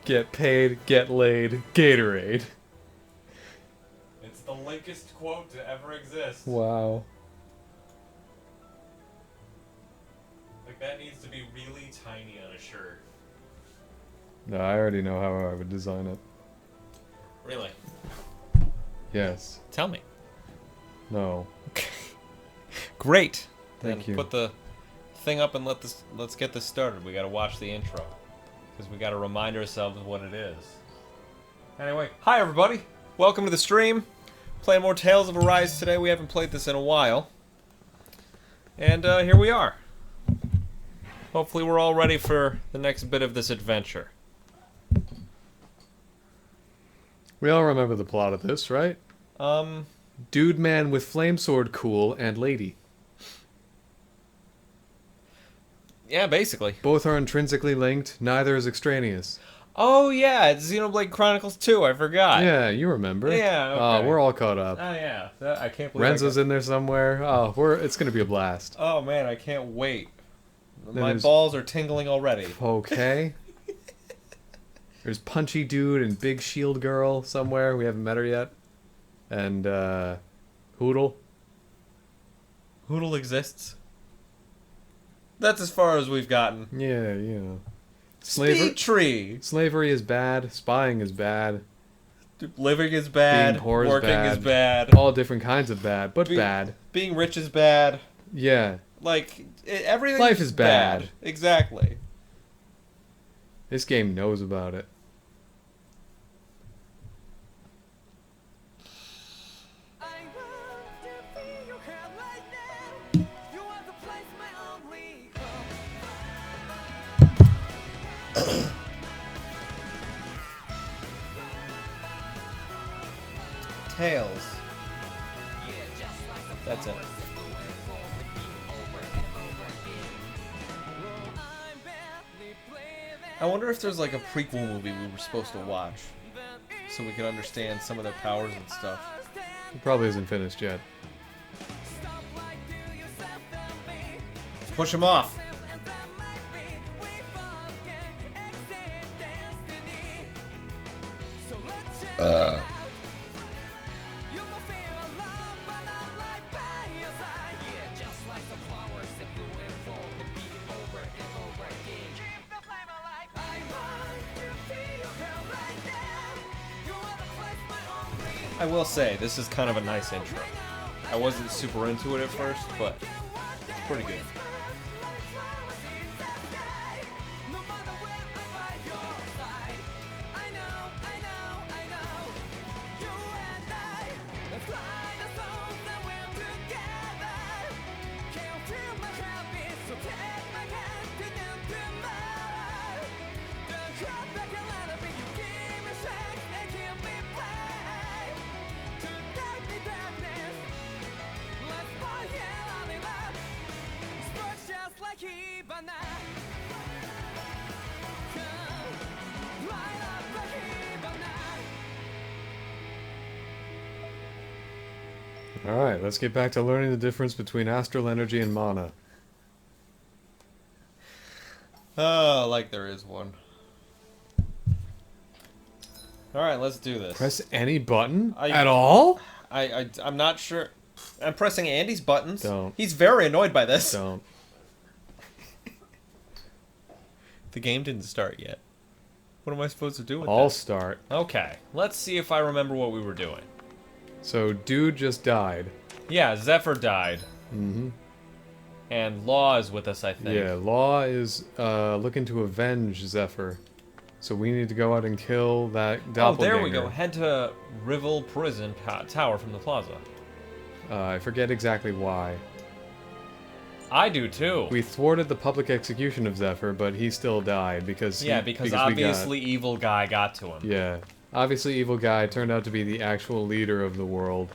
Get paid, get laid, Gatorade. It's the linkest quote to ever exist. Wow. Like, that needs to be really tiny on a shirt. No, I already know how I would design it. Really? Yes. Tell me. No. Great. Thank then you. Put the thing up and let's get this started. We gotta watch the intro. Because we gotta remind ourselves what it is. Anyway, hi everybody! Welcome to the stream. Playing more Tales of Arise today. We haven't played this in a while. And here we are. Hopefully we're all ready for the next bit of this adventure. We all remember the plot of this, right? Dude man with flame sword cool and lady. Yeah, basically. Both are intrinsically linked, neither is extraneous. Oh yeah, it's Xenoblade Chronicles 2, I forgot. Yeah, you remember. Yeah, okay. We're all caught up. Oh yeah, I can't believe Renzo's in there somewhere. It's gonna be a blast. Oh man, I can't wait. Then My balls are tingling already. Okay. There's Punchy Dude and Big Shield Girl somewhere. We haven't met her yet. And, Hoodle. Hoodle exists. That's as far as we've gotten. Yeah, you know. Speed tree! Slavery is bad. Spying is bad. Living is bad. Being poor is working bad. is bad. All different kinds of bad, but bad. Being rich is bad. Yeah. Like, everything. Life is bad. Exactly. This game knows about it. Tails. That's it. I wonder if there's like a prequel movie we were supposed to watch, so we could understand some of their powers and stuff. It probably isn't finished yet. Push him off. I will say, this is kind of a nice intro. I wasn't super into it at first, but it's pretty good. Alright, let's get back to learning the difference between astral energy and mana. Oh, like there is one. Alright, let's do this. Press any button? At all? I'm not sure. I'm pressing Andy's buttons. Don't. He's very annoyed by this. Don't. The game didn't start yet. What am I supposed to do with I'll this? start. Okay, let's see if I remember what we were doing. So, dude just died. Yeah, Zephyr died. Mm-hmm. And Law is with us, I think. Yeah, Law is looking to avenge Zephyr. So we need to go out and kill that doppelganger. Oh, there we go. Head to Rival Prison Tower from the plaza. I forget exactly why. I do too. We thwarted the public execution of Zephyr, but he still died because because obviously evil guy got to him. Yeah. Obviously evil guy turned out to be the actual leader of the world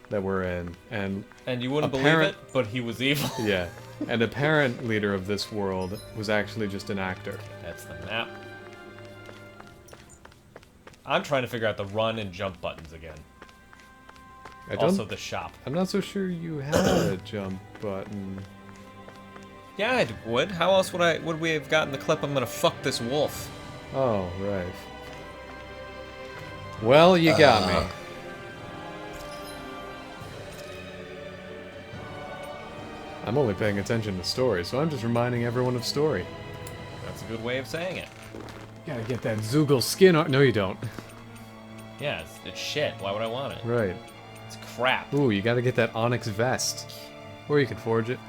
that we're in. And you wouldn't believe it, but he was evil. Yeah. And apparent leader of this world was actually just an actor. That's the map. I'm trying to figure out the run and jump buttons again. Also the shop. I'm not so sure you had a jump button. Yeah, I would. How else would we have gotten the clip I'm gonna fuck this wolf? Oh, right. Well, you got me. I'm only paying attention to story, so I'm just reminding everyone of story. That's a good way of saying it. Gotta get that Zoogle skin on. No, you don't. Yeah, it's shit. Why would I want it? Right. It's crap. Ooh, you gotta get that onyx vest. Or you could forge it.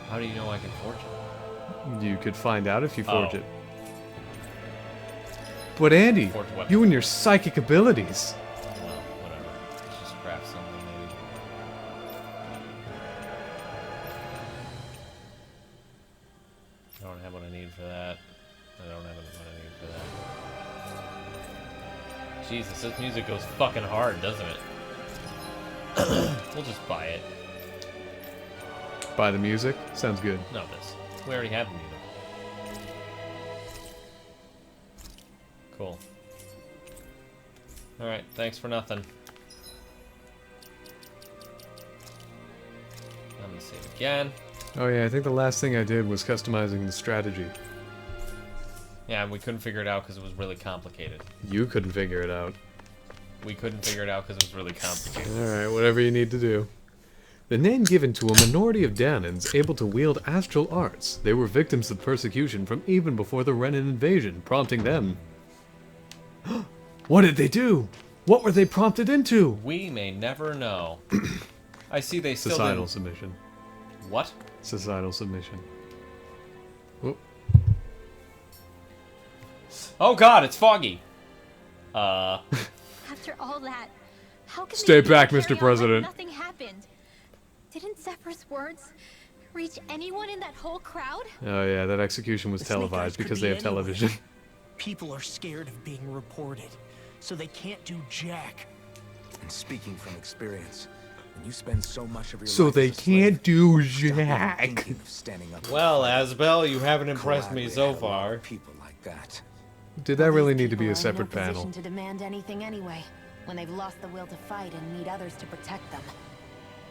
How do you know I can forge it? You could find out if you forge Oh. it. But Andy, Forge what? you and your psychic abilities. Well, whatever. Let's just craft something, maybe. I don't have what I need for that. I don't have what I need for that. Jesus, this music goes fucking hard, doesn't it? We'll just buy it. Buy the music? Sounds good. No, this. We already have the music. Cool. Alright, thanks for nothing. I'm gonna save again. Oh yeah, I think the last thing I did was customizing the strategy. Yeah, and we couldn't figure it out because it was really complicated. You couldn't figure it out. We couldn't figure it out because it was really complicated. Alright, whatever you need to do. The name given to a minority of Danans able to wield astral arts. They were victims of persecution from even before the Renan invasion, prompting them. What did they do? What were they prompted into? We may never know. I see they still Societal didn't... submission. What? Societal submission. Oh. Oh god, it's foggy! After all that, how can Stay they back, carry Mr. on like President. nothing happened? Didn't Zephyr's words reach anyone in that whole crowd? Oh yeah, that execution was The Snake Eyes televised could because be they have anywhere. television. People are scared of being reported, so they can't do jack. And speaking from experience, when you spend so much of your So life they as a slave, can't do stop even jack. thinking of standing up Well, and Asbel, you haven't impressed fighting. me Glad so we had a lot far. of people like that. Did that really These need to be people a are separate in no panel? position to demand anything anyway, when they've lost the will to fight and need others to protect them.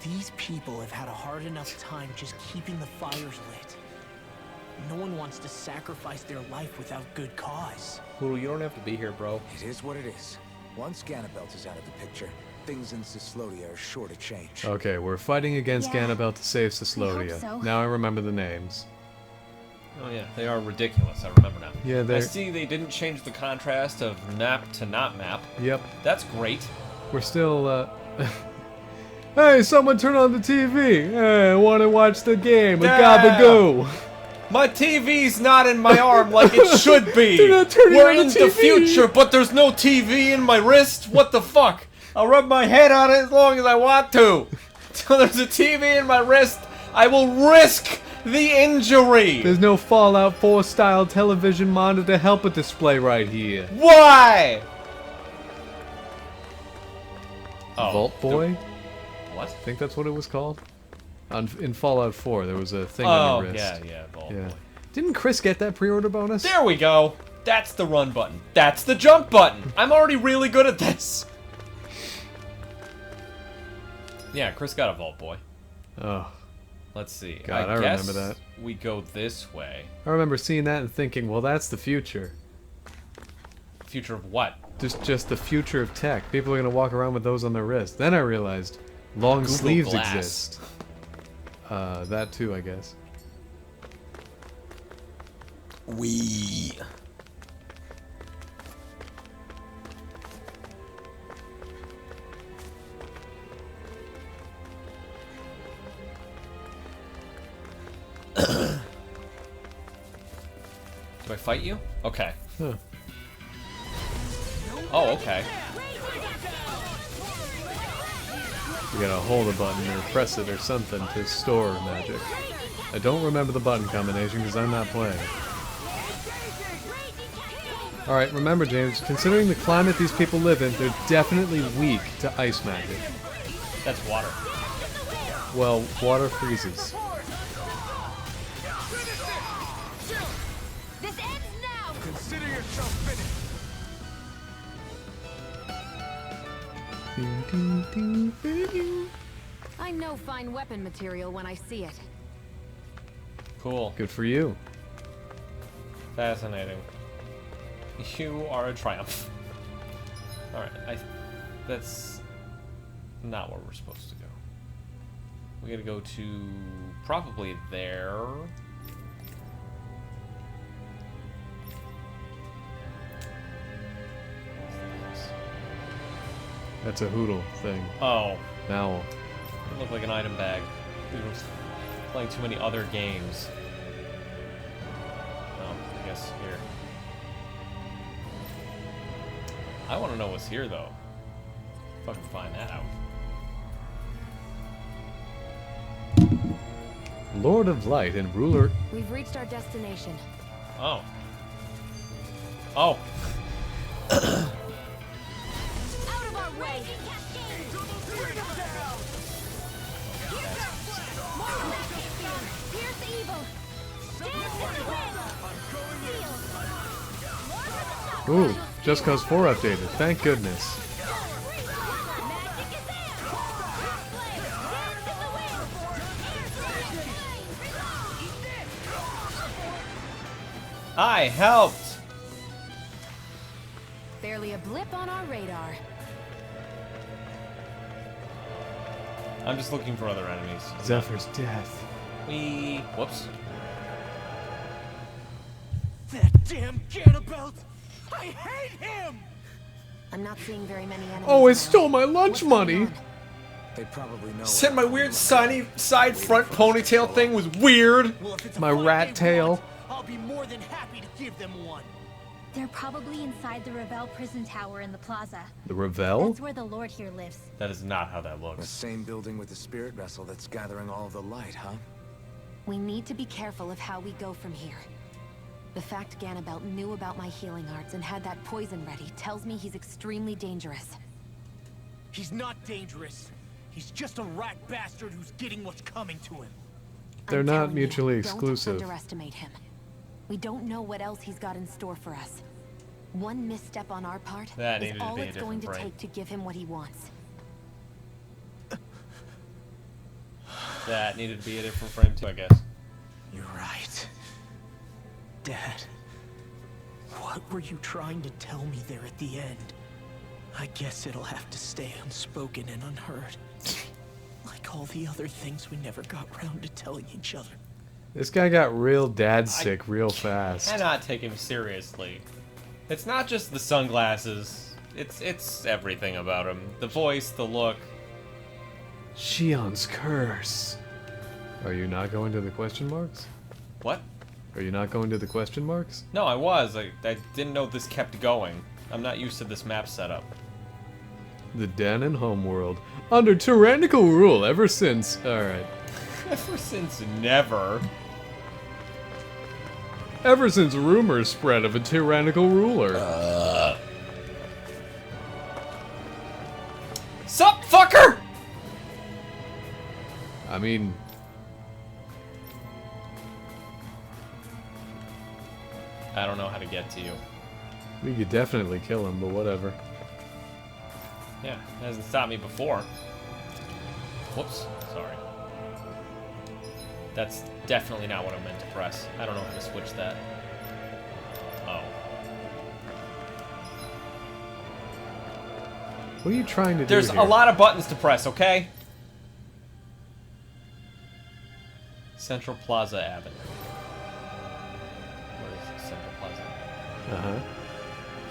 These people have had a hard enough time just keeping the fires lit. No one wants to sacrifice their life without good cause. Poodle, you don't have to be here, bro. It is what it is. Once Ganabelt is out of the picture, things in Cislodia are sure to change. Okay, we're fighting against Yeah. Ganabel to save Cislodia. so. Now I remember the names. Oh yeah, they are ridiculous, I remember now. Yeah, I they're... see they didn't change the contrast of nap to not map. Yep. That's great. We're still, Hey, someone turn on the TV! Hey, I want to watch the game! A Damn. gabagoo! My TV's not in my arm like it should be. They're not turning We're on the in the TV. future, but there's no TV in my wrist. What the fuck? I'll rub my head on it as long as I want to. Till there's a TV in my wrist, I will risk the injury. There's no Fallout 4 style television monitor helper display right here. Why? Oh, Vault Boy? What? I think that's what it was called. In Fallout 4, there was a thing Oh, on your wrist. yeah, Vault Yeah. Boy. Didn't Chris get that pre-order bonus? There we go. That's the run button. That's the jump button. I'm already really good at this. Yeah, Chris got a Vault Boy. Oh, Let's see. God, I guess remember that. we go this way. I remember seeing that and thinking, well, that's the future. Future of what? Just the future of tech. People are gonna walk around with those on their wrist. Then I realized long Google sleeves Glass. exist. That too, I guess. We. Do I fight you? Okay. Huh. Oh, okay. You gotta hold a button or press it or something to store magic. I don't remember the button combination because I'm not playing. Alright, remember James, considering the climate these people live in, they're definitely weak to ice magic. That's water. Well, water freezes. This ends now! Consider yourself finished. I know fine weapon material when I see it. Cool. Good for you. Fascinating. You are a triumph. Alright, that's not where we're supposed to go. We gotta go to probably there. That's a hoodle thing. Oh. Owl. It looked like an item bag. We were playing too many other games. Oh, I guess here. I want to know what's here, though. If I can find that out. Lord of Light and ruler. We've reached our destination. Oh. Oh. Out of our way! Here's the evil! Dance to the wind! Ooh, Just Cause 4 updated. Thank goodness. I helped! Barely a blip on our radar. I'm just looking for other enemies. Zephyr's death. Whoops. That damn Ganabelt! I hate him! I'm not seeing very many enemies. Oh, it now. stole my lunch What's going money! on? They probably know. Said my weird side front ponytail thing was weird. Well, if it's a My fight rat they tail. want, I'll be more than happy to give them one. They're probably inside the Revel prison tower in the plaza. The Revel? That's where the Lord here lives. That is not how that The looks. same building with the spirit vessel that's gathering all of the light, huh? We need to be careful of how we go from here. The fact Ganabelt knew about my healing arts and had that poison ready tells me he's extremely dangerous. He's not dangerous. He's just a rat bastard who's getting what's coming to him. They're I'm not telling you, mutually exclusive. Don't underestimate him. We don't know what else he's got in store for us. One misstep on our part That is needed to all be a it's going to different frame. take to give him what he wants. That needed to be a different frame too, I guess. You're right. Dad, what were you trying to tell me there at the end? I guess it'll have to stay unspoken and unheard. Like all the other things we never got round to telling each other. This guy got real dad sick real fast. Cannot take him seriously. It's not just the sunglasses. It's everything about him. The voice, the look. Shion's curse. Are you not going to the question marks? What? Are you not going to the question marks? No, I was. I didn't know this kept going. I'm not used to this map setup. The Danon homeworld. Under tyrannical rule ever since. Alright. Ever since never. Ever since rumors spread of a tyrannical ruler. Sup, fucker! I mean, I don't know how to get to you. we could definitely kill him, but whatever. Yeah, it hasn't stopped me before. Whoops, sorry. That's definitely not what I meant to press. I don't know how to switch that. Oh. What are you trying to do There's here? a lot of buttons to press, okay? Central Plaza Avenue. Where is it? Central Plaza? Uh-huh.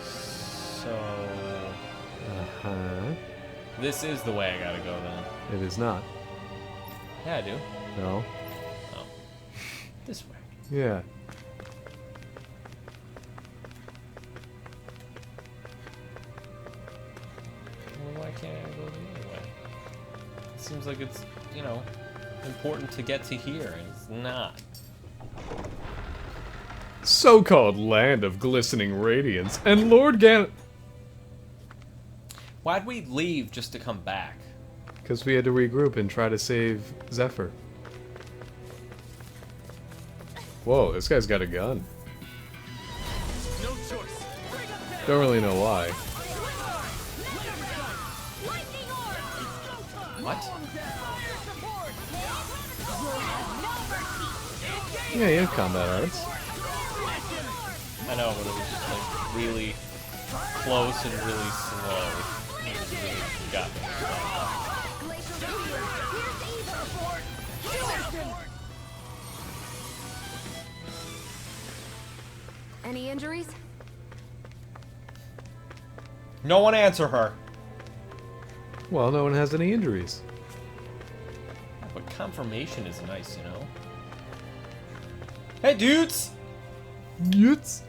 So... Uh-huh. This is the way I gotta go then. It is not. Yeah, I do. No. Oh. This way. Yeah. Well, why can't I go the other way? It seems like it's, you know, important to get to here, and it's not. So-called land of glistening radiance, and Lord Gan... Why'd we leave just to come back? Because we had to regroup and try to save Zephyr. Whoa, this guy's got a gun. No choice. Don't really know why. What? Yeah, you have combat arts. I know, but it was just like really close and really slow. It really got me. Any injuries? No one answer her. Well, no one has any injuries. But confirmation is nice, you know? Hey, dudes! Yuts.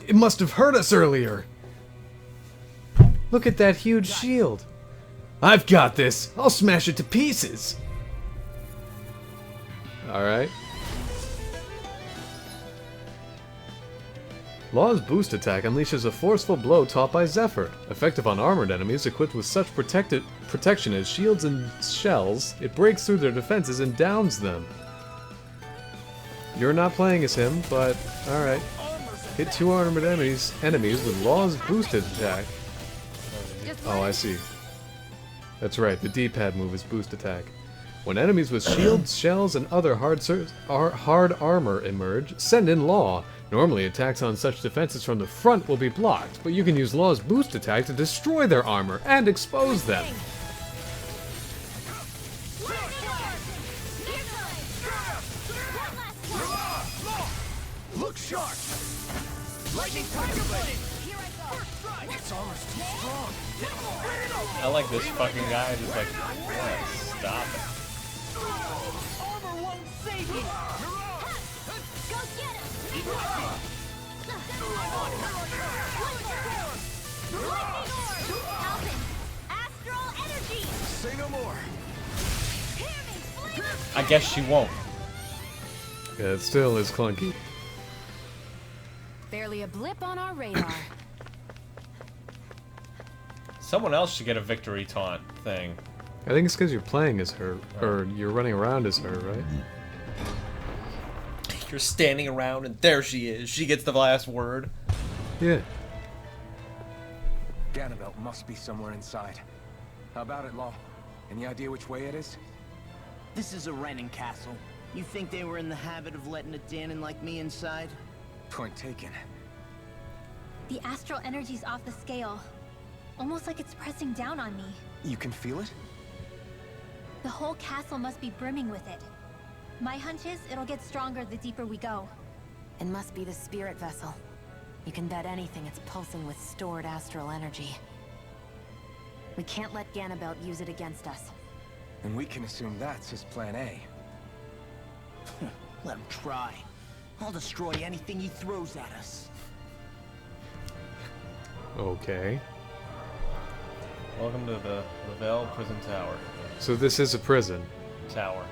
It must have hurt us earlier. Look at that huge shield. I've got this. I'll smash it to pieces. Alright. Law's boost attack unleashes a forceful blow taught by Zephyr. Effective on armored enemies equipped with such protection as shields and shells, it breaks through their defenses and downs them. You're not playing as him, but alright. Hit 2 armored enemies with Law's boosted attack. Oh, I see. That's right, the D-pad move is boost attack. When enemies with shields, shells, and other hard armor emerge, send in Law. Normally, attacks on such defenses from the front will be blocked, but you can use Law's boost attack to destroy their armor and expose them. Look sharp! Lightning tiger blade! Here I go! Its armor's too strong! I like this fucking guy just like, yeah, stop it. Armor won't save you! Go get him! Lightning orb! Astral energy! Say no more! Hear me, flame! I guess she won't. Yeah, it still is clunky. Barely a blip on our radar. Someone else should get a victory taunt thing. I think it's because you're playing as her, or you're running around as her, right? You're standing around and there she is. She gets the last word. Yeah. Ganabelt must be somewhere inside. How about it, Law? Any idea which way it is? This is a Renin castle. You think they were in the habit of letting a Danon like me inside? Point taken. The astral energy's off the scale. Almost like it's pressing down on me. You can feel it? The whole castle must be brimming with it. My hunch is it'll get stronger the deeper we go. It must be the spirit vessel. You can bet anything it's pulsing with stored astral energy. We can't let Ganabelt use it against us. And we can assume that's his plan A. Let him try. I'll destroy anything he throws at us. Okay. Welcome to the Revel Prison Tower. So this is a prison. Tower.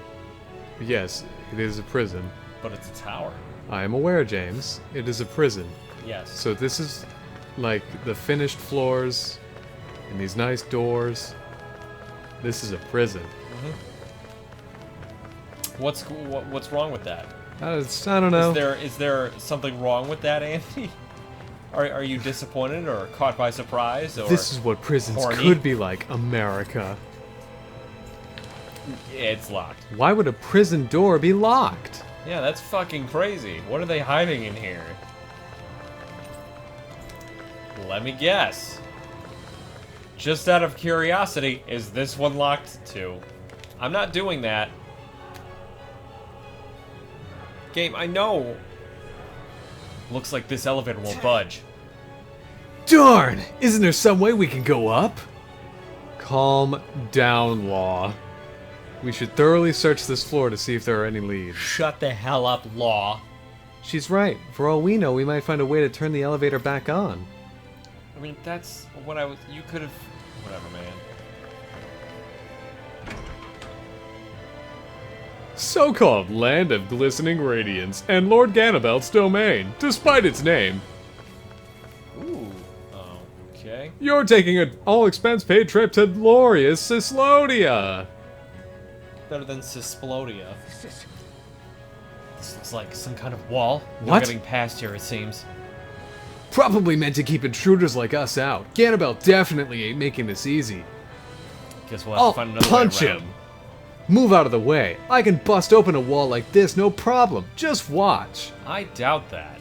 Yes, it is a prison. But it's a tower. I am aware, James. It is a prison. Yes. So this is like the finished floors and these nice doors. This is a prison. What's wrong with that? I don't know. Is there something wrong with that, Andy? Are you disappointed or caught by surprise? Or This is what prisons horny? could be like, America. It's locked. Why would a prison door be locked? Yeah, that's fucking crazy. What are they hiding in here? Let me guess. Just out of curiosity, is this one locked too? I'm not doing that. Game, I know. Looks like this elevator won't budge. Darn! Isn't there some way we can go up? Calm down, Law. We should thoroughly search this floor to see if there are any leads. Shut the hell up, Law. She's right. For all we know, we might find a way to turn the elevator back on. I mean, that's what I was. You could have. Whatever, man. So-called Land of Glistening Radiance and Lord Ganabelt's domain, despite its name. Ooh. Okay. You're taking an all-expense-paid trip to glorious Cislodia. Better than Cisplodia. This looks like some kind of wall. No What? getting past here, it seems. Probably meant to keep intruders like us out. Ganabelt definitely ain't making this easy. Guess we'll have I'll to find another punch way around. him. Move out of the way. I can bust open a wall like this, no problem. Just watch. I doubt that.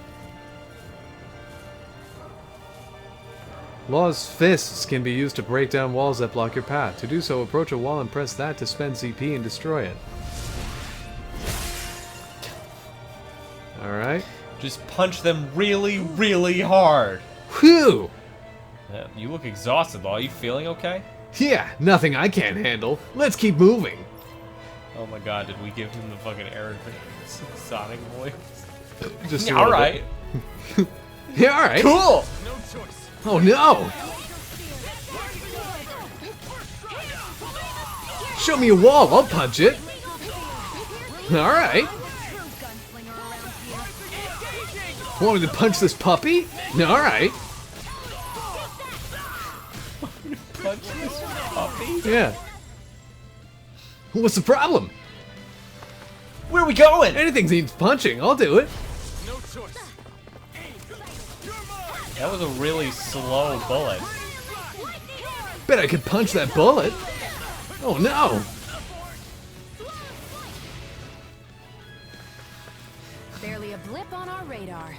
Law's fists can be used to break down walls that block your path. To do so, approach a wall and press that to spend CP and destroy it. Alright. Just punch them really, really hard. Whew! Yeah, you look exhausted, Law. Are you feeling okay? Yeah, nothing I can't handle. Let's keep moving. Oh my god, did we give him the fucking Aaron Sonic voice? Just Alright. Yeah, alright. Cool! Oh no! Show me a wall, I'll punch it. Alright. Want me to punch this puppy? Alright. Punch this puppy? Yeah. What's the problem? Where are we going? Anything needs punching, I'll do it. That was a really slow bullet. Bet I could punch that bullet. Oh no! Barely a blip on our radar.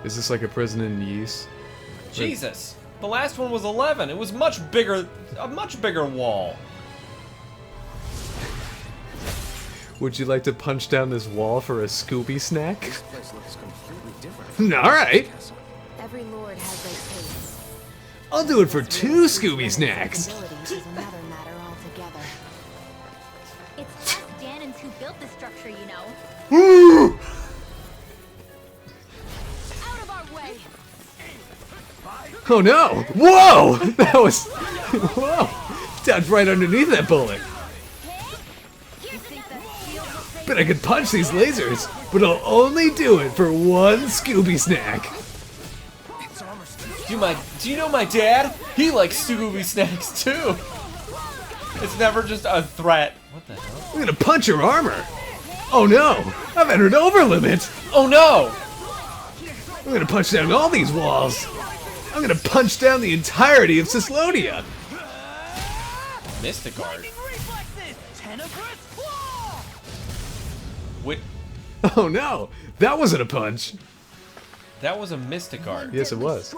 Is this like a prison in Yeast? Jesus! The last one was 11. It was much bigger, a much bigger wall. Would you like to punch down this wall for a Scooby snack? This place looks completely different. Alright. Every lord has their tastes. I'll do it for 2 Scooby snacks. Abilities is another matter altogether. It's just Ganons who built the structure, you know. Out of our way! Oh no! Whoa! That was... Whoa! Dodged right underneath that bullet. You think that shield will save Bet I could punch these lasers, but I'll only do it for 1 Scooby snack. Do you know my dad? He likes Scooby snacks too. It's never just a threat. What the hell? I'm gonna punch your armor. Oh no! I've entered over limit. Oh no! I'm gonna punch down all these walls. I'm gonna punch down the entirety of Cyslodia. Mystic Art. Wait, Oh no! That wasn't a punch. that was a Mystic Art. Yes, it was.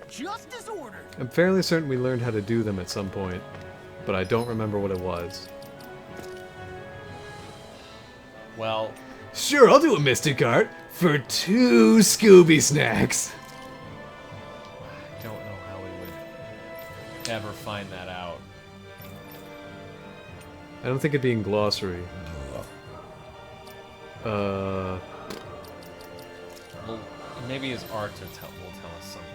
Just as ordered. I'm fairly certain we learned how to do them at some point, but I don't remember what it was. Well, Sure, I'll do a Mystic Art for 2 Scooby snacks. I don't know how we would ever find that out. I don't think it'd be in glossary. Well, maybe his art will tell us something.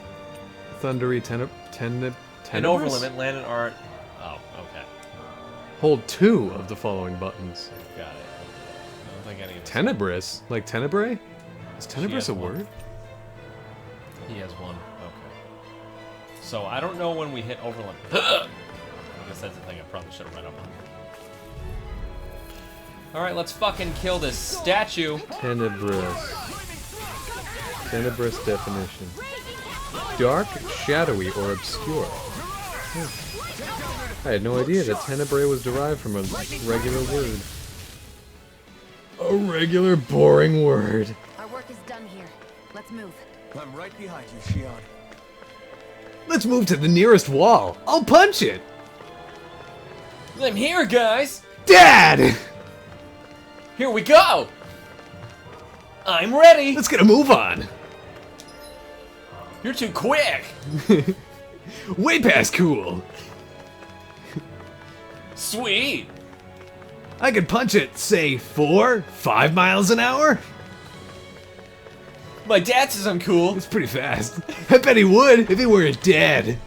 Thundery An Tenebrous? overlimit, land and art. Oh, okay. Hold 2 of the following buttons. Got it. I don't think any of this. Tenebrous? Like Tenebrae? Is Tenebrous a has one. word? He has one. Okay. So I don't know when we hit overlimit. I guess that's the thing I probably should have read up on. Alright, let's fucking kill this statue. Tenebrous. Tenebrous definition. Dark, shadowy, or obscure. I had no idea that tenebrae was derived from a regular word. A regular boring word. Our work is done here. Let's move. I'm right behind you, Shion. Let's move to the nearest wall. I'll punch it. I'm here, guys! Dad! Here we go! I'm ready! Let's get a move on. You're too quick! Way past cool. Sweet! I could punch it, say, 4-5 miles an hour? My dad says I'm cool. It's pretty fast. I bet he would if he weren't dead.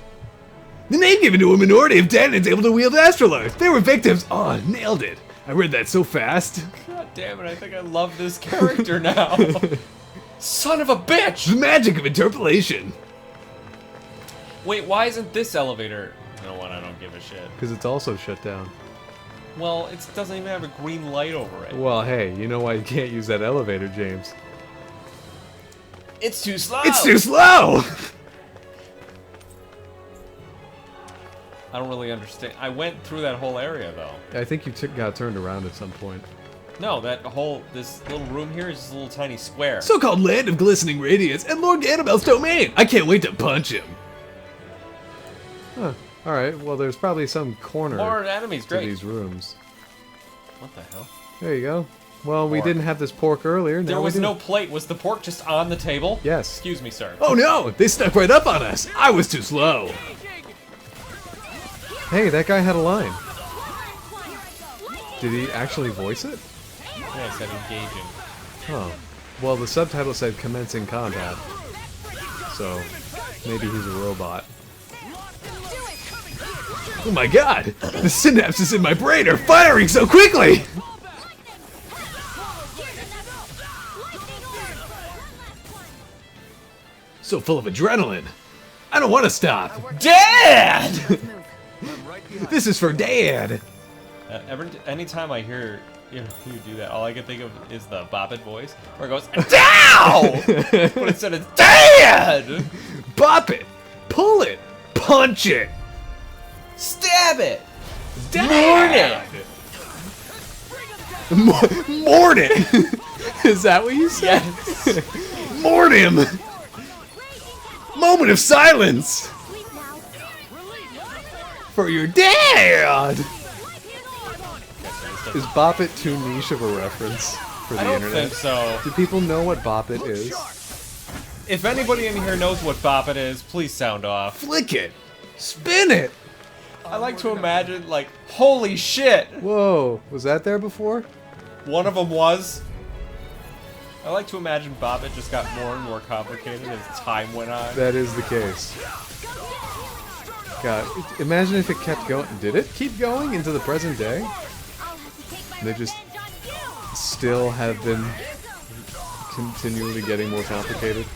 The name given to a minority of Danons able to wield astrolars. They were victims. Oh, nailed it. I read that so fast. God damn it, I think I love this character now. Son of a bitch! The magic of interpolation. Wait, why isn't this elevator? You know what, I don't give a shit. Because it's also shut down. Well, it doesn't even have a green light over it. Well, hey, you know why you can't use that elevator, James? It's too slow! It's too slow! I don't really understand. I went through that whole area though. I think you got turned around at some point. No, this little room here is just a little tiny square. So-called land of glistening radiance and Lord Ganabel's domain. I can't wait to punch him. Huh. All right. Well, there's probably some corner More enemies, to great. these rooms. What the hell? There you go. Well, we Pork. didn't have this pork earlier. There now we was do. no plate. Was the pork just on the table? Yes. Excuse me, sir. Oh no! They snuck right up on us. I was too slow. Hey, that guy had a line. Did he actually voice it? Yeah, I said engaging. Oh. Well, the subtitle said commencing combat. So, maybe he's a robot. Oh my god! The synapses in my brain are firing so quickly! So full of adrenaline. I don't want to stop. Dad! This is for Dad! Anytime I hear you do that, all I can think of is the Bop It voice, where it goes, DOW! But instead it's DAD! Bop it! Pull it! Punch it! Stab it! Dad! Mort it! Is that what you said? Yes. Mort him! Moment of silence! For your dad! Is Bop It too niche of a reference for the I don't internet? think so. Do people know what Bop It is? If anybody in here knows what Bop It is, please sound off. Flick it! Spin it! I like to imagine, like, holy shit! Whoa, was that there before? One of them was. I like to imagine Bop It just got more and more complicated as time went on. That is the case. God, imagine if it kept going. Did it keep going into the present day? They just still have been continually getting more complicated.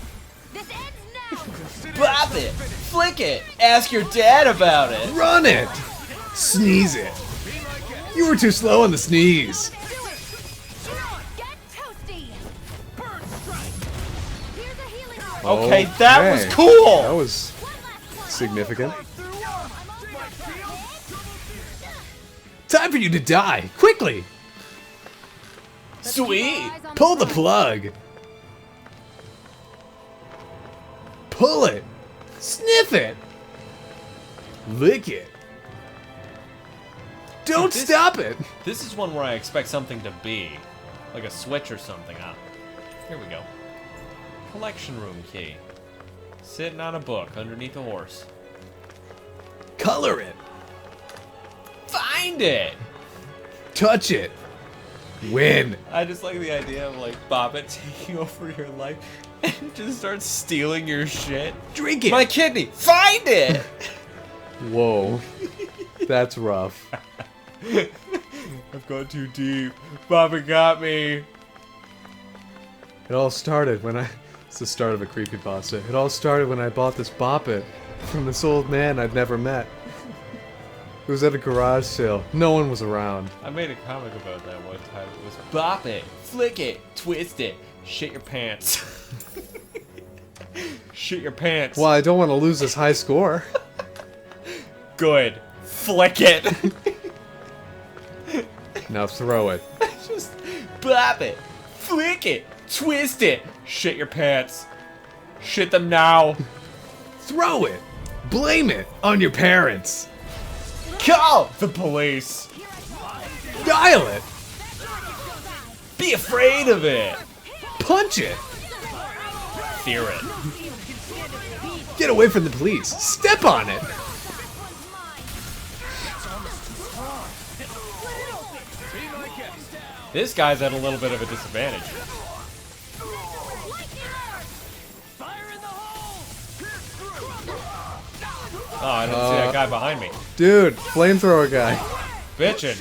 Bop it! Flick it! Ask your dad about it! Run it! Sneeze it! You were too slow on the sneeze! Okay, that was Okay. cool! That was significant. Time for you to die! Quickly! Sweet! Pull the plug! Pull it! Sniff it! Lick it! Don't this- stop it! This is one where I expect something to be. Like a switch or something. Ah, here we go. Collection room key. Sitting on a book underneath a horse. Color it! Find it! Touch it! Win! I just like the idea of like Bop It taking over your life and just start stealing your shit. Drink it! My kidney! Find it! Whoa. That's rough. I've gone too deep. Bop It got me. It all started when I... It's the start of a creepypasta. It all started when I bought this Bop It from this old man I'd never met. It was at a garage sale. No one was around. I made a comic about that one time. It was Bop It, Flick it, Twist it, shit your pants. Shit your pants. Well, I don't want to lose this high score. Good. Flick it. Now throw it. Just Bop It, Flick it, Twist it, shit your pants. Shit them now. Throw it! Blame it on your parents! Call the police. Dial it! Be afraid of it. Punch it! Fear it. Get away from the police! Step on it! This guy's at a little bit of a disadvantage. Oh, I didn't see that guy behind me. Dude, flamethrower guy. Bitchin'.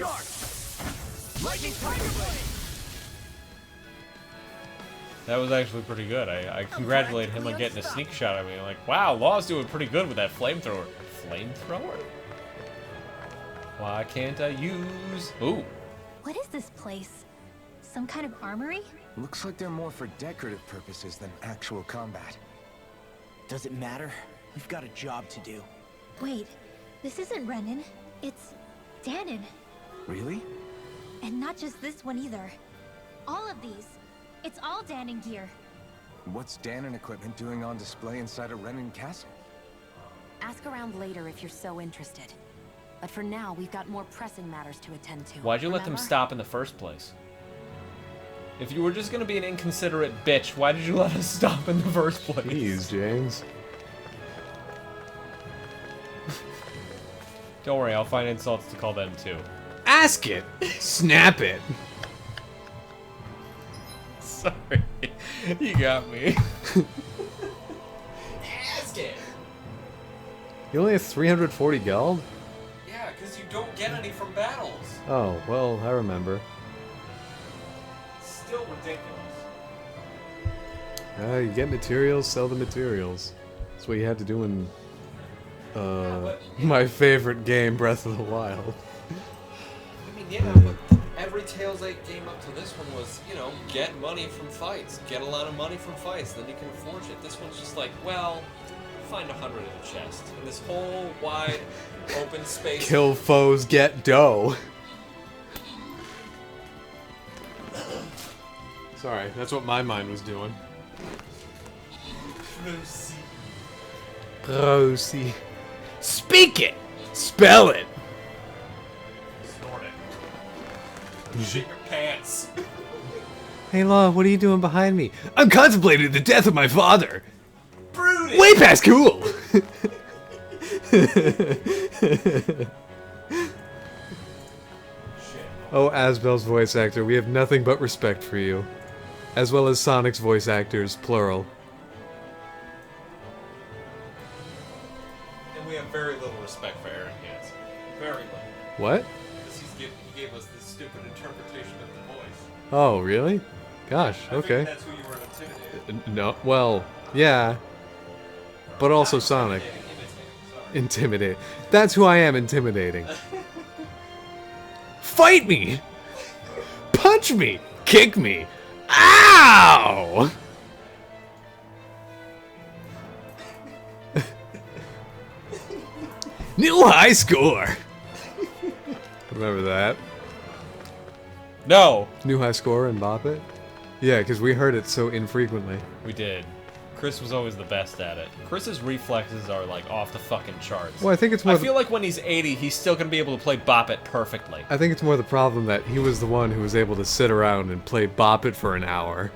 That was actually pretty good. I congratulate him on getting a sneak shot at me. Like, wow, Law's doing pretty good with that flamethrower. Flamethrower? Why can't I use... Ooh. What is this place? Some kind of armory? Looks like they're more for decorative purposes than actual combat. Does it matter? We've got a job to do. Wait, This isn't Renan. It's Danon. Really? And not just this one either. All of these. It's all Danon gear. What's Danon equipment doing on display inside a Renan castle? Ask around later if you're so interested. But for now, we've got more pressing matters to attend to. Why'd you let them Remember? stop in the first place? If you were just gonna be an inconsiderate bitch, why did you let us stop in the first place? Jeez, James. Don't worry, I'll find insults to call them too. Ask it! Snap it! Sorry. You got me. Ask it! You only have 340 gold? Yeah, because you don't get any from battles. Oh, well, I remember. Still ridiculous. You get materials, sell the materials. That's what you had to do in my favorite game, Breath of the Wild. I mean, yeah, but every Tales 8 game up to this one was, you know, get money from fights. Get a lot of money from fights, then you can forge it. This one's just like, well, find 100 in a chest. In this whole wide, open space. Kill foes, get dough. Sorry, that's what my mind was doing. Proceed. Speak it! Spell it! Snort it. Shit your pants. Hey, Law, what are you doing behind me? I'm contemplating the death of my father! Broody! Way past cool! Oh, Asbel's voice actor, we have nothing but respect for you. As well as Sonic's voice actors, plural. And we have very little respect for Aaron Hansen. Very little. What? Because he gave us this stupid interpretation of the voice. Oh, really? Gosh, I okay. think that's who you were intimidated. No, well, yeah. But also Sonic. Imitating. Intimidate. That's who I am intimidating. Fight me! Punch me! Kick me! Ow! New high score! Remember that? No! New high score and Bop It? Yeah, because we heard it so infrequently. We did. Chris was always the best at it. Chris's reflexes are like off the fucking charts. Well, I think it's more. I feel like when he's 80, he's still gonna be able to play Bop It perfectly. I think it's more the problem that he was the one who was able to sit around and play Bop It for an hour.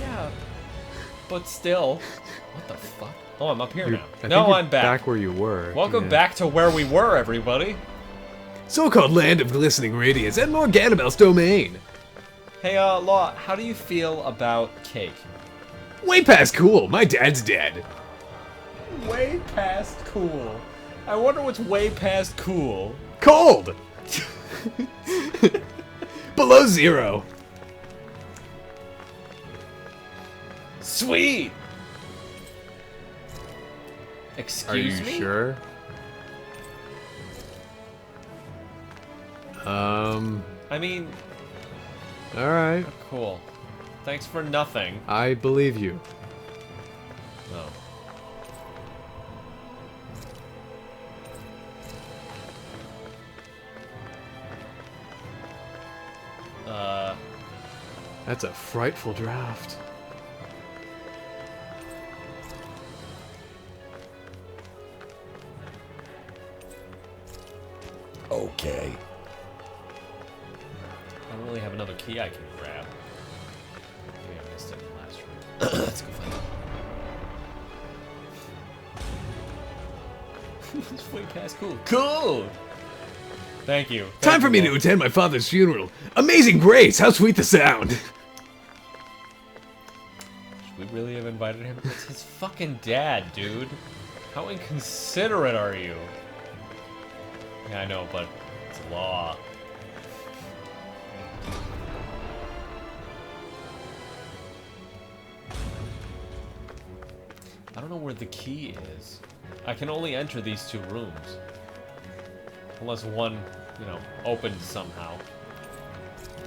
Yeah. But still. What the fuck? Oh, I'm up here You're- now. I think No, you're I'm back. Back where you were. Welcome yeah. back to where we were, everybody. So-called land of glistening radiance and more Ganabel's domain. Hey, Law, how do you feel about cake? Way past cool. My dad's dead. Way past cool. I wonder what's way past cool. Cold. Below zero. Sweet. Are Excuse you me? sure? I mean, All right. cool. Thanks for nothing. I believe you. No. That's a frightful draft. Okay. I don't really have another key I can grab. Maybe I missed it in the last room. Let's go find it. It's way past cool. Cool! Thank you. Time for me to attend my father's funeral. Amazing grace, how sweet the sound. Should we really have invited him? It's his fucking dad, dude. How inconsiderate are you? Yeah, I know, but it's law. I don't know where the key is. I can only enter these two rooms. Unless one, you know, opens somehow.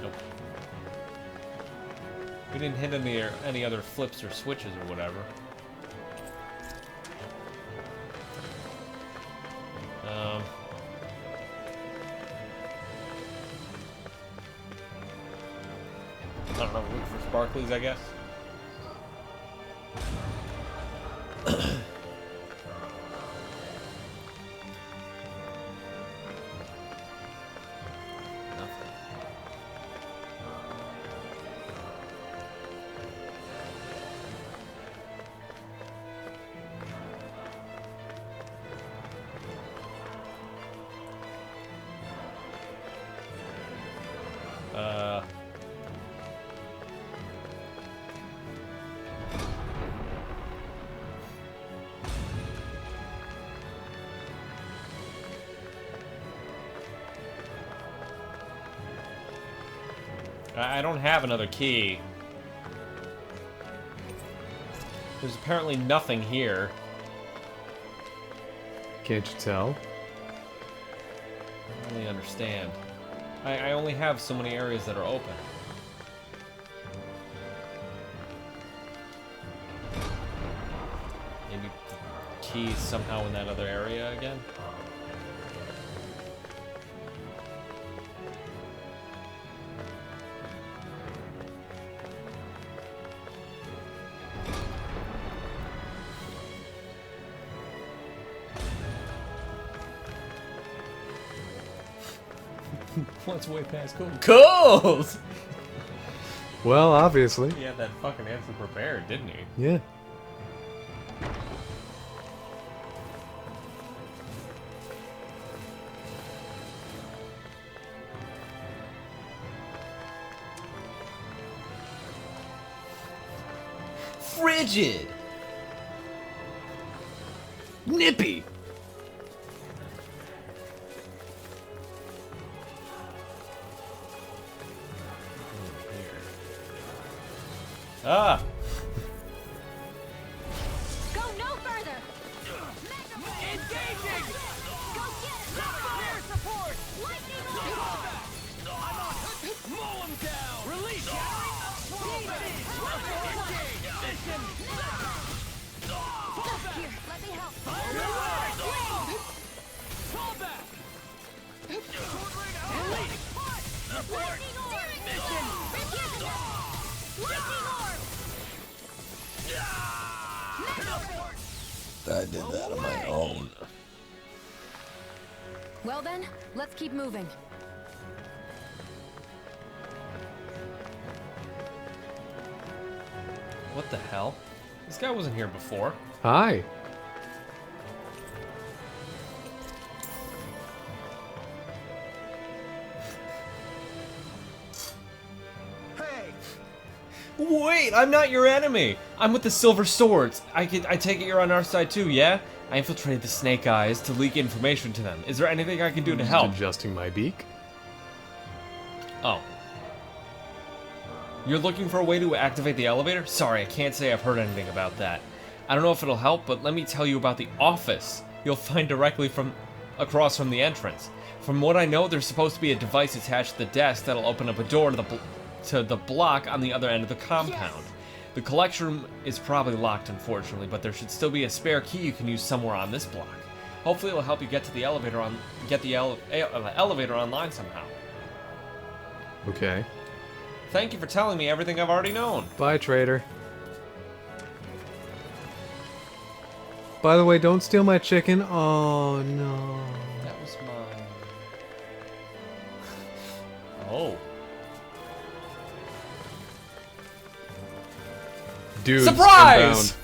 Nope. We didn't hit any other flips or switches or whatever. I don't know, look for sparklies, I guess. I don't have another key. There's apparently nothing here. Can't you tell? I don't really understand. I only have so many areas that are open. Maybe the key is somehow in that other area again? What's way past cool? Cold! Well, obviously. He had that fucking answer prepared, didn't he? Yeah. Frigid! Nippy! Ah! Go no further! Engaging! Go get fire support! Lightning Mow him down! Release! Here, let me help. Fall back! Lightning orb! Lightning orb! I did that on my own. Well then, let's keep moving. What the hell? This guy wasn't here before. Hi. Wait, I'm not your enemy. I'm with the Silver Swords. I take it you're on our side too, yeah? I infiltrated the Snake Eyes to leak information to them. Is there anything I can do to Just help? adjusting my beak. Oh. You're looking for a way to activate the elevator? Sorry, I can't say I've heard anything about that. I don't know if it'll help, but let me tell you about the office you'll find directly across from the entrance. From what I know, there's supposed to be a device attached to the desk that'll open up a door to the block on the other end of the compound. Yes. The collection room is probably locked, unfortunately, but there should still be a spare key you can use somewhere on this block. Hopefully it'll help you get to the elevator elevator online somehow. Okay. Thank you for telling me everything I've already known. Bye, traitor. By the way, don't steal my chicken. Oh, no. That was mine. Oh. Dude, surprise!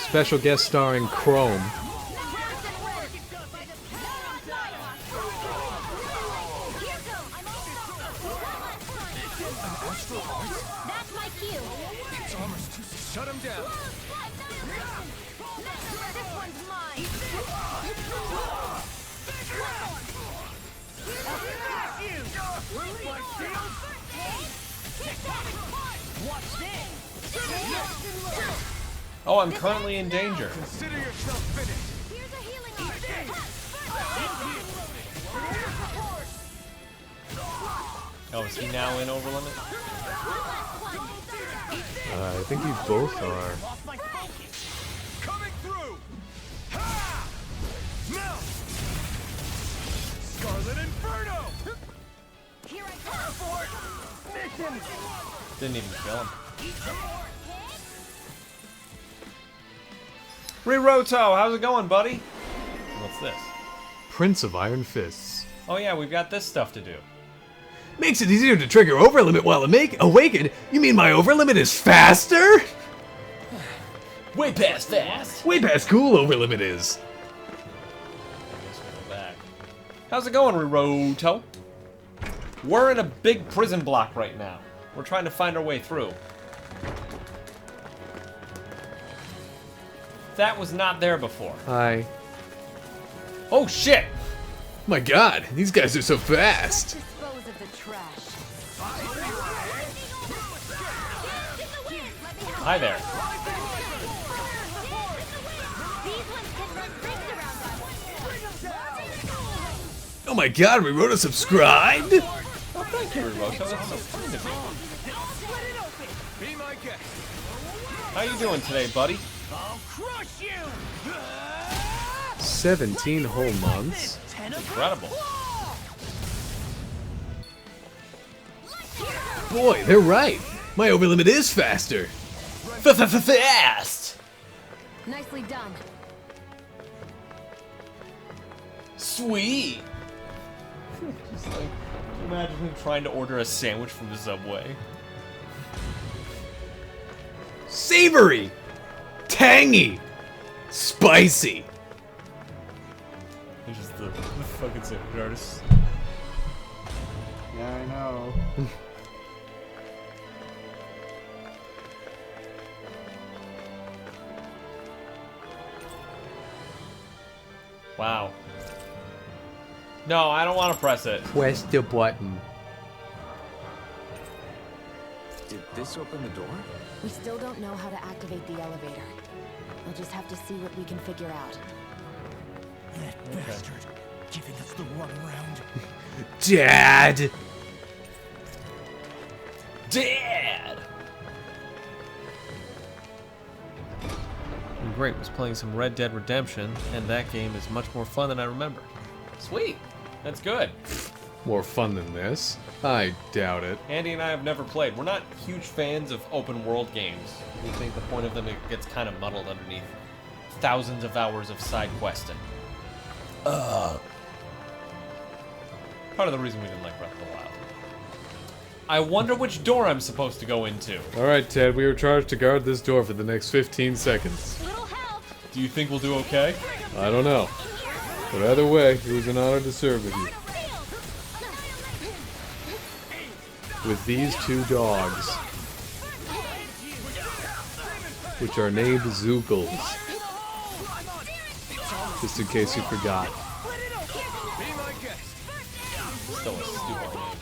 Special guest starring Chrome. That's my cue. It's almost too. Shut him down. This one's mine. Oh, I'm currently in danger. Consider yourself finished. Here's a healing orb. Oh, is he now in overlimit? I think you both are. Coming through. Ha! Melt. Scarlet Inferno. Here I come. Mission. Didn't even kill him. Riroto, how's it going, buddy? What's this? Prince of Iron Fists. Oh yeah, we've got this stuff to do. Makes it easier to trigger overlimit while awakened? You mean my overlimit is faster? Way past fast. Way past cool overlimit is. Back. How's it going, Riroto? We're in a big prison block right now. We're trying to find our way through. That was not there before. Hi. Oh shit! My god, these guys are so fast. Dispose of the trash. Hi there. These ones can run rings around us. Oh my god, we wrote a subscribed? Oh, thank you, Riroto. That's so kind of you. Be my guest. How you doing today, buddy? I'll crush you. 17 whole months? Incredible. Boy, they're right. My overlimit is faster. Fast! Nicely done. Sweet! Just like, imagine him trying to order a sandwich from the Subway. Savory! Tangy! Spicy! He's just the fucking sandwich artist. Yeah, I know. Wow. No, I don't want to press it. Press the button. Did this open the door? We still don't know how to activate the elevator. We'll just have to see what we can figure out. That bastard giving us the runaround. Dad! Dad! Great, was playing some Red Dead Redemption, and that game is much more fun than I remember. Sweet! That's good. More fun than this? I doubt it. Andy and I have never played. We're not huge fans of open world games. We think the point of them gets kind of muddled underneath thousands of hours of side questing. Part of the reason we didn't like Breath of the Wild. I wonder which door I'm supposed to go into. Alright, Ted, we are charged to guard this door for the next 15 seconds. Little help. Do you think we'll do okay? I don't know. But either way, it was an honor to serve with you. With these two dogs, which are named Zookles. Just in case you forgot. Be my guest. Still a stupid name.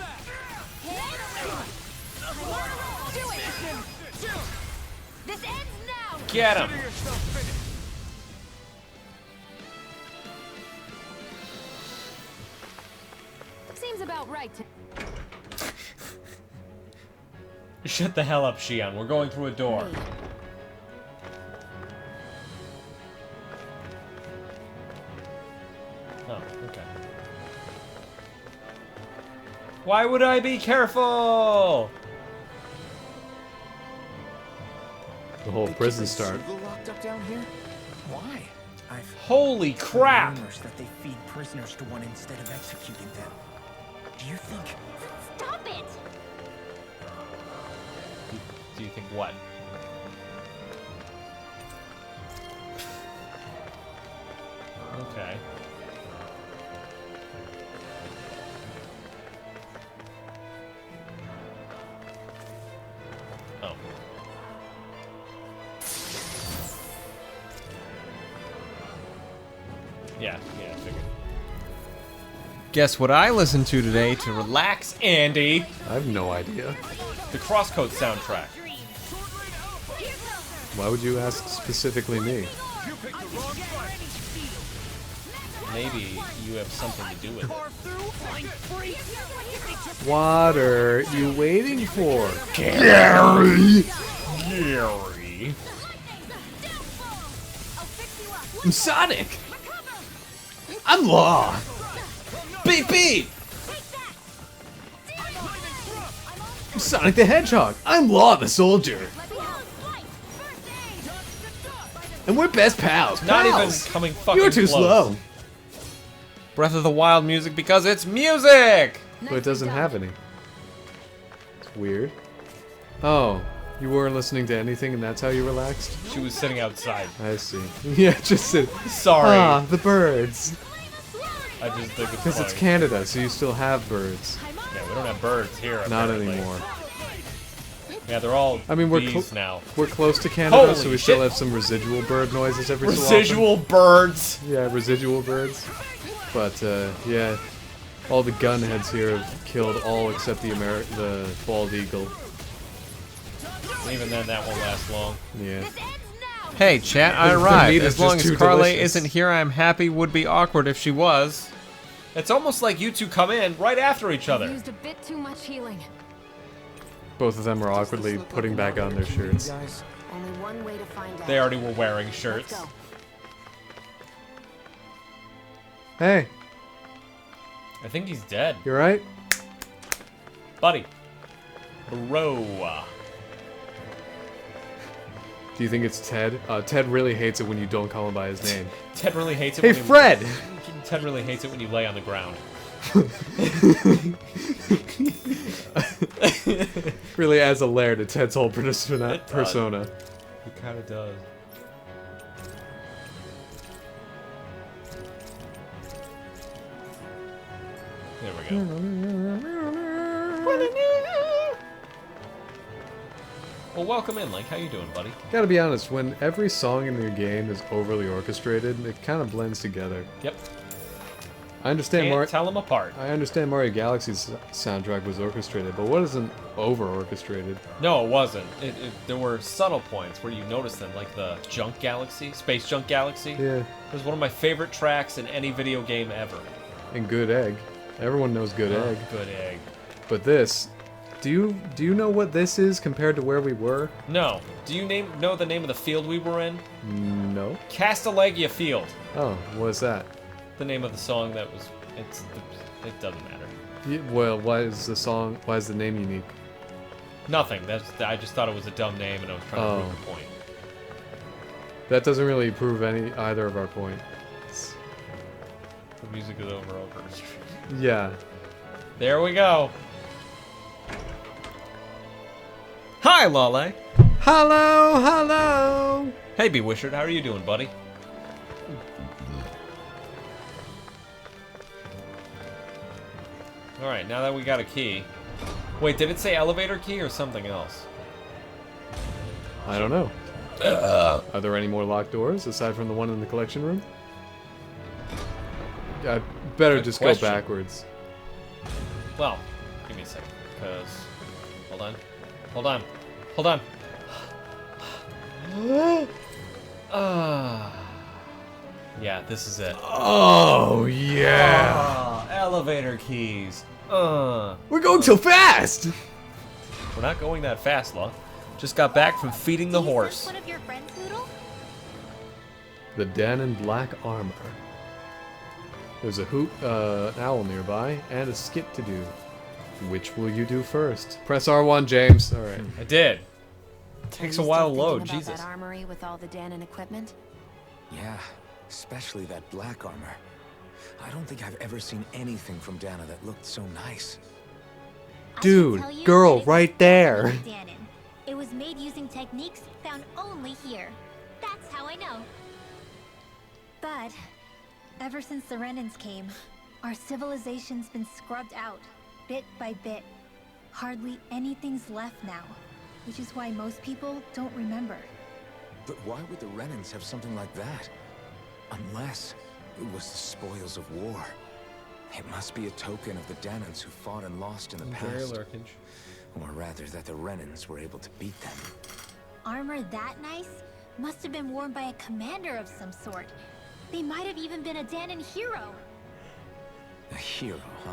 This ends now. Get him! Seems about right to... Shut the hell up, Shion. We're going through a door. Oh, okay. Why would I be careful? The whole prison start. Locked up down here? Why? I've Holy crap! rumors that they feed prisoners to one instead of executing them. Do you think? Stop it. Do you think what? Okay. Oh. Yeah, I figured. Guess what I listened to today to relax, Andy? I have no idea. The Crosscode soundtrack. Why would you ask specifically me? You picked the wrong fight. maybe you have something to do with it. What are you waiting for? Gary! I'm Sonic! I'm Law! Beep beep! I'm Sonic the Hedgehog! I'm Law the Soldier! And we're best pals! Not even Pals! coming fucking You're too close. slow! Breath of the Wild music because it's music! But it doesn't have any. It's weird. Oh, you weren't listening to anything and that's how you relaxed? She was sitting outside. I see. Yeah, just sit. Sorry. Ah, the birds. I just think it's Because it's funny. Canada, so you still have birds. Yeah, we don't have birds here. Not apparently. anymore. Yeah, they're all I mean, we're bees now. We're close to Canada, Holy so we still shit. have some residual bird noises every so Residual birds! often. Yeah, residual birds. But, yeah. All the gunheads here have killed all except the bald eagle. Even then, that won't last long. Yeah. Hey, chat, I The meat arrived. is As long just as too Carly delicious. isn't here, I'm happy. Would be awkward if she was. It's almost like you two come in right after each other. Used a bit too much healing. Both of them are awkwardly putting back on their shirts. Only one way to find out. They already were wearing Let's shirts. go. Hey, I think he's dead. you right? Buddy. Bro. Do you think it's Ted? Ted really hates it when you don't call him by his name. Ted really hates it Hey, when Fred! Ted really hates it when you lay on the ground. Really adds a layer to Ted's whole persona. It does. He kind of does. There we go. Well, welcome in, Link. How you doing, buddy? Gotta be honest, when every song in your game is overly orchestrated, it kind of blends together. Yep. I understand Can't tell them apart. I understand Mario Galaxy's soundtrack was orchestrated, but what isn't over-orchestrated? No, it wasn't. There were subtle points where you noticed them, like the Junk Galaxy, Space Junk Galaxy. Yeah, It was one of my favorite tracks in any video game ever. and Good Egg. Everyone knows Good Egg. Good egg. But this, do you know what this is compared to where we were? No. Do you know the name of the field we were in? No. Castellaglia Field. Oh, what is that? The name of the song that was. It doesn't matter. Well, why is the name unique? Nothing. I just thought it was a dumb name, and I was trying to prove the point. That doesn't really prove either of our points. The music is over. Yeah. There we go. Hi, Lale. Hello, hello. Hey, Bewishard. How are you doing, buddy? Alright, now that we got a key. Wait, did it say elevator key or something else? I don't know. Are there any more locked doors aside from the one in the collection room? I better Good just question. go backwards. Well, give me a second, because... Hold on. Hold on. Hold on. Yeah, this is it. Oh yeah. Ah, elevator keys. We're going so fast. We're not going that fast, Law. Just got back from feeding the horse. One of your friends, Noodle? The den in black armor. There's a an owl nearby, and a skit to do. Which will you do first? Press R1, James. All right. I did. Takes a while to load, Thinking about Jesus. that armory with all the Danon equipment? Yeah, especially that black armor. I don't think I've ever seen anything from Dana that looked so nice. I can Dude, tell you girl, that it's right there. definitely Danon. It was made using techniques found only here. That's how I know. But ever since the Renans came, our civilization's been scrubbed out, bit by bit. Hardly anything's left now, which is why most people don't remember. But why would the Renans have something like that? Unless it was the spoils of war. It must be a token of the Danans who fought and lost in the past. Or rather, that the Renans were able to beat them. Armor that nice must have been worn by a commander of some sort. They might have even been a Danon hero. A hero, huh?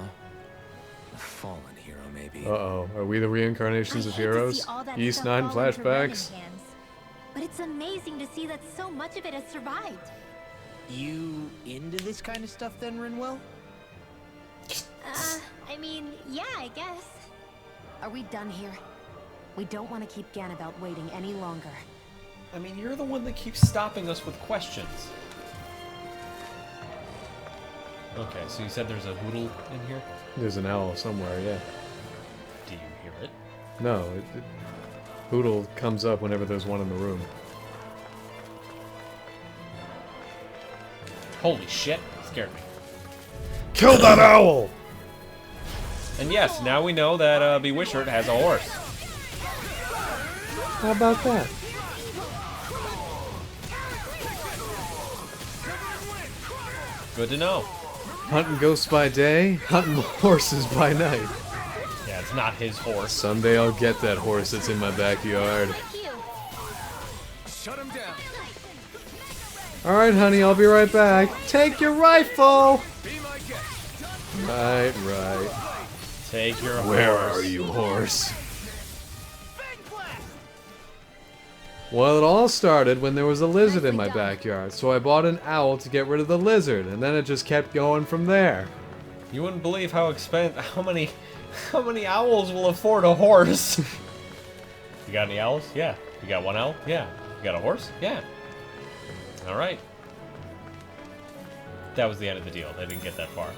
A fallen hero, maybe. Uh-oh. Are we the reincarnations of heroes? East 9 flashbacks? But it's amazing to see that so much of it has survived. You into this kind of stuff then, Rinwell? I mean, yeah, I guess. Are we done here? We don't want to keep Ganabelt waiting any longer. I mean, you're the one that keeps stopping us with questions. Okay, so you said there's a hoodle in here? There's an owl somewhere, yeah. Do you hear it? No, Hoodle comes up whenever there's one in the room. Holy shit, scared me. Kill that owl! And yes, now we know that Bewishert has a horse. How about that? Good to know. Hunting ghosts by day, hunting horses by night. Yeah, it's not his horse. Someday I'll get that horse that's in my backyard. Shut him down. Alright, honey, I'll be right back. Take your rifle! Be my guest. Right. Take your horse. Where are you, horse? Well, it all started when there was a lizard in my backyard, so I bought an owl to get rid of the lizard, and then it just kept going from there. You wouldn't believe how many owls will afford a horse. You got any owls? Yeah. You got one owl? Yeah. You got a horse? Yeah. All right. That was the end of the deal. They didn't get that far.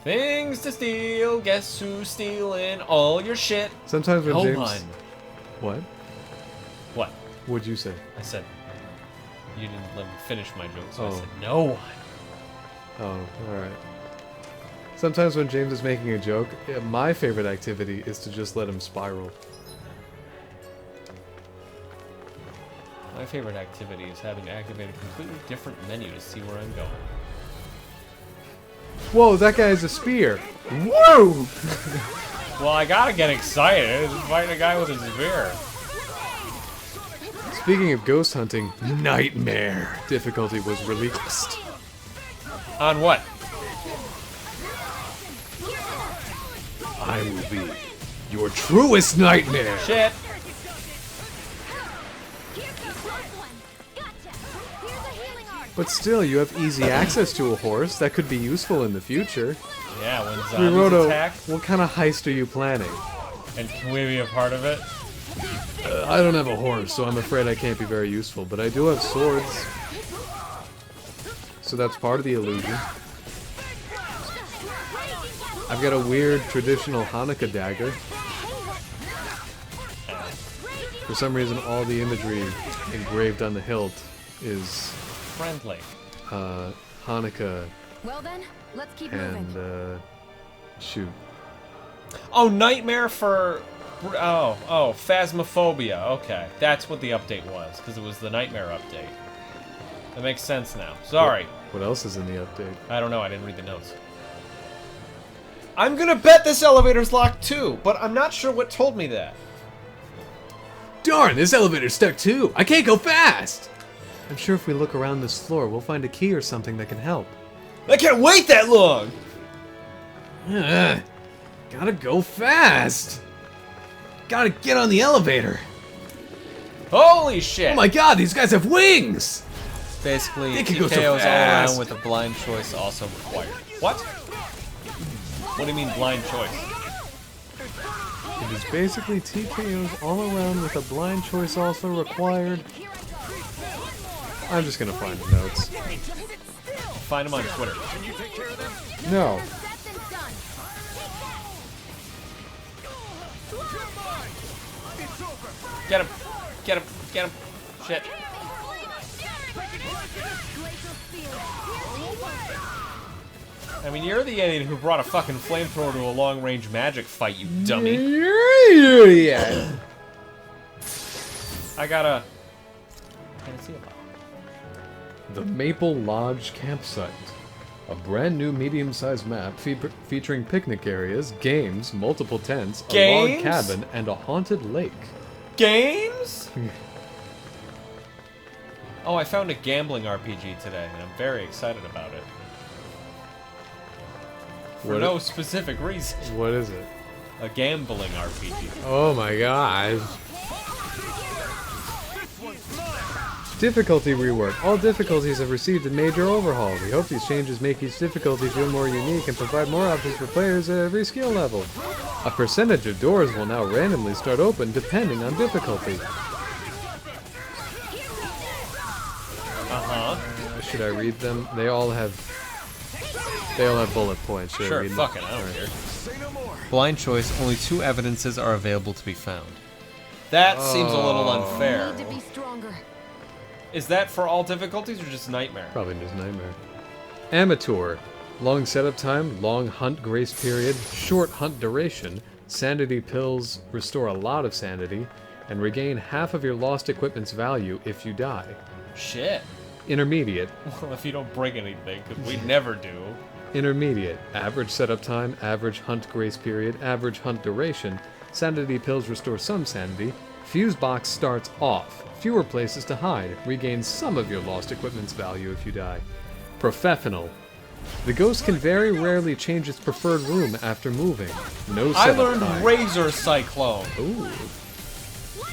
Things to steal. Guess who's stealing all your shit? Sometimes when Hold James... on. What? What? What'd you say? I said, you didn't let me finish my joke, so I Oh. said, no one. Oh, alright. Sometimes when James is making a joke, my favorite activity is to just let him spiral. My favorite activity is having to activate a completely different menu to see where I'm going. Whoa, that guy has a spear! Whoa! Well, I gotta get excited. Just fighting a guy with a spear. Speaking of ghost hunting, Nightmare difficulty was released. On what? I will be your truest nightmare! Shit. But still, you have easy access to a horse. That could be useful in the future. Yeah, when zombies Miroto, attack. what kind of heist are you planning? And can we be a part of it? I don't have a horse, so I'm afraid I can't be very useful, but I do have swords. So that's part of the illusion. I've got a weird traditional Hanukkah dagger. For some reason, all the imagery engraved on the hilt is Friendly. Hanukkah Well then, let's keep and moving. shoot. Oh, Nightmare for... Oh, Phasmophobia. Okay, that's what the update was, because it was the Nightmare update. That makes sense now. Sorry. What else is in the update? I don't know, I didn't read the notes. I'm gonna bet this elevator's locked too, but I'm not sure what told me that. Darn, this elevator's stuck too! I can't go fast! I'm sure if we look around this floor, we'll find a key or something that can help. I can't wait that long! Gotta go fast! Gotta get on the elevator! Holy shit! Oh my god, these guys have wings! Basically, They can go so TKOs all fast. around with a blind choice also required. What? What do you mean blind choice? It is basically TKOs all around with a blind choice also required. I'm just gonna find the notes. Find them on Twitter. No. Get him! Get him! Get him! Shit. I mean, you're the idiot who brought a fucking flamethrower to a long-range magic fight, you dummy. Yeah. I gotta... Can't see it. The Maple Lodge Campsite. A brand new medium-sized map featuring picnic areas, games, multiple tents, a log Games? cabin, and a haunted lake. Games? Oh, I found a gambling RPG today, and I'm very excited about it. For no specific reason. What is it? A gambling RPG. Oh my gosh. Difficulty rework. All difficulties have received a major overhaul. We hope these changes make each difficulty feel more unique and provide more options for players at every skill level. A percentage of doors will now randomly start open depending on difficulty. Should I read them? They all have bullet points. Should I Sure, read them? fuck it, I don't care. Blind choice, only 2 evidences are available to be found. That seems a little unfair. Need to be stronger. Is that for all difficulties or just Nightmare? Probably just Nightmare. Amateur. Long setup time, long hunt grace period, short hunt duration, sanity pills restore a lot of sanity, and regain half of your lost equipment's value if you die. Shit. Intermediate. Well, if you don't bring anything, because we never do. Intermediate. Average setup time, average hunt grace period, average hunt duration, sanity pills restore some sanity, fuse box starts off, fewer places to hide, regain some of your lost equipment's value if you die. Professional. The ghost can very rarely change its preferred room after moving. No setup I learned time. Razor Cyclone. Ooh.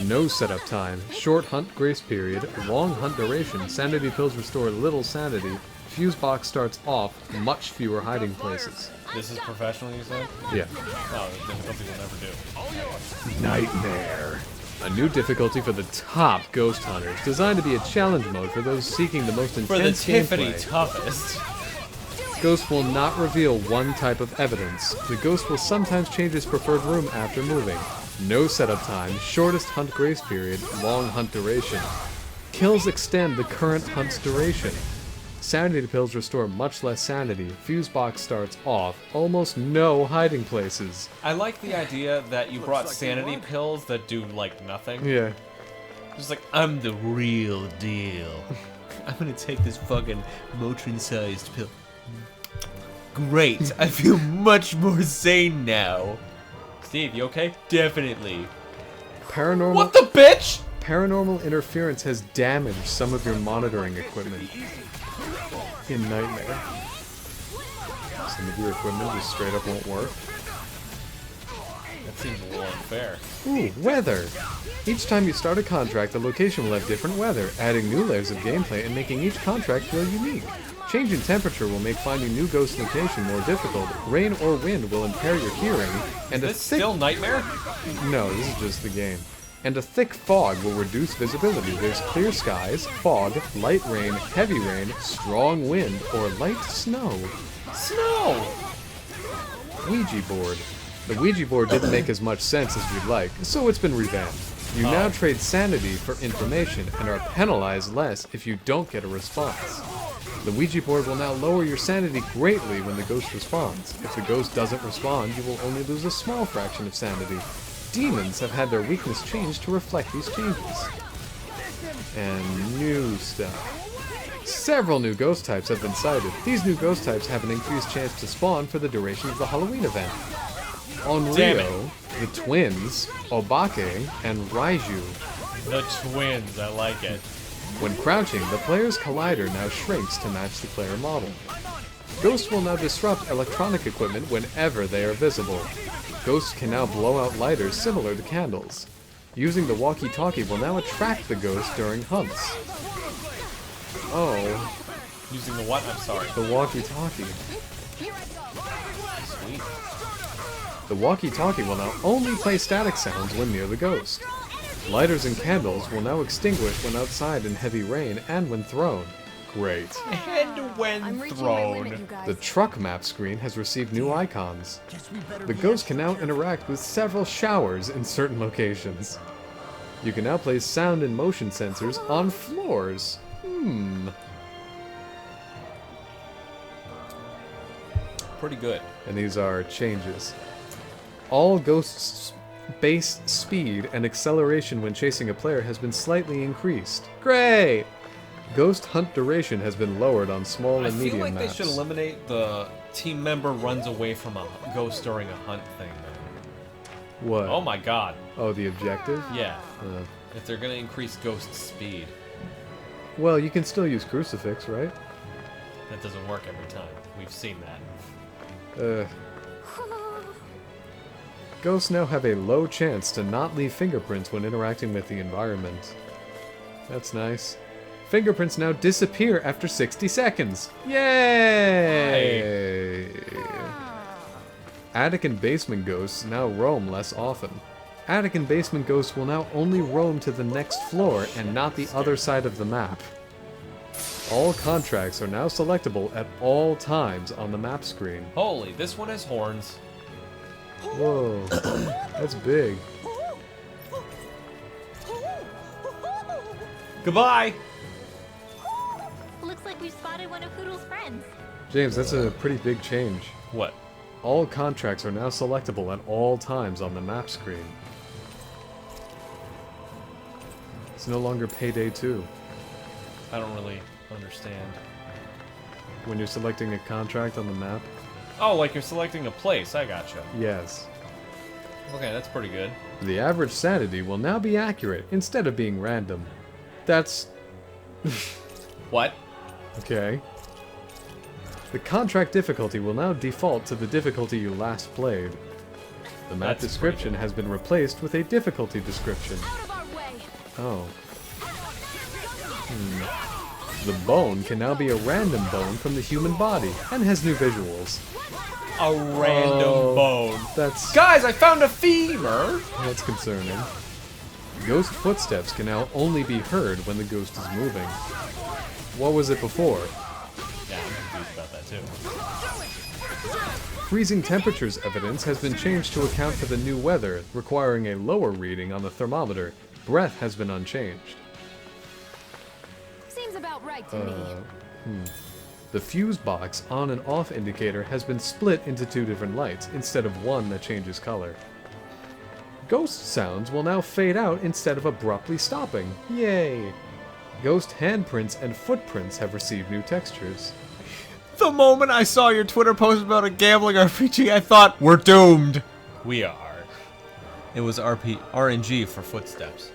No setup time, short hunt grace period, long hunt duration, sanity pills restore little sanity, fuse box starts off, much fewer hiding places. This is professional, you said? Yeah. No, difficulty will never do. Nightmare. A new difficulty for the top ghost hunters, designed to be a challenge mode for those seeking the most For the intense Tiffany gameplay. toughest. Ghost will not reveal one type of evidence. The ghost will sometimes change its preferred room after moving. No setup time, shortest hunt grace period, long hunt duration. Kills extend the current hunt's duration. Sanity pills restore much less sanity. Fuse box starts off. Almost no hiding places. I like the idea that you brought sanity pills that do, like, nothing. Yeah. Just like, I'm the real deal. I'm gonna take this fucking Motrin-sized pill. Great, I feel much more sane now. Steve, you okay? Definitely. Paranormal. What the bitch? Paranormal interference has damaged some of your monitoring equipment. In Nightmare. Some of your equipment just straight up won't work. That seems a little unfair. Ooh, weather! Each time you start a contract, the location will have different weather, adding new layers of gameplay and making each contract feel unique. Change in temperature will make finding new ghost location more difficult. Rain or wind will impair your hearing, and Is this still Nightmare? No, this is just the game. And a thick fog will reduce visibility. There's clear skies, fog, light rain, heavy rain, strong wind, or light snow. Snow! Ouija board. The Ouija board didn't make as much sense as we'd like, so it's been revamped. You now trade sanity for information and are penalized less if you don't get a response. The Ouija board will now lower your sanity greatly when the ghost responds. If the ghost doesn't respond, you will only lose a small fraction of sanity. Demons have had their weakness changed to reflect these changes. And new stuff. Several new ghost types have been cited. These new ghost types have an increased chance to spawn for the duration of the Halloween event. On Rio, the twins, Obake, and Raiju. The twins, I like it. When crouching, the player's collider now shrinks to match the player model. Ghosts will now disrupt electronic equipment whenever they are visible. Ghosts can now blow out lighters similar to candles. Using the walkie-talkie will now attract the ghost during hunts. Oh. Using the what? I'm sorry. The walkie-talkie. Sweet. The walkie-talkie will now only play static sounds when near the ghost. Lighters and candles will now extinguish when outside in heavy rain and when thrown. Great. And when I'm reaching my limit, thrown. you guys. The truck map screen has received new icons. The ghost can now interact with several showers in certain locations. You can now place sound and motion sensors on floors. Pretty good. And these are changes. All ghosts' base speed and acceleration when chasing a player has been slightly increased. Great! Ghost hunt duration has been lowered on small I and feel medium like maps. they should eliminate the team member runs away from a ghost during a hunt thing. What? Oh my god. Oh, the objective? Yeah. Uh, If they're gonna increase ghost speed. Well, you can still use crucifix, right? That doesn't work every time. We've seen that. Ghosts now have a low chance to not leave fingerprints when interacting with the environment. That's nice. Fingerprints now disappear after 60 seconds. Yay! Attic and basement ghosts now roam less often. Attic and basement ghosts will now only roam to the next floor and not the other side of the map. All contracts are now selectable at all times on the map screen. Holy, this one has horns. Whoa, that's big. Goodbye! Looks like we've spotted one of Poodle's friends. James, that's a pretty big change. What? All contracts are now selectable at all times on the map screen. It's no longer Payday 2. I don't really understand. When you're selecting a contract on the map? Oh, like you're selecting a place. I gotcha. Yes. Okay, that's pretty good. The average sanity will now be accurate instead of being random. That's... What? okay. The contract difficulty will now default to the difficulty you last played. The map That's description has been replaced with a difficulty description. Out of our way! Oh. The bone can now be a random bone from the human body and has new visuals. A random bone. That's Guys, I found a femur! that's concerning. Ghost footsteps can now only be heard when the ghost is moving. What was it before? Yeah, I'm confused about that too. Freezing temperatures evidence has been changed to account for the new weather, requiring a lower reading on the thermometer. Breath has been unchanged. Seems about right to me. The fuse box on and off indicator has been split into two different lights, instead of one that changes color. Ghost sounds will now fade out instead of abruptly stopping. Yay! Ghost handprints and footprints have received new textures. The moment I saw your Twitter post about a gambling RPG, I thought, we're doomed. We are. It was RNG for footsteps.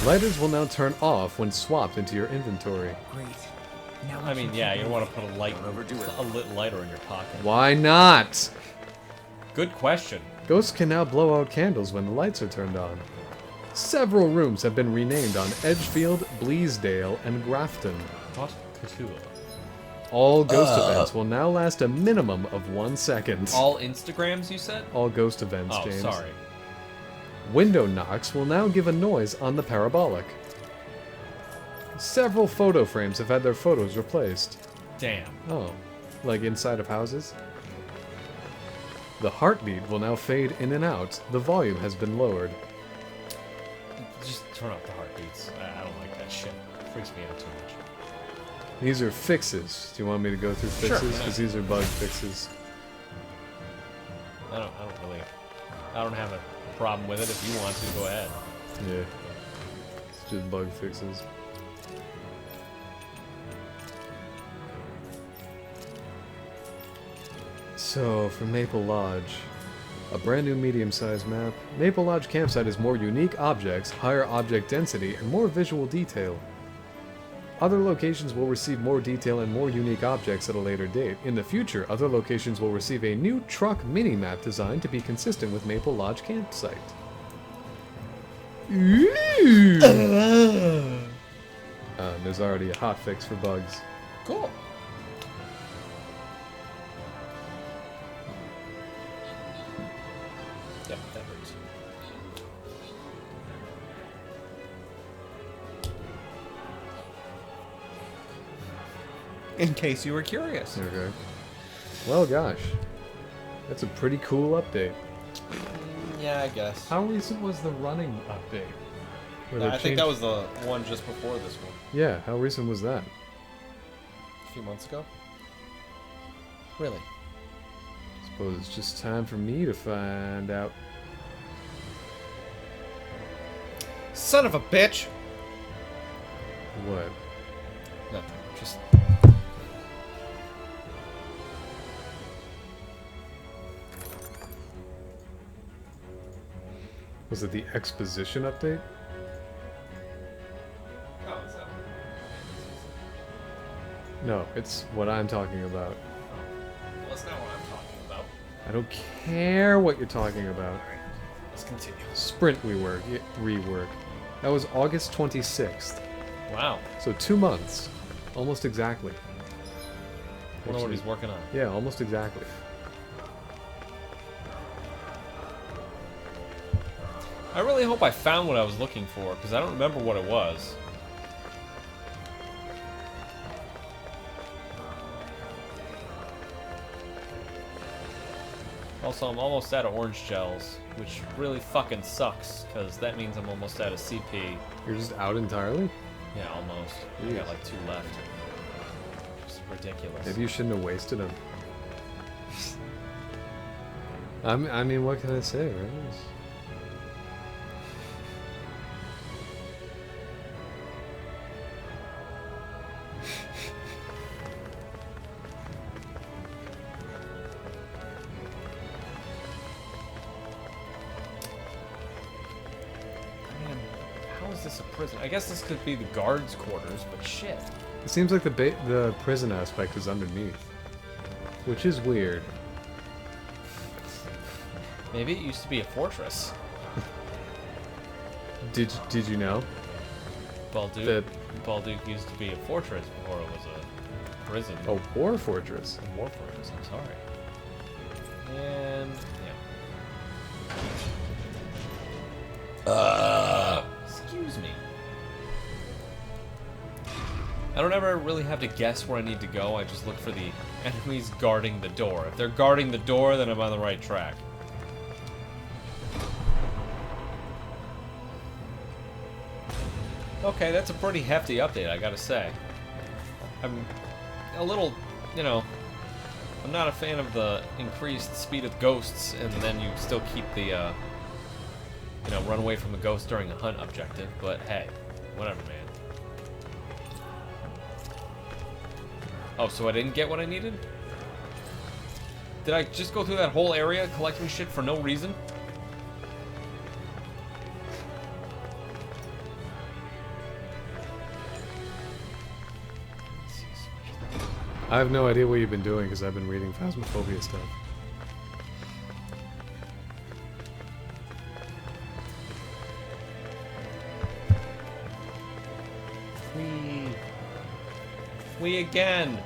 Lighters will now turn off when swapped into your inventory. Great. Now I mean, yeah, you don't want to put a lit lighter in your pocket. Why not? Good question. Ghosts can now blow out candles when the lights are turned on. Several rooms have been renamed on Edgefield, Bleasdale, and Grafton. What? Cthulhu. All ghost events will now last a minimum of 1 second. All Instagrams, you said? All ghost events, Oh, James. sorry. Window knocks will now give a noise on the parabolic. Several photo frames have had their photos replaced. Damn. Oh, like inside of houses? The heartbeat will now fade in and out. The volume has been lowered. Just turn off the heartbeats. I don't like that shit. It freaks me out too much. These are fixes. Do you want me to go through Sure, fixes? yeah. Because these are bug fixes. I don't have a problem with it. If you want to, go ahead. Yeah. It's just bug fixes. So, for Maple Lodge, a brand new medium-sized map. Maple Lodge campsite has more unique objects, higher object density, and more visual detail. Other locations will receive more detail and more unique objects at a later date. In the future, other locations will receive a new truck mini-map designed to be consistent with Maple Lodge campsite. Ooh. There's already a hotfix for bugs. Cool. Yep, that hurts. In case you were curious. Okay. Well, gosh. That's a pretty cool update. Yeah, I guess. How recent was the running update? Where they I think changed- that was the one just before this one. Yeah, how recent was that? A few months ago. Really? Suppose it's just time for me to find out. Son of a bitch! What? Nothing. Just... Was it the exposition update? No, it's what I'm talking about. Well, that's not what I'm talking about. I don't care what you're talking about. Let's continue. Sprint rework. That was August 26th. Wow. So 2 months. Almost exactly. I wonder what he's working on. Yeah, almost exactly. I really hope I found what I was looking for, because I don't remember what it was. Also, I'm almost out of orange gels, which really fucking sucks, because that means I'm almost out of CP. You're just out entirely? Yeah, almost. I got like 2 left. Just ridiculous. Maybe you shouldn't have wasted them. I mean, what can I say, right? This a prison? I guess this could be the guards' quarters, but shit. It seems like the prison aspect is underneath, which is weird. Maybe it used to be a fortress. Did you know? Balduke used to be a fortress before it was a prison. A war fortress. A war fortress. I'm sorry. And yeah. Excuse me. I don't ever really have to guess where I need to go. I just look for the enemies guarding the door. If they're guarding the door, then I'm on the right track. Okay, that's a pretty hefty update, I gotta say. I'm a little, you know, I'm not a fan of the increased speed of ghosts, and then you still keep the, you know, run away from the ghost during a hunt objective, but hey, whatever, man. Oh, so I didn't get what I needed? Did I just go through that whole area collecting shit for no reason? I have no idea what you've been doing because I've been reading Phasmophobia stuff. We again.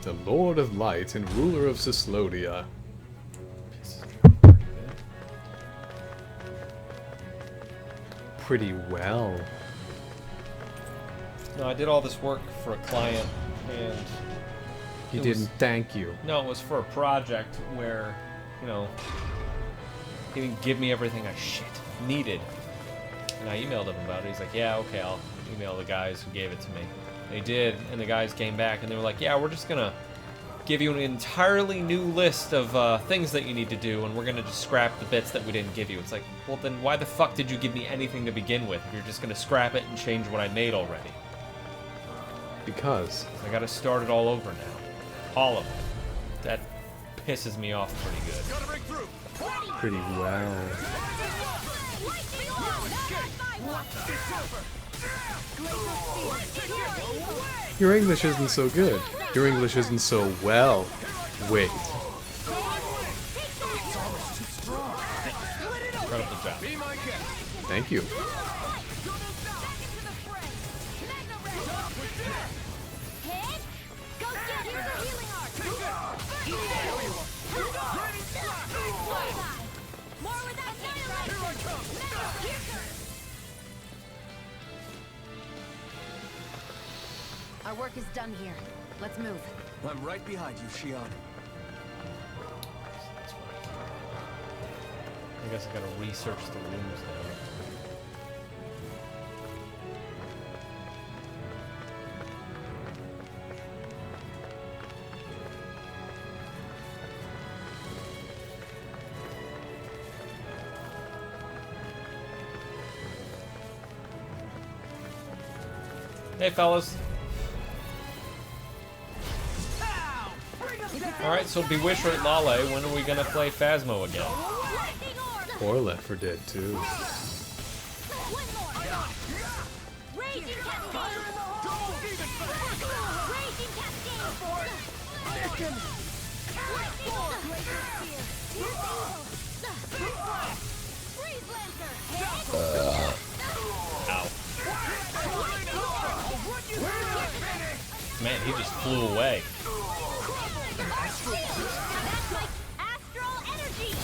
The Lord of Light and ruler of Cyslodia. Pretty well. No, I did all this work for a client, and he didn't thank you. No, it was for a project where, you know, he didn't give me everything I needed. And I emailed him about it. He's like, yeah, okay, I'll email the guys who gave it to me. And he did, and the guys came back, and they were like, yeah, we're just gonna give you an entirely new list of things that you need to do, and we're gonna just scrap the bits that we didn't give you. It's like, well, then why the fuck did you give me anything to begin with if you're just gonna scrap it and change what I made already? Because I gotta start it all over now. All of it. That pisses me off pretty good. Pretty well. Your English isn't so good. Your English isn't so well. Wait. Incredible job. Thank you. Our work is done here. Let's move. I'm right behind you, Shion. I guess I gotta research the rooms now. Hey, fellas. Alright, so Bewitch or Lale, when are we gonna play Phasmo again? Or Left 4 Dead 2. Ow. Man, he just flew away.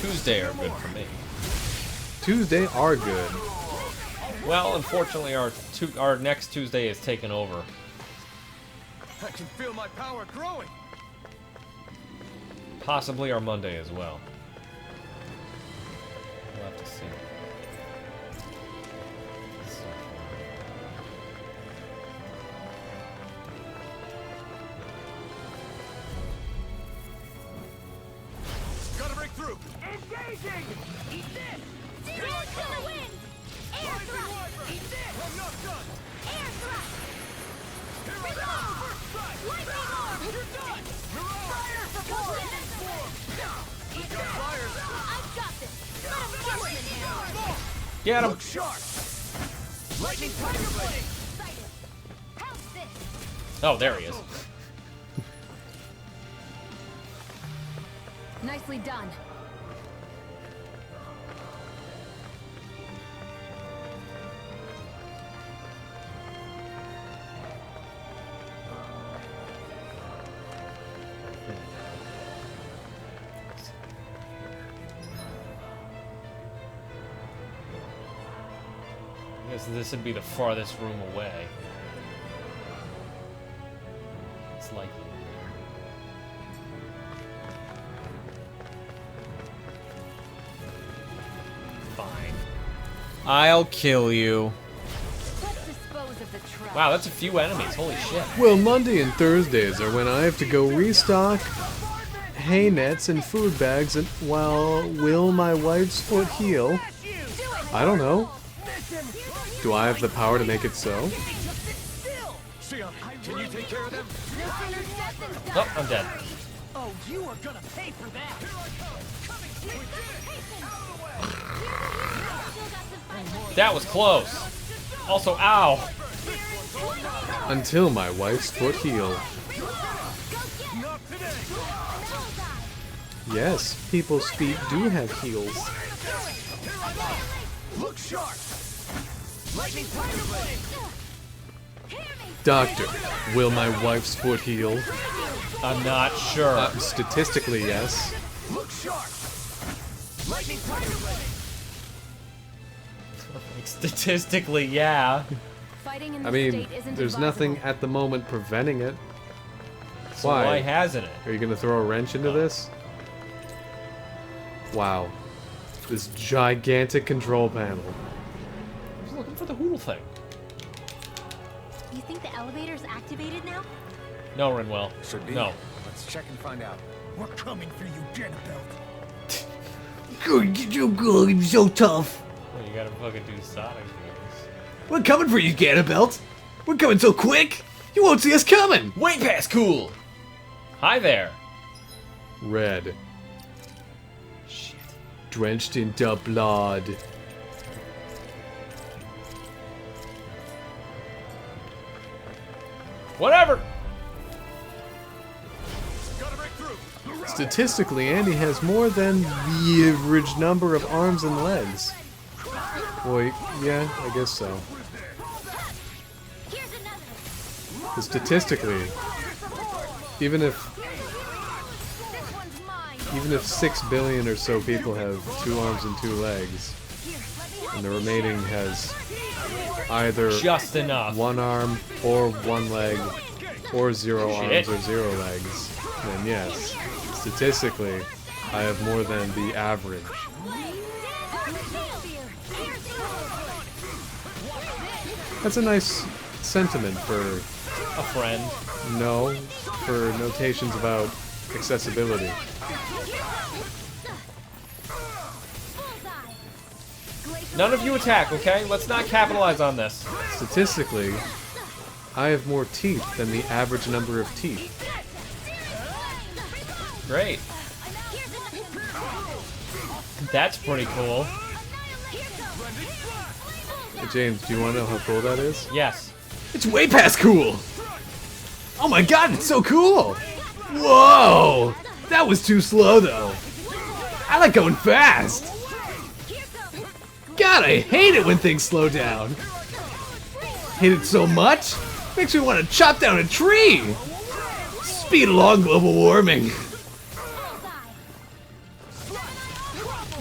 Tuesday are good for me. Tuesday are good. Well, unfortunately, our next Tuesday is taken over. I can feel my power growing. Possibly our Monday as well. We'll have to see. Gotta break through. Engaging! Eat this! Zero's gonna win! Air thrust! Eat this! I'm not done. Air thrust! Here I go. Lightning orb! You're done. Fire support! Got fires. I've got this! Let him get him in here! Get him! Look sharp. Lightning tiger blade. Excited! How's this? Oh, there he is. Nicely done. I guess this would be the farthest room away. It's likely. Fine. I'll kill you. Let's dispose of the truck. Wow, that's a few enemies. Holy shit. Well, Monday and Thursdays are when I have to go restock hay nets and food bags, and, well, will my wife's foot heal? I don't know. Do I have the power to make it so? Shion, can you take care of them? Oh, I'm dead. Oh, you are gonna pay for that! That was close. Also, ow. Until my wife's foot heal. Not today. Yes, people's feet do have heels. Look sharp. Lightning tiger blade. Doctor, will my wife's foot heal? I'm not sure. Statistically, yes. Look sharp. Lightning tiger blade. Statistically, yeah. Fighting in I this mean, state isn't there's nothing at the moment preventing it. So Why? why hasn't it? Are you gonna throw a wrench into this? Wow. This gigantic control panel. I was looking for the Hoodle thing. You think the elevator's activated now? No, Rinwell. Should be. No. Let's check and find out. We're coming for you, Ganabelt. Good, you're so tough. Well, you gotta fucking do Sonic moves. We're coming for you, Ganabelt. We're coming so quick, you won't see us coming. Way past cool! Hi there. Red. Shit. Drenched in the blood. Whatever! Gotta break through. Statistically, Andy has more than the average number of arms and legs. Boy, yeah, I guess so. Here's another! 'Cause statistically, even if This one's mine! 6 billion or so people have 2 arms and 2 legs, and the remaining has either Just enough. 1 arm or 1 leg or 0 Shit. arms or 0 legs, then yes, statistically, I have more than the average. That's a nice sentiment for, A friend. no, for notations about accessibility. None of you attack, okay? Let's not capitalize on this. Statistically, I have more teeth than the average number of teeth. Great. That's pretty cool. Hey, James, do you want to know how cool that is? Yes. It's way past cool. Oh my god, it's so cool. Whoa! That was too slow, though. I like going fast. God, I hate it when things slow down. Hate it so much, makes me want to chop down a tree. Speed along, global warming.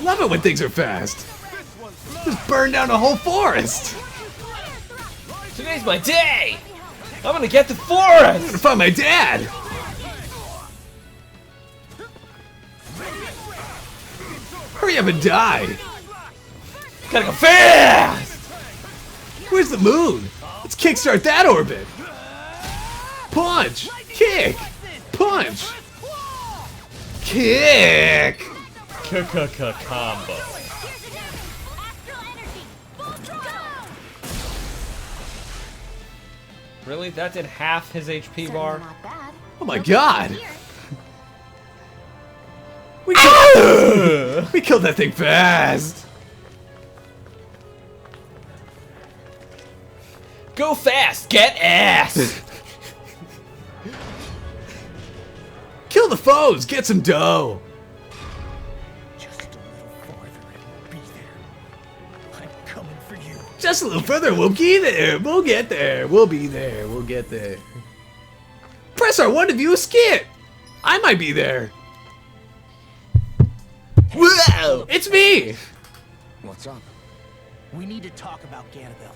Love it when things are fast. Just burn down a whole forest. Today's my day! I'm gonna get the I'm forest! gonna find my dad. Hurry up and die. Gotta go fast! Where's the moon? Let's kickstart that orbit. Punch! Kick! Punch! Kick! Combo. Really? That did half his HP bar? Not bad. Oh my god! We killed that thing fast! Go fast! Get ass! Kill the foes! Get some dough! Just a little farther and we'll be there. I'm coming for you. Just a little further, we'll be there! We'll get there! We'll be there! We'll get there! Press R1 to view a skit! I might be there! Whoa! It's me! What's up? We need to talk about Ganabelt.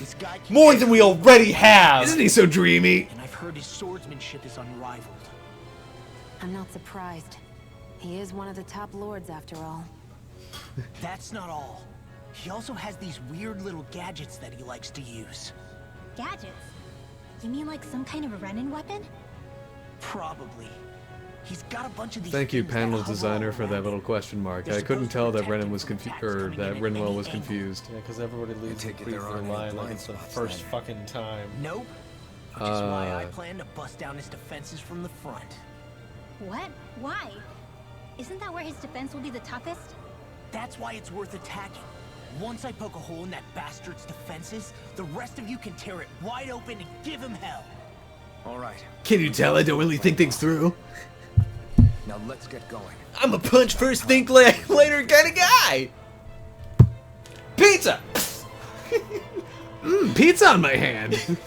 This guy keeps More than we already have! Isn't he so dreamy? and I've heard his swordsmanship is unrivaled. I'm not surprised. He is one of the top lords after all. That's not all. He also has these weird little gadgets that he likes to use. Gadgets? You mean like some kind of a Renin weapon? Probably. He's got a bunch of these. Thank you, things that panel hover designer, all for that around little him. question mark. They're I couldn't supposed tell to that protect Renan him was from confused, attacks or coming that in at Rinwell any was angle. confused. Yeah, because everybody leaves take the it there freezer aren't any line like blind it's the spots first then. fucking time. Nope. Which is why I plan to bust down his defenses from the front. What? Why? Isn't that where his defense will be the toughest? That's why it's worth attacking. Once I poke a hole in that bastard's defenses, the rest of you can tear it wide open and give him hell. All right. Can you tell I don't really think things through? Now let's get going. I'm a punch first, think later kind of guy! Pizza! Pizza on my hand!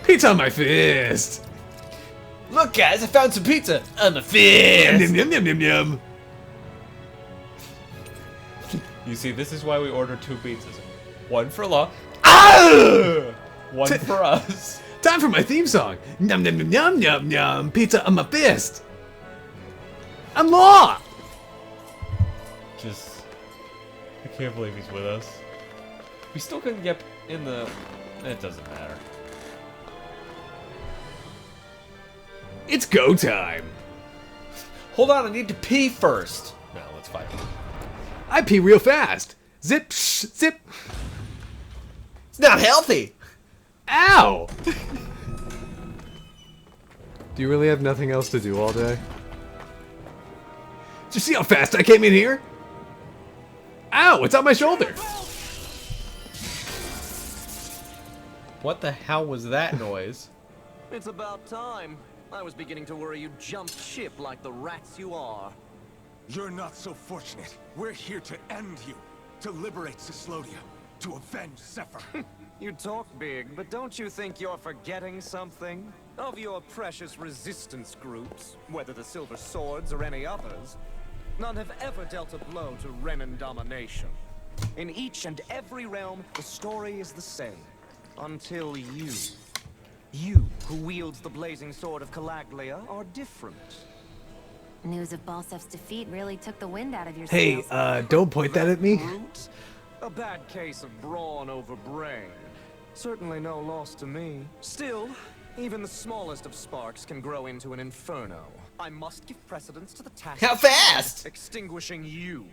Pizza on my fist! Look guys, I found some pizza on the Yum fist! yum yum yum yum! You see, this is why we order 2 pizzas. One for Law. Ah! One for us. Time for my theme song! Yum yum yum yum yum yum! Pizza on my fist! I'm Law! Just... I can't believe he's with us. We still couldn't get in the... It doesn't matter. It's go time! Hold on, I need to pee first. No, let's fight. I pee real fast! Zip, shh, zip! It's not healthy! Ow! Do you really have nothing else to do all day? Did you see how fast I came in here? Ow, it's on my shoulder! What the hell was that noise? It's about time. I was beginning to worry you jumped ship like the rats you are. You're not so fortunate. We're here to end you, to liberate Cyslodia, to avenge Zephyr. You talk big, but don't you think you're forgetting something? Of your precious resistance groups, whether the Silver Swords or any others, none have ever dealt a blow to Renan domination. In each and every realm, the story is the same. Until you. You, who wields the blazing sword of Calaglia, are different. News of Balsef's defeat really took the wind out of your Hey, sails. don't point that at me. Brute? A bad case of brawn over brain. Certainly no loss to me. Still, even the smallest of sparks can grow into an inferno. I must give precedence to the task How fast? of extinguishing you.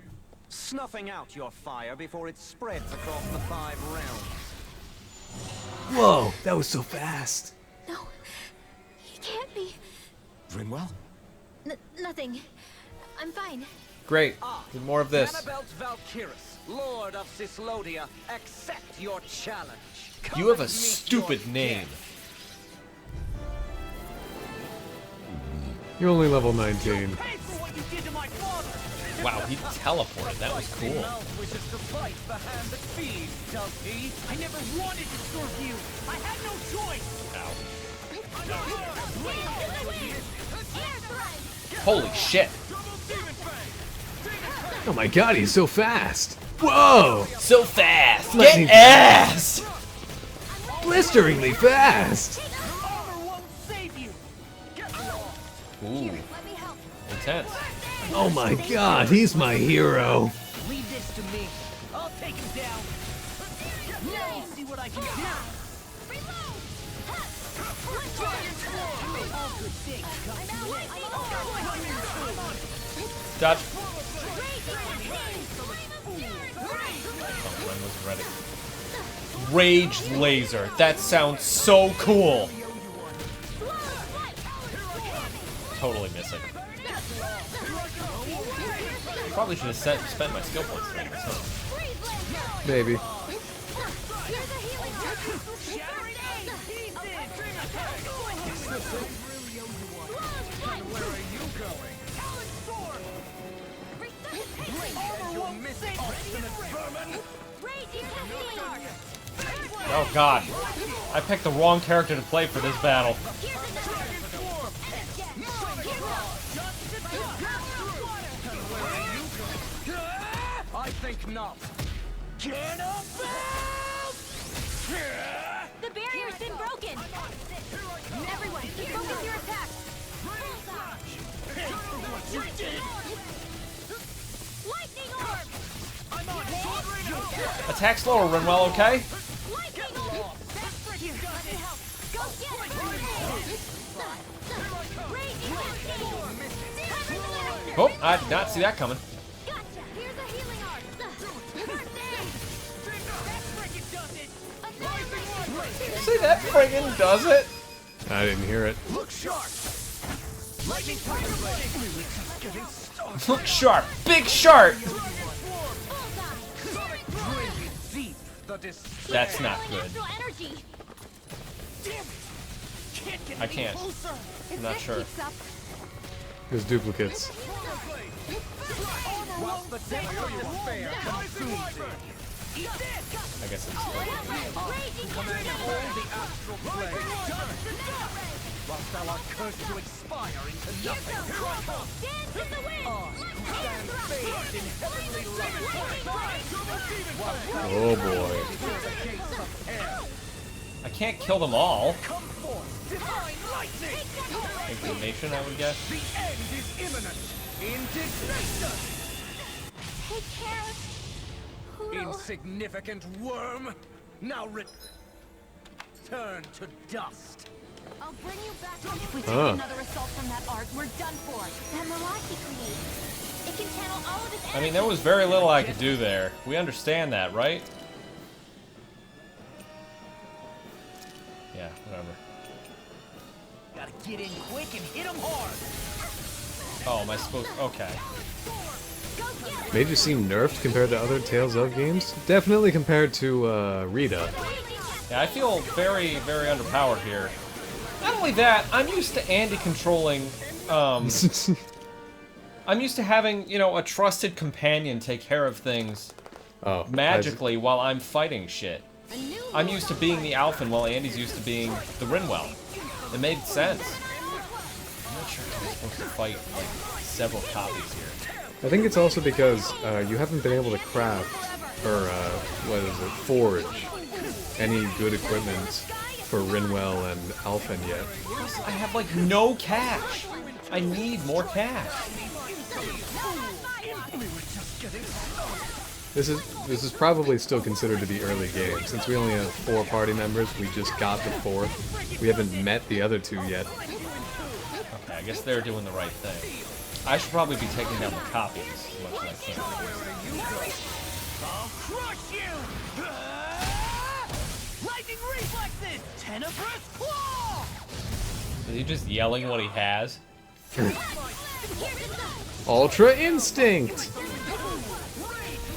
Snuffing out your fire before it spreads across the 5 realms. Whoa, that was so fast. No, he can't be. Rinwell? Nothing. I'm fine. Great. Need more of this. Ganabelt Valkyrus, Lord of Cyslodia, accept your challenge. You have a Come and meet stupid your name. death. You're only level 19. Wow, he teleported. That was cool. I never wanted to serve you. I had no choice. Ow. Holy shit. Oh my god, he's so fast! Whoa! So fast. Lightning Get ass. Blisteringly fast! Ooh. Intense. Oh my god, he's my hero! Leave this to me. I'll take him down. Now see what I can do. Dodge. Oh, one was ready. Rage laser. That sounds so cool. Totally missing. Probably should have spent my skill points on this, huh? Maybe. Oh god. I picked the wrong character to play for this battle. I think not. The barrier's been broken. Everyone, focus your attacks. Lightning orb. Attack slower, Renwell, okay? Lightning orb. Here, let me help. Go get it. Oh, I did not see that coming. Gotcha. Here's a healing orb. See, that friggin' does it. I didn't hear it. Look sharp. Lightning Look sharp. Big sharp. That's not good. I can't. I'm not sure. There's duplicates. I guess it's still. Whilst thou art cursed to expire into nothing. Oh boy. I can't kill them all. Inclination, I would guess. The end is imminent. Indignation. Take care. Who knows? Insignificant worm. Now return to dust. I'll bring you back. If we take Huh. another assault from that arc, we're done for. That mirage he created. It can channel all of his I mean, there was very little I could do there. We understand that, right? Yeah, whatever. Gotta get in quick and hit him hard. Oh, am I supposed... Okay. Made you seem nerfed compared to other Tales of games? Definitely compared to Rita. Yeah, I feel very, very underpowered here. Not only that, I'm used to Andy controlling, I'm used to having, you know, a trusted companion take care of things magically while I'm fighting shit. I'm used to being the Alphen while Andy's used to being the Rinwell. It made sense. I'm not sure how I'm supposed to fight, like, several copies here. I think it's also because you haven't been able to craft, or forge, any good equipment for Rinwell and Alphen yet. I have, like, no cash. I need more cash. This is probably still considered to be early game. Since we only have 4 party members, we just got the 4th. We haven't met the other 2 yet. Okay, I guess they're doing the right thing. I should probably be taking down the copies as much as I can. I'll crush you! Lightning reflexes! Tenebrous claw! Is he just yelling what he has? Ultra Instinct!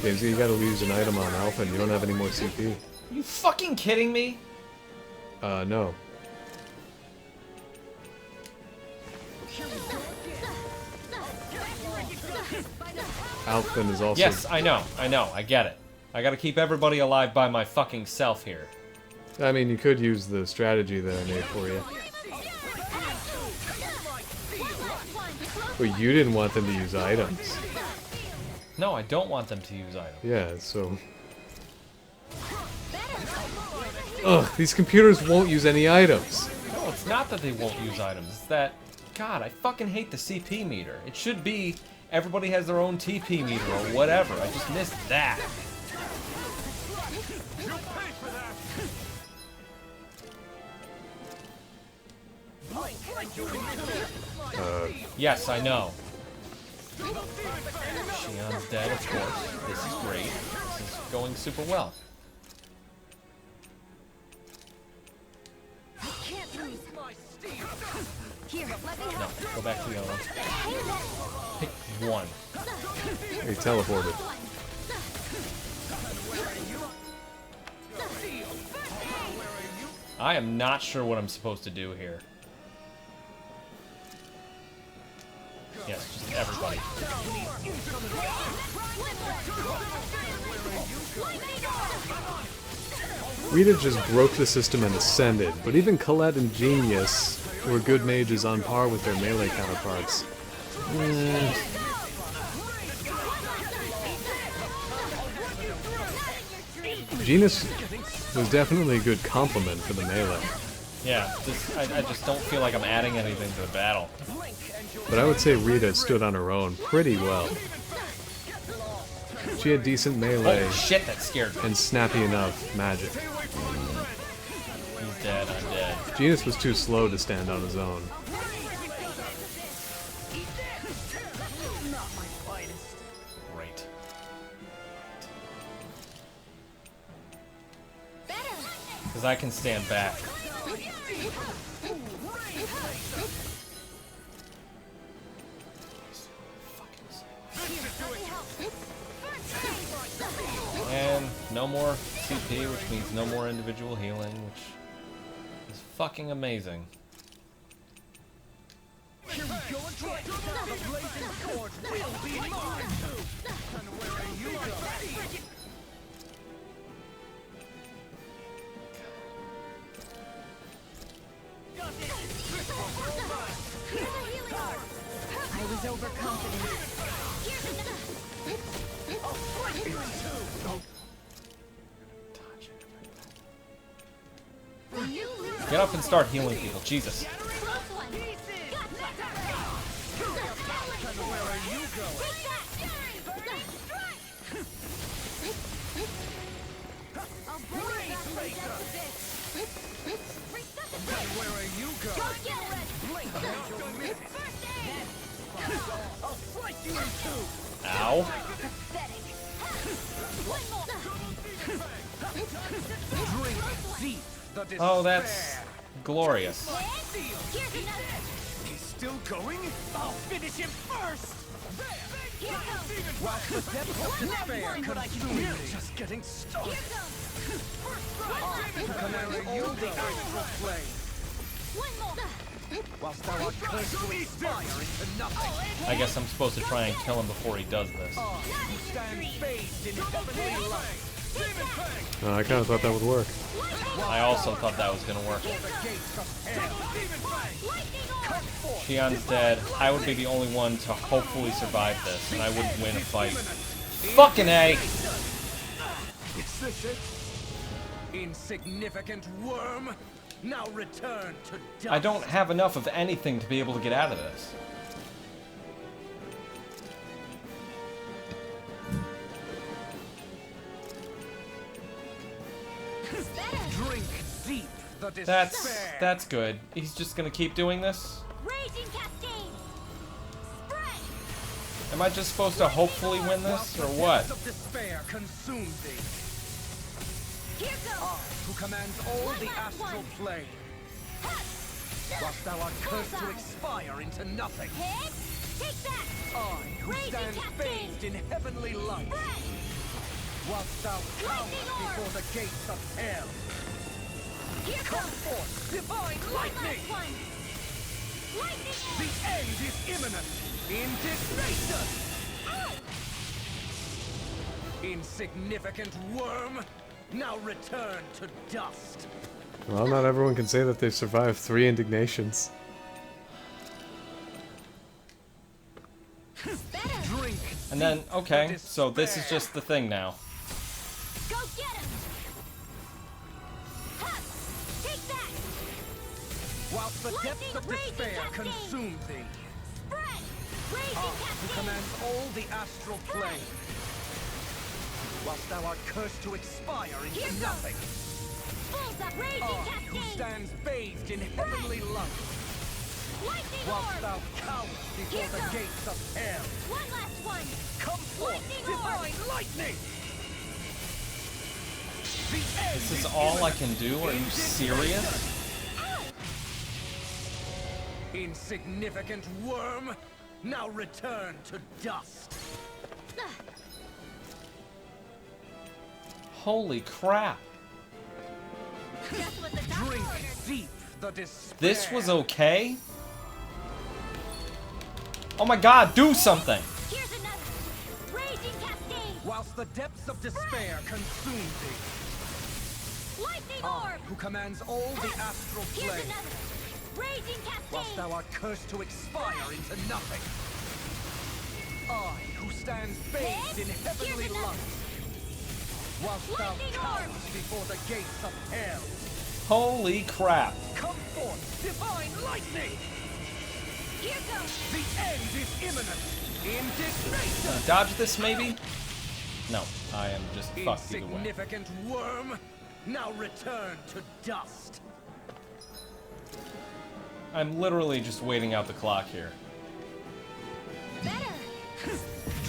James, you gotta lose an item on Alphen. You don't have any more CP. Are you fucking kidding me? No. Alphen is also... Yes, I know, I get it. I gotta keep everybody alive by my fucking self here. I mean, you could use the strategy that I made for you. But you didn't want them to use items. No, I don't want them to use items. Yeah, so... Ugh, these computers won't use any items. No, it's not that they won't use items. It's that... God, I fucking hate the CP meter. It should be everybody has their own TP meter or whatever. I just missed that. Yes, I know. Shion's dead, of course. This is great. This is going super well. No, go back to the other one. Pick one. He teleported. I am not sure what I'm supposed to do here. Yes, just everybody. Rita just broke the system and ascended, but even Colette and Genius were good mages on par with their melee counterparts. Genius was definitely a good complement for the melee. Yeah, I just don't feel like I'm adding anything to the battle. But I would say Rita stood on her own pretty well. She had decent melee Oh shit, that scared me. and snappy enough magic. He's dead, I'm dead. Genius was too slow to stand on his own. Great. Because I can stand back. And no more CP, which means no more individual healing, which is fucking amazing. I was overconfident. Get up and start healing people, Jesus. Ow. Oh, that's glorious. He's still going? I'll finish him first! While the depth of despair consumes me. Just getting started. Command all the astral plane. Whilst thou art cursed to expire into nothing. I guess I'm supposed to try and kill him before he does this. Who stand phased in heavenly light. I kind of thought that would work. I also thought that was gonna work. Shion's dead. I would be the only one to hopefully survive this, and I wouldn't win a fight. Fucking A! Is this it? Insignificant worm. Now return to dust. I don't have enough of anything to be able to get out of this. Drink deep the despair. That's good. He's just gonna keep doing this? Raging cascade. Spread. Am I just supposed to hopefully win this, or what? Of despair consume thee. Here goes. Who commands all the astral plane. Whilst thou art cursed to expire into nothing. Hit. Take that. I, who Raging stand cascade. phased in heavenly light. Spread. Whilst thou cowerest before the gates of hell. Here Come goes. forth, divine lightning! Last one. Lightning. The end is imminent! Indignation! Insignificant worm, now return to dust. Well, not everyone can say that they've survived 3 indignations. Drink. And then, okay, so this is just the thing now. Go get him! Ha! Take that! Whilst the depths of despair consume thee. Spread! Raging Who cascade! commands all the astral plane. Whilst thou art cursed to expire into Here goes. nothing. Bullseye! Raging Who cascade! stands bathed in heavenly light. Lightning Whilst orb! thou cowerest before Here the goes. gates of hell. One last one! Come forth, Lightning orb. divine lightning! The end This is all I can do? Are you serious? Insignificant worm, now return to dust. Holy crap. Just what the doctor Drink ordered. deep the despair. This was okay? Oh my god, do something! Here's another! Raging cascade! Whilst the depths of despair consume thee. Lightning I, orb! who commands all the astral Here's plane. another! Raging cascade! Whilst thou art cursed to expire into nothing. I, who stands bathed in heavenly Here's another. light. Whilst thou Lightning cowerest orb. before the gates of hell. Holy crap. Come forth, divine lightning! Here goes! The end is imminent! Indignation! Dodge this maybe? No, I am just fucked either way. Insignificant worm, now return to dust. I'm literally just waiting out the clock here. Better!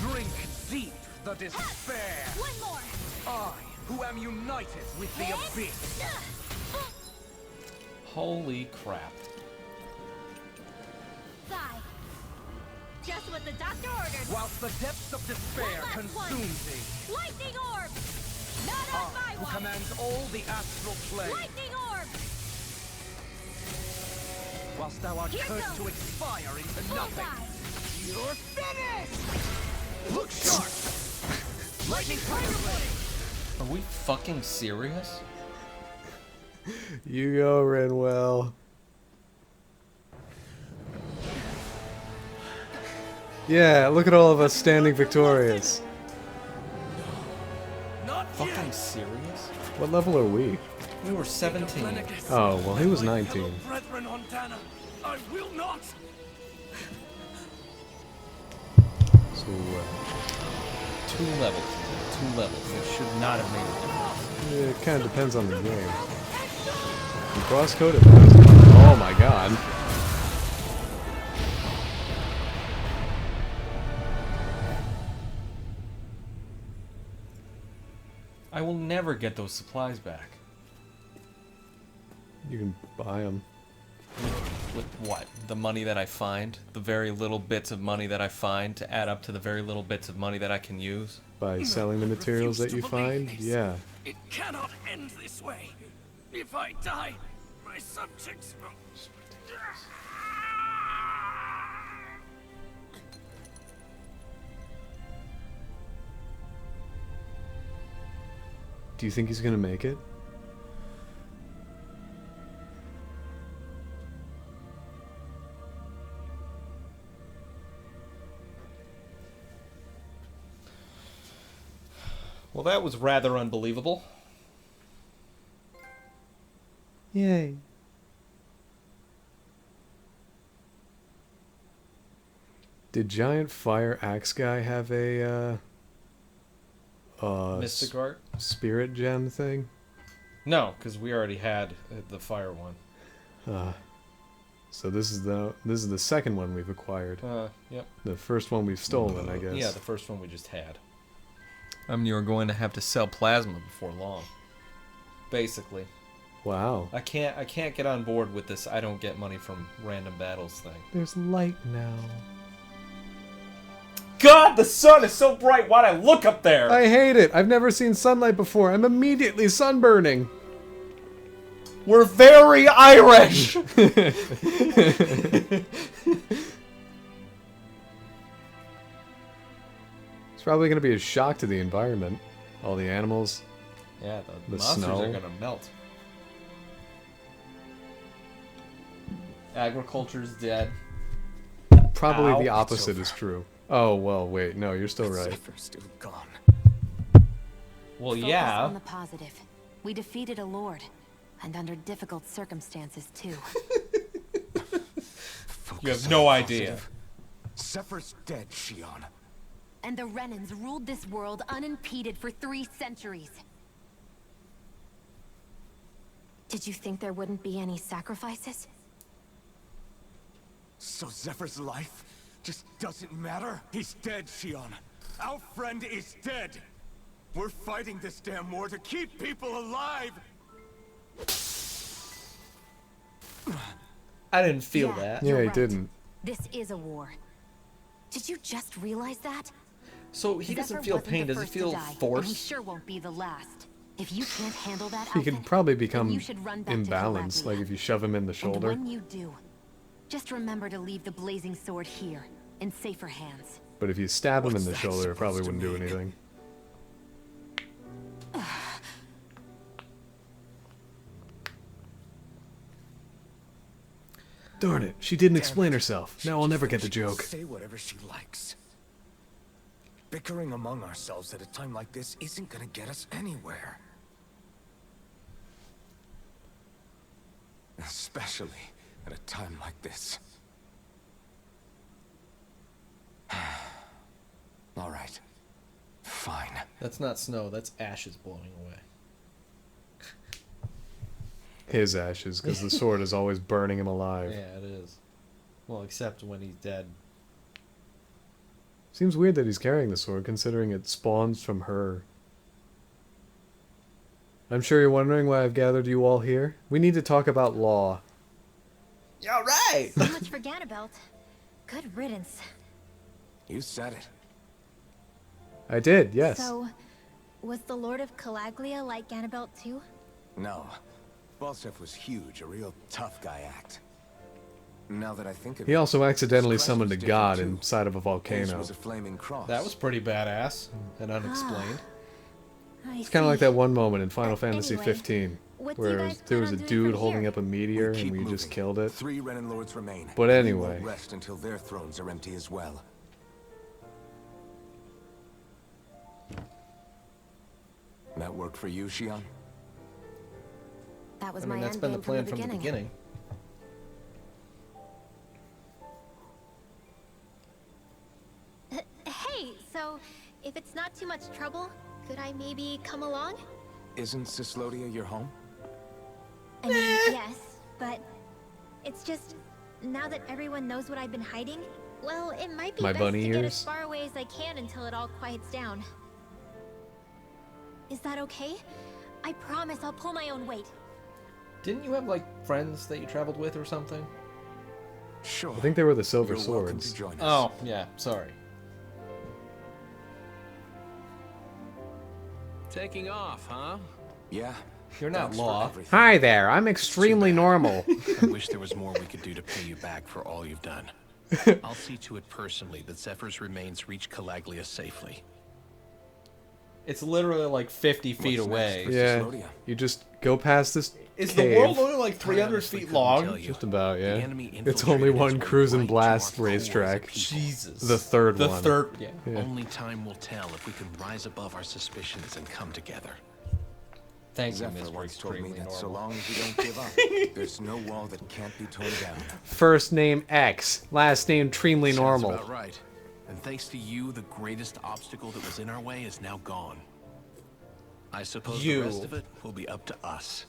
Drink deep the despair. One more! I, who am united with the abyss. Holy crap. Sigh. Just what the doctor ordered. Whilst the depths of despair One last one. consume thee. Lightning orb! Not on I, my who watch! commands all the astral plane. Lightning orb! Whilst thou art Here cursed goes. to expire into nothing. Bullseye! You're finished! Look sharp! Lightning fire blade! Are we fucking serious? You go, Renwell. Yeah, look at all of us standing victorious. Not Fucking serious? What level are we? We were 17. Oh, well, he was 19. Brethren Montana, I will not! So, 2 levels. 2 levels. It should not have made a difference. it kind of depends on the game. Cross-coded. Oh my god. I will never get those supplies back. You can buy them. With what? The money that I find? The very little bits of money that I find to add up to the very little bits of money that I can use? By selling the materials that you find? Yeah. It cannot end this way. If I die, my subjects will... Do you think he's gonna make it? Well, that was rather unbelievable. Yay. Did Giant Fire Axe Guy have a, Mystic Art? spirit gem thing? No, because we already had the fire one. So this is the second one we've acquired. Yep. The first one we've stolen, I guess. Yeah, the first one we just had. You're going to have to sell plasma before long. Basically. Wow. I can't get on board with this I don't get money from random battles thing. There's light now. God, the sun is so bright. Why'd I look up there? I hate it. I've never seen sunlight before. I'm immediately sunburning. We're very Irish. It's probably going to be a shock to the environment. All the animals. Yeah, the The monsters snow. are gonna melt. Agriculture's dead. Probably Ow. the opposite is true. Oh, well, wait. No, you're still right. Zephyr's still gone. Well, Focus yeah. on the positive. We defeated a lord, and under difficult circumstances too. You have no idea. Zephyr's dead, Shion. And the Renans ruled this world unimpeded for 3 centuries. Did you think there wouldn't be any sacrifices? So Zephyr's life just doesn't matter? He's dead, Shion. Our friend is dead. We're fighting this damn war to keep people alive. I didn't feel Yeah. that. Yeah, You're he right. didn't. This is a war. Did you just realize that? So he doesn't Zephyr feel wasn't pain. the Does he first to feel die, and he force? sure won't be the last. If you can't handle that He outfit, could probably then become you should run back to imbalanced, Calabria. like if you shove him in the And shoulder. when you do, just remember to leave the blazing sword here, in safer hands. But if you stab him in What's the that shoulder, it probably supposed to wouldn't do mean? anything. Darn it, she didn't explain herself. Now I'll never get the She can joke. Say whatever she likes. Bickering among ourselves at a time like this isn't gonna get us anywhere. Especially at a time like this. All right. Fine. That's not snow. That's ashes blowing away. His ashes, because the sword is always burning him alive. Yeah, it is. Well, except when he's dead. Seems weird that he's carrying the sword, considering it spawns from her. I'm sure you're wondering why I've gathered you all here. We need to talk about law. Yeah, right. So much for Ganabelt. Good riddance. You said it. I did, yes. So, was the Lord of Calaglia like Ganabelt too? No. Balsef was huge, a real tough guy act. Now that I think of He it, also accidentally his crest summoned a was god different, too. inside of a His volcano. was a flaming cross. That was pretty badass and unexplained. It's kind of like that one moment in Final But Fantasy anyway, 15 what do you where guys there plan was a on doing dude from holding here? up a meteor We keep and we just moving. killed it. 3 Renin Lords remain. But We anyway. won't rest until their thrones are empty as well. That work for you, Shion? That was I mean, my that's end been the game plan from the beginning. Hey, so if it's not too much trouble, could I maybe come along? Isn't Cyslodia your home? I mean, yes, but it's just now that everyone knows what I've been hiding, well, it might be My best bunny to get ears? as far away as I can until it all quiets down. Is that okay? I promise I'll pull my own weight. Didn't you have, like, friends that you traveled with or something? Sure. I think they were the Silver You're welcome Swords. to join us. Oh, yeah. Sorry. Taking off, huh? Yeah. You're not Thanks for Law. everything. Hi there, I'm extremely normal. I wish there was more we could do to pay you back for all you've done. I'll see to it personally that Zephyr's remains reach Calaglia safely. It's literally like 50 feet What's away. next? Yeah, Cyslodia. you just go past this Is cave. the world only like I 300 honestly feet couldn't long? tell you. Just about, yeah. The enemy It's only infiltrated one its way cruise and right to blast our core as a racetrack. people. Jesus. The third The one. third, yeah. Yeah. Only time will tell if we can rise above our suspicions and come together. Thank you, Zephyr Mr. once told me Extremely that so Normal. long as you don't give up, there's no wall that can't be torn down. First name X, last name extremely Sounds normal. about right. And thanks to you, the greatest obstacle that was in our way is now gone. I suppose You. the rest of it will be up to us.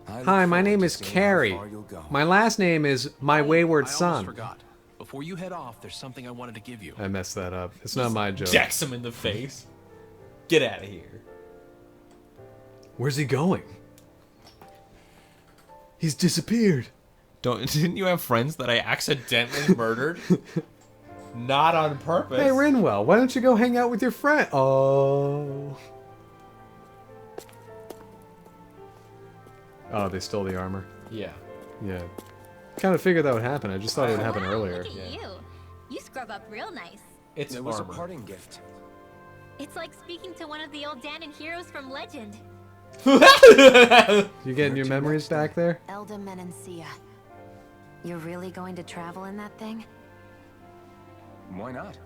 I look Hi, my forward name to is seeing how Carrie. far you'll go. My last name is My Wayward I Son. almost forgot. Before you head off, there's something I wanted to give you. I messed that up. It's not my joke. Jacks him in the face. Get out of here. Where's he going? He's disappeared. Didn't you have friends that I accidentally murdered? Not on purpose. Hey, Rinwell, why don't you go hang out with your friend? Oh. Oh, they stole the armor. Yeah. Yeah. Kind of figured that would happen. I just thought it would happen Wow, earlier. Look at you. You scrub up real nice. It's It was armor. a parting gift. It's like speaking to one of the old Danon heroes from Legend. You getting your memories back there? Elda Menancia. You're really going to travel in that thing? Why not?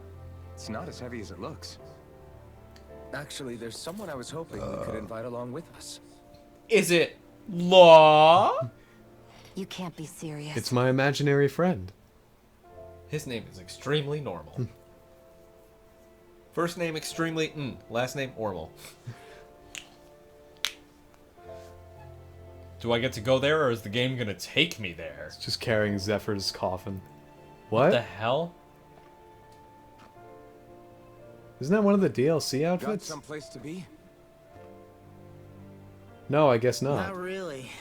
It's not as heavy as it looks. Actually, there's someone I was hoping we could invite along with us. Is it Law? You can't be serious. It's my imaginary friend. His name is extremely normal. First name extremely last name Ormal. Do I get to go there, or is the game gonna take me there? It's just carrying Zephyr's coffin. What What? the hell? Isn't that one of the DLC Got outfits? someplace to be? No, I guess not. Not really.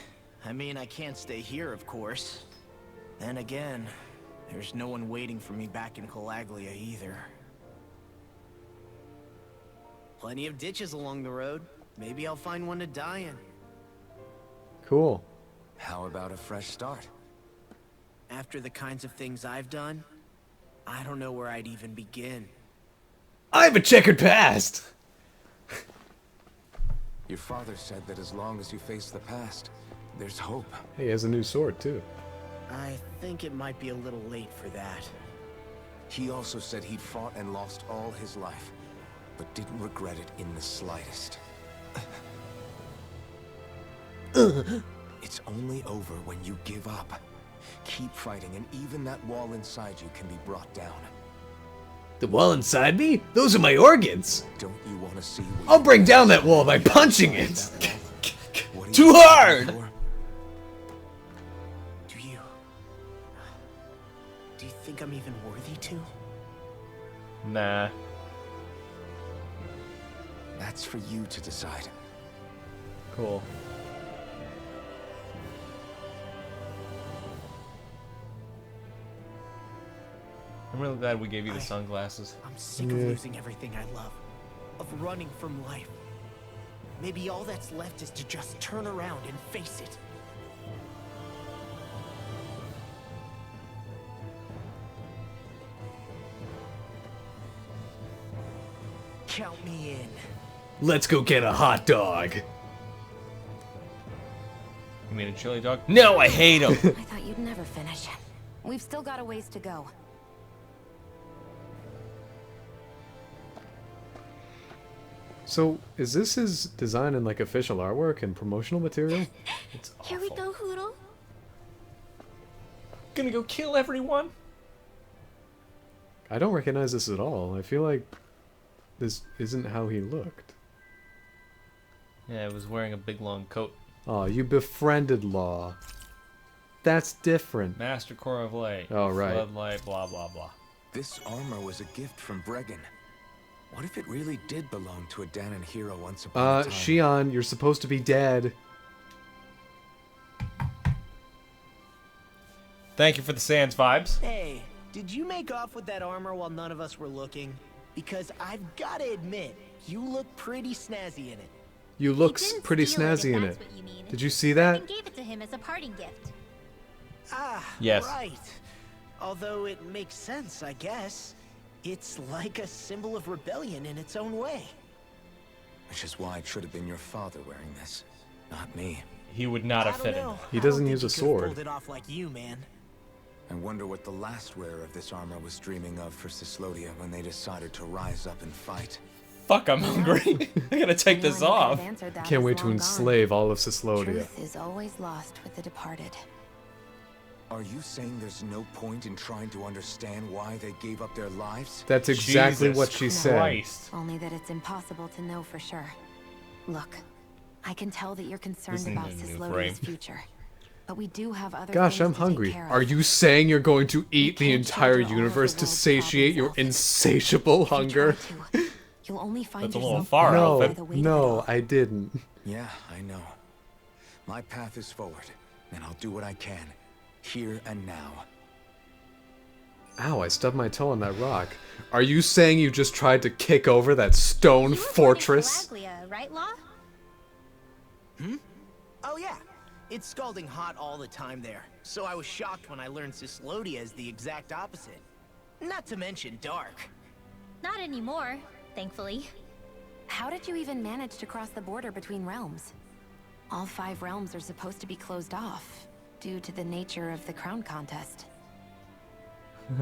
I mean, I can't stay here, of course. Then again, there's no one waiting for me back in Calaglia either. Plenty of ditches along the road. Maybe I'll find one to die in. Cool. How about a fresh start? After the kinds of things I've done, I don't know where I'd even begin. I have a checkered past! Your father said that as long as you face the past, there's hope. Hey, he has a new sword, too. I think it might be a little late for that. He also said he'd fought and lost all his life, but didn't regret it in the slightest. It's only over when you give up. Keep fighting, and even that wall inside you can be brought down. The wall inside me? Those are my organs. Don't you want to see what I'll break down that wall by punching it. What are Too you hard! fighting for? Do you think I'm even worthy to? Nah. That's for you to decide. Cool. I'm really glad we gave you the sunglasses. I'm sick of losing everything I love. Of running from life. Maybe all that's left is to just turn around and face it. Count me in. Let's go get a hot dog. You mean a chili dog? No, I hate him. I thought you'd never finish. We've still got a ways to go. So, is this his design in like official artwork and promotional material? It's Here we go, Hoodle. Gonna go kill everyone? I don't recognize this at all. I feel like this isn't how he looked. Yeah, I was wearing a big long coat. Oh, you befriended Law. That's different. Master Core of Light. Oh, right. Floodlight, blah, blah, blah. This armor was a gift from Bregan. What if it really did belong to a Danon hero once upon a time? Shion, you're supposed to be dead. Thank you for the Sans vibes. Hey, did you make off with that armor while none of us were looking? Because I've gotta admit, you look pretty snazzy in it. You look didn't pretty steal it, if snazzy in that's it. what you mean. Did you see that? Bregan gave it to him as a parting gift. Ah, Yes. right. Although it makes sense, I guess. It's like a symbol of rebellion in its own way. Which is why it should have been your father wearing this, not me. He would not have I don't fitted. know. He I doesn't don't use think a he could've sword. pulled it off like you, man. I wonder what the last wearer of this armor was dreaming of for Cyslodia when they decided to rise up and fight. Fuck, I'm hungry. I gotta take this Anyone who off. could have answered that Can't is wait to long enslave all of gone. Cyslodia. Truth is always lost with the departed. Are you saying there's no point in trying to understand why they gave up their lives? That's exactly Jesus what she said. Christ. Only that it's impossible to know for sure. Look, I can tell that you're concerned Isn't about it a new Cyslodia's frame? future. But we do have other Gosh, things I'm to take hungry. care of. Are you saying you're going to eat the can't entire shelter all of the universe to world's satiate your problems, insatiable If you try hunger? to, you'll only find That's a little yourself far, No, Alfred. the weight of it no, all. I didn't. Yeah, I know. My path is forward, and I'll do what I can, here and now. Ow, I stubbed my toe on that rock. Are you saying you just tried to kick over that stone You were fortress? born in Calaglia, right, Law? Oh yeah, it's scalding hot all the time there. So I was shocked when I learned Cyslodia is the exact opposite. Not to mention dark. Not anymore, thankfully. How did you even manage to cross the border between realms? All 5 realms are supposed to be closed off, due to the nature of the crown contest.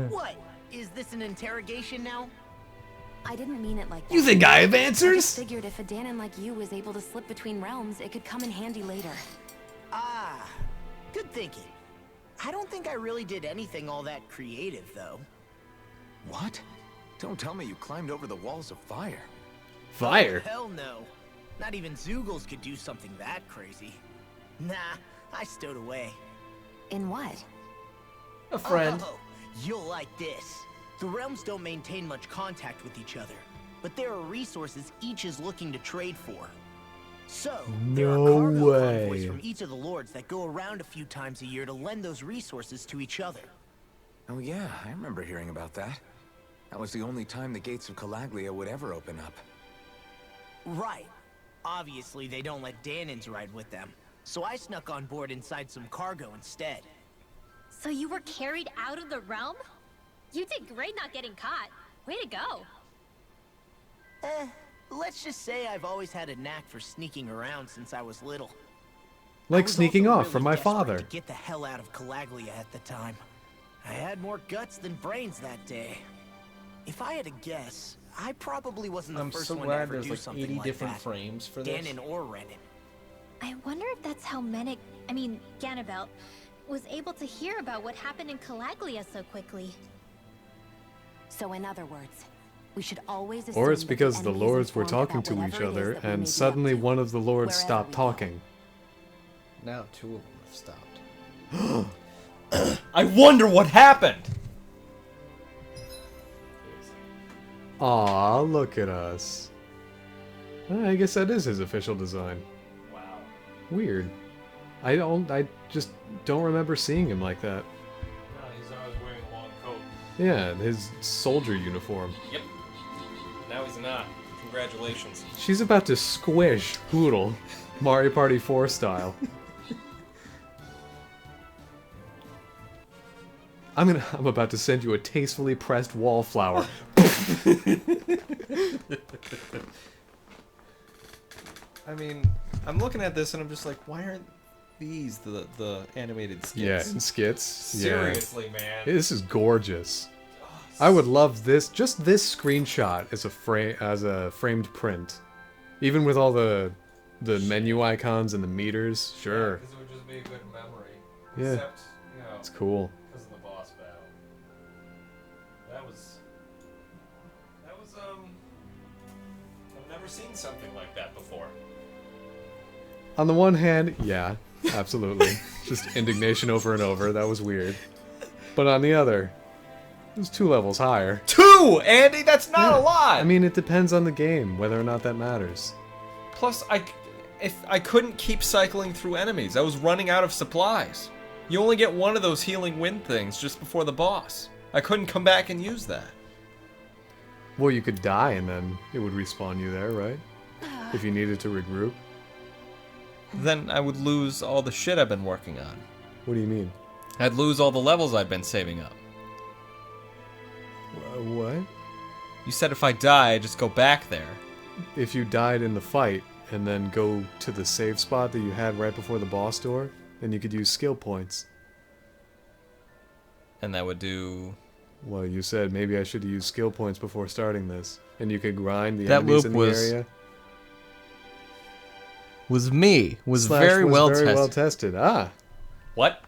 What? Is this an interrogation now? I didn't mean it like that. You think I have I just answers? figured if a Danon like you was able to slip between realms, it could come in handy later. Ah, good thinking. I don't think I really did anything all that creative, though. What? Don't tell me you climbed over the walls of fire. Fire? Oh, hell no. Not even Zoogles could do something that crazy. Nah, I stowed away. In what? A friend. Oh, you'll like this. The realms don't maintain much contact with each other, but there are resources each is looking to trade for. So, there are No cargo way. convoys from each of the lords that go around a few times a year to lend those resources to each other. Oh yeah, I remember hearing about that. That was the only time the gates of Calaglia would ever open up. Right. Obviously, they don't let Danons ride with them, so I snuck on board inside some cargo instead. So you were carried out of the realm? You did great not getting caught. Way to go. Let's just say I've always had a knack for sneaking around since I was little. I Like was sneaking also off really from my desperate father. to get the hell out of Calaglia at the time. I had more guts than brains that day. If I had to guess, I probably wasn't the I'm first so one to glad ever there's do like something 80 like different that. frames for this. Danon or Renan. I wonder if that's how Ganabelt, was able to hear about what happened in Calaglia so quickly. So in other words, we should always assume Or it's that the because the enemy is lords were informed talking about to each whatever it is other, that we may and be up suddenly to, one of the lords wherever stopped we go. talking. Now 2 of them have stopped. I wonder what happened! Aw, look at us. I guess that is his official design. Wow. Weird. I just don't remember seeing him like that. No, he's always wearing a long coat. Yeah, his soldier uniform. Yep. Now he's not. Congratulations. She's about to squish Poodle, Mario Party 4 style. I'm about to send you a tastefully pressed wallflower. I mean, I'm looking at this and I'm just like, why aren't these the animated skits? Yeah, and skits. Seriously, yeah. man. This is gorgeous. I would love this, just this screenshot as a framed print. Even with all the menu icons and the meters, sure. Because it would just be a good memory. Yeah. Except, you know, It's cool. because of the boss battle. I've never seen something like that before. On the one hand, yeah, absolutely. Just indignation over and over, that was weird. But on the other, it was 2 levels higher. 2, Andy, that's not a lot. I mean, it depends on the game, whether or not that matters. Plus, if I couldn't keep cycling through enemies, I was running out of supplies. You only get one of those healing wind things just before the boss. I couldn't come back and use that. Well, you could die and then it would respawn you there, right? If you needed to regroup. Then I would lose all the shit I've been working on. What do you mean? I'd lose all the levels I'd been saving up. What? You said if I die, I just go back there. If you died in the fight and then go to the save spot that you had right before the boss door, then you could use skill points. And that would do... Well, you said maybe I should use skill points before starting this. And you could grind the That enemies loop in the was area. Was me. Was Slash very was well very tested. well tested. Ah. What?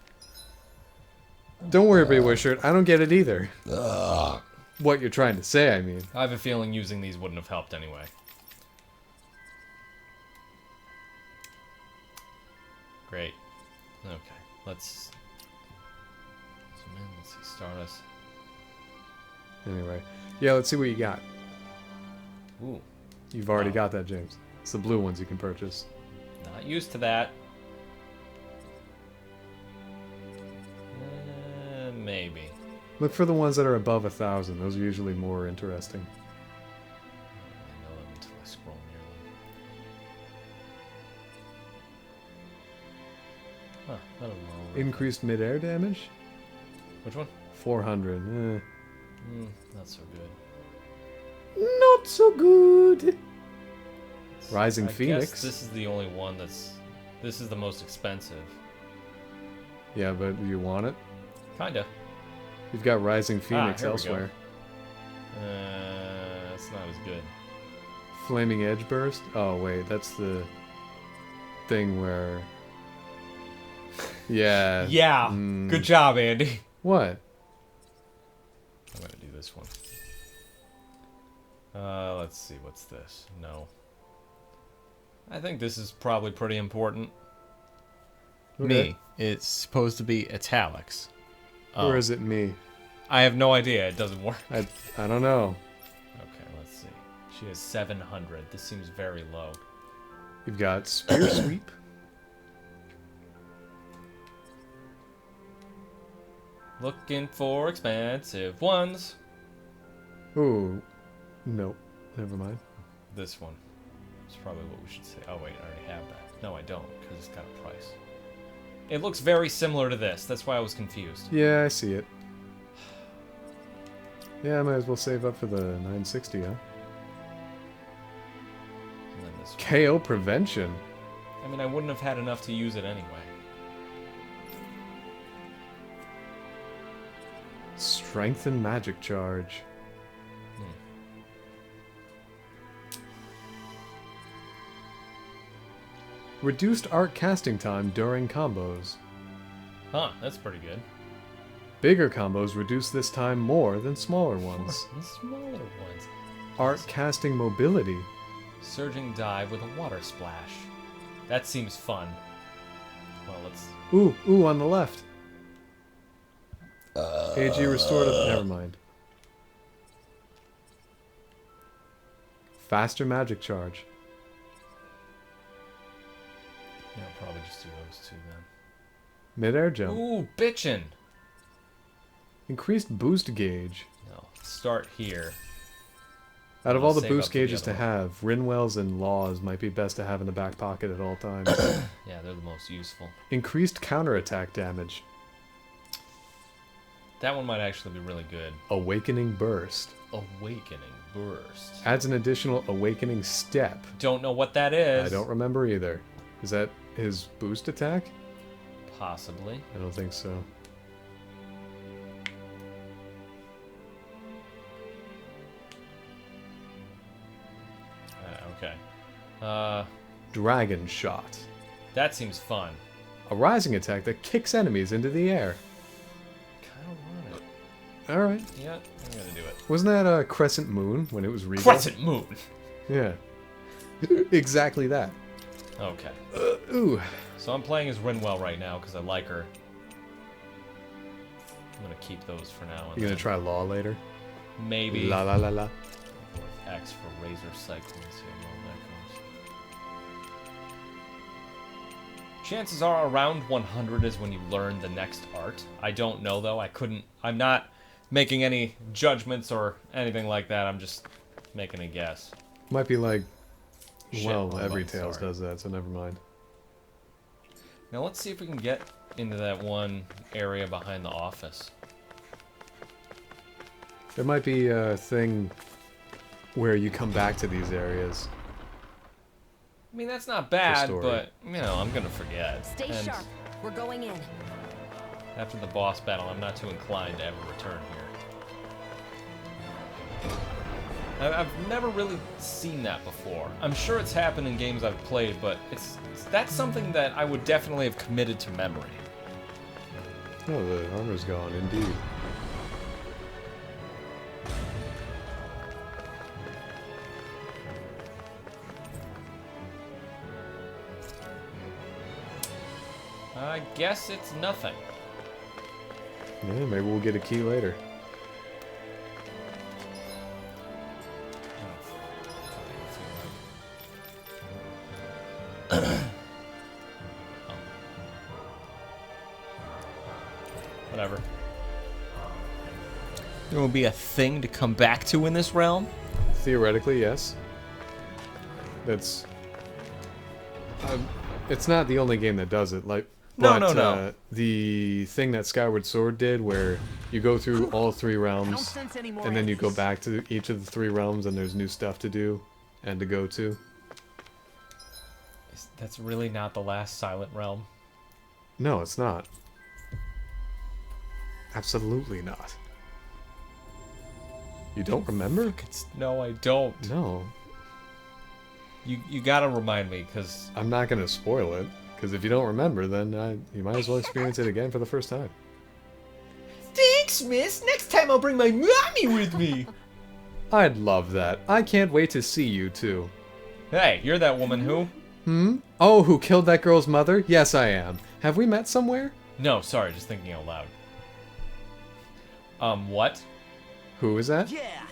Don't worry, Big Wishart. I don't get it either. What you're trying to say, I mean. I have a feeling using these wouldn't have helped anyway. Great. Okay, let's zoom in. Let's see, Stardust. Anyway. Yeah, let's see what you got. Ooh, You've already got that, James. It's the blue ones you can purchase. not used to that. Maybe. Look for the ones that are above 1,000. Those are usually more interesting. I know them until I scroll near them. Huh, I don't know. Increased mid-air damage? Which one? 400. Not so good. Not so good. Rising I Phoenix. guess this is the only one that's... This is the most expensive. Yeah, but you want it? Kinda. You've got Rising Phoenix here we go. elsewhere. It's not as good. Flaming Edge Burst? Oh, wait, that's the thing where... Yeah. Yeah. Good job, Andy. What? I'm gonna do this one. Let's see, what's this? No. I think this is probably pretty important. Okay. Me. It's supposed to be italics. Or is it me? I have no idea. It doesn't work. I don't know. Okay, let's see. She has 700. This seems very low. You've got Spear Sweep. Looking for expensive ones. Ooh. Nope. Never mind. This one. It's probably what we should say. Oh, wait, I already have that. No, I don't, because it's got a price. It looks very similar to this. That's why I was confused. Yeah, I see it. Yeah, I might as well save up for the 960, huh? And then this one. KO Prevention. I mean, I wouldn't have had enough to use it anyway. Strengthen Magic Charge. Reduced arc casting time during combos. Huh, that's pretty good. Bigger combos reduce this time more than smaller ones. The smaller ones. Arc casting mobility. Surging dive with a water splash. That seems fun. Well, let's... Ooh, on the left. AG restorative. Never mind. Faster magic charge. Yeah, I'll probably just do those two then. Mid-air jump. Ooh, bitchin'! Increased boost gauge. No, start here. Out of I'll all the save boost up for the gauges other to one. have, Rinwell's and Laws might be best to have in the back pocket at all times. Yeah, they're the most useful. Increased counterattack damage. That one might actually be really good. Awakening Burst. Awakening Burst. Adds an additional Awakening Step. Don't know what that is. I don't remember either. Is that his boost attack? Possibly. I don't think so. Okay. Dragon Shot. That seems fun. A rising attack that kicks enemies into the air. Kind of want it. Alright. Yeah, I'm gonna do it. Wasn't that a Crescent Moon when it was rebuilt? Crescent Moon! Yeah. Exactly that. Okay. Ooh. So I'm playing as Rinwell right now because I like her. I'm gonna keep those for now. You gonna try Law later? Maybe. La la la la. X for Razor Cyclones here. Chances are around 100 is when you learn the next art. I don't know though. I'm not making any judgments or anything like that. I'm just making a guess. Might be like, Shit, well, every Tales does that, so never mind. Now let's see if we can get into that one area behind the office. There might be a thing where you come back to these areas. I mean, that's not bad, story. but, you know, I'm gonna forget. Stay And sharp. We're going in. after the boss battle, I'm not too inclined to ever return here. I've never really seen that before. I'm sure it's happened in games I've played, but that's something that I would definitely have committed to memory. Oh, the armor's gone, indeed. I guess it's nothing. Yeah, maybe we'll get a key later. Whatever. There will be a thing to come back to in this realm? Theoretically, yes. That's... it's not the only game that does it. Like, No, But, no. the thing that Skyward Sword did, where you go through all 3 I don't realms, sense any more and then you go enemies. back to each of the 3 realms, and there's new stuff to do and to go to. That's really not the last Silent Realm. No, it's not. Absolutely not. You don't remember? No, I don't. No. You gotta remind me, because... I'm not gonna spoil it, because if you don't remember, then you might as well experience it again for the first time. Thanks, miss! Next time I'll bring my mommy with me! I'd love that. I can't wait to see you, too. Hey, you're that woman who? Hmm? Oh, who killed that girl's mother? Yes, I am. Have we met somewhere? No, sorry, just thinking out loud. What? Who is that? Yeah.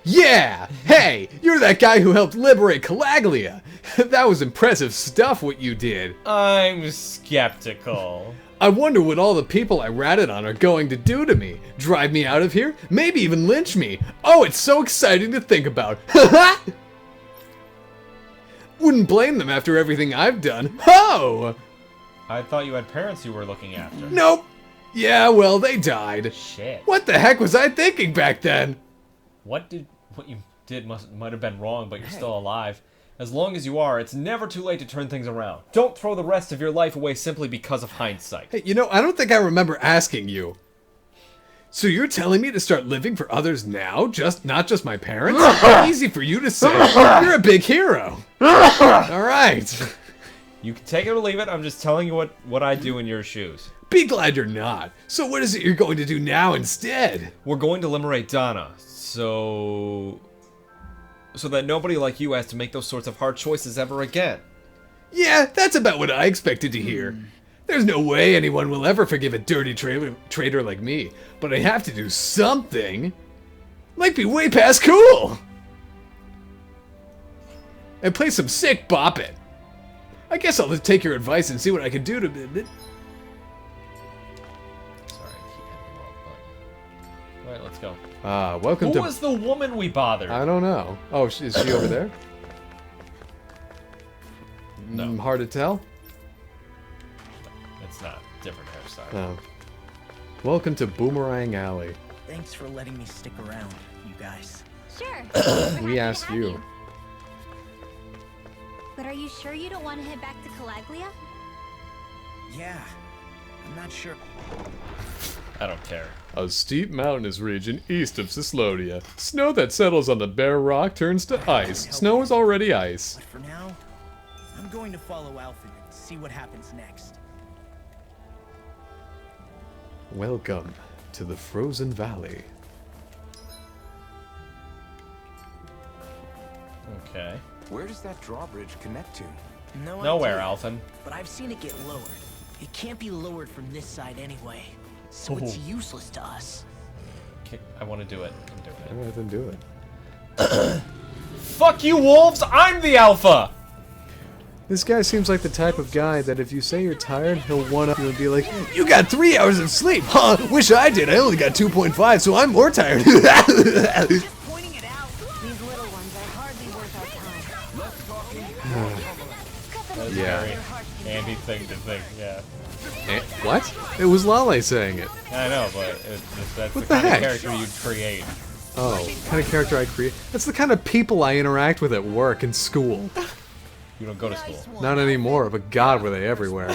Yeah! Hey! You're that guy who helped liberate Calaglia! That was impressive stuff what you did. I'm skeptical. I wonder what all the people I ratted on are going to do to me. Drive me out of here? Maybe even lynch me. Oh, it's so exciting to think about. Haha! Wouldn't blame them after everything I've done. Ho! I thought you had parents you were looking after. Nope. Yeah, well, they died. Shit. What the heck was I thinking back then? What you did might have been wrong, but you're still alive. As long as you are, it's never too late to turn things around. Don't throw the rest of your life away simply because of hindsight. Hey, you know, I don't think I remember asking you. So you're telling me to start living for others now? Not just my parents? Easy for you to say. You're a big hero. Alright. You can take it or leave it, I'm just telling you what I do in your shoes. Be glad you're not. So what is it you're going to do now instead? We're going to liberate Donna, so that nobody like you has to make those sorts of hard choices ever again. Yeah, that's about what I expected to hear. There's no way anyone will ever forgive a dirty traitor like me, but I have to do something. Might be way past cool. And play some sick bop it. I guess I'll just take your advice and see what I can do to... Sorry, I keep hitting the wrong button. Alright, let's go. Welcome Who to... was the woman we bothered? I don't know. Oh, is she over there? No. Hard to tell? It's not. Different hairstyle. Oh. Welcome to Boomerang Alley. Thanks for letting me stick around, you guys. Sure. We asked you. But are you sure you don't want to head back to Calaglia? Yeah. I'm not sure. I don't care. A steep mountainous region east of Cislodia. Snow that settles on the bare rock turns to ice. Snow is already ice. But for now, I'm going to follow Alfred and see what happens next. Welcome to the Frozen Valley. Okay. Where does that drawbridge connect to? No Nowhere, idea, Alphen. But I've seen it get lowered. It can't be lowered from this side anyway. So it's useless to us. Okay, I want to do it. I'm doing it. Alright, then do it. Fuck you, wolves! I'm the alpha! This guy seems like the type of guy that if you say you're tired, he'll one-up you and be like, "You got 3 hours of sleep! Huh? Wish I did! I only got 2.5, so I'm more tired!" Just pointing it out. These little ones are hardly worth our time. That's Yeah. a very handy thing to think, yeah. What? It was Lale saying it. I know, but that's What the the kind heck? of character you'd create. Oh, kind of character I create? That's the kind of people I interact with at work and school. You don't go to school. Not anymore, but God, were they everywhere.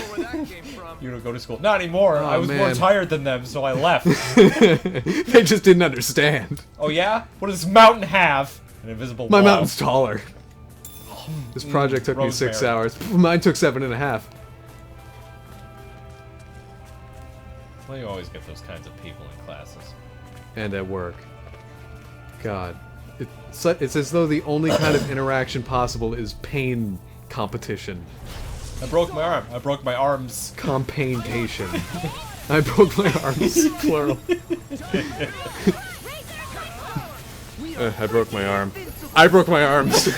You don't go to school. Not anymore. Oh, I was more man. tired than them, so I left. They just didn't understand. Oh yeah? What does this mountain have? An invisible My wall. mountain's taller. This project took me 6 Rosemary. hours. Mine took 7.5. Well, you always get those kinds of people in classes. And at work. God. It's as though the only kind of interaction possible is pain competition. I broke my arm. I broke my arms. Compaintation. I broke my arms. Plural. I broke my arm. I broke my arms. Do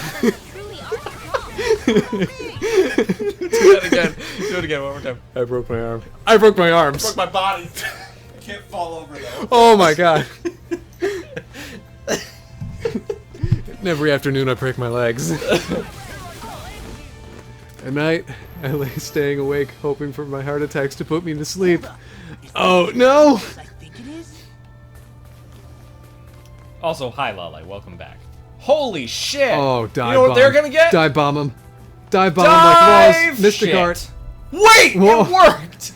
that again. Do it again one more time. I broke my arm. I broke my arms. Broke my body. I can't fall over though. Oh my god. And every afternoon I break my legs. At night, I lay staying awake, hoping for my heart attacks to put me to sleep. Oh, no! I think it is? Also, hi, Lale. Welcome back. Holy shit! Oh, dive bomb. You know what they're gonna get? Dive bomb him. Dive bomb him like Dive Ross. Mystic shit. Art. Wait! Whoa. It worked!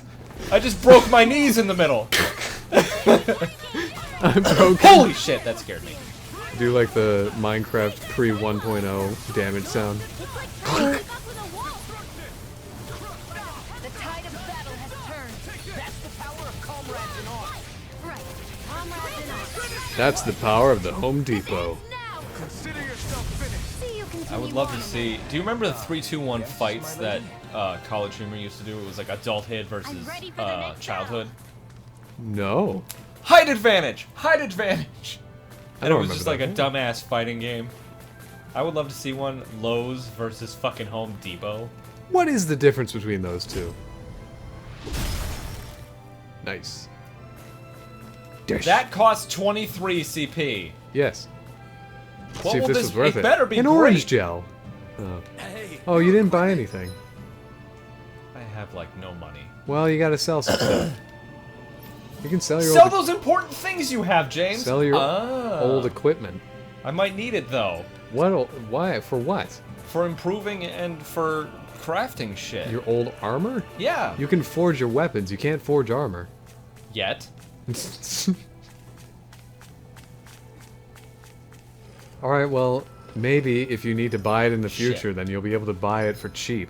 I just broke my knees in the middle. I'm broken. Holy shit, that scared me. Do like the Minecraft pre 1.0 damage sound. The tide of battle has turned. That's the power of comrades in arms. Right. Comrades in arms. That's the power of the Home Depot. Now! Consider yourself finished. See you continue I would love to on. see. Do you remember the 3-2-1 fights that College Humor used to do? It was like adulthood versus ready for the next childhood. No. Height advantage! Height advantage! I And it don't was just like remember a dumbass fighting game. I would love to see one Lowe's versus fucking Home Depot. What is the difference between those two? Nice. Dish. That costs 23 CP. Yes. What See if will this this was worth it it. better be An great. orange gel. Oh. Oh, you didn't buy anything. I have like no money. Well, you gotta sell some stuff. You can sell your Sell old, those important things you have, James. sell your Ah. old equipment. I might need it though, What? Why? For what? for improving and for crafting shit. Your old armor? Yeah. You can forge your weapons. You can't forge armor. Yet. Alright, well, maybe if you need to buy it in the Shit. future, then you'll be able to buy it for cheap.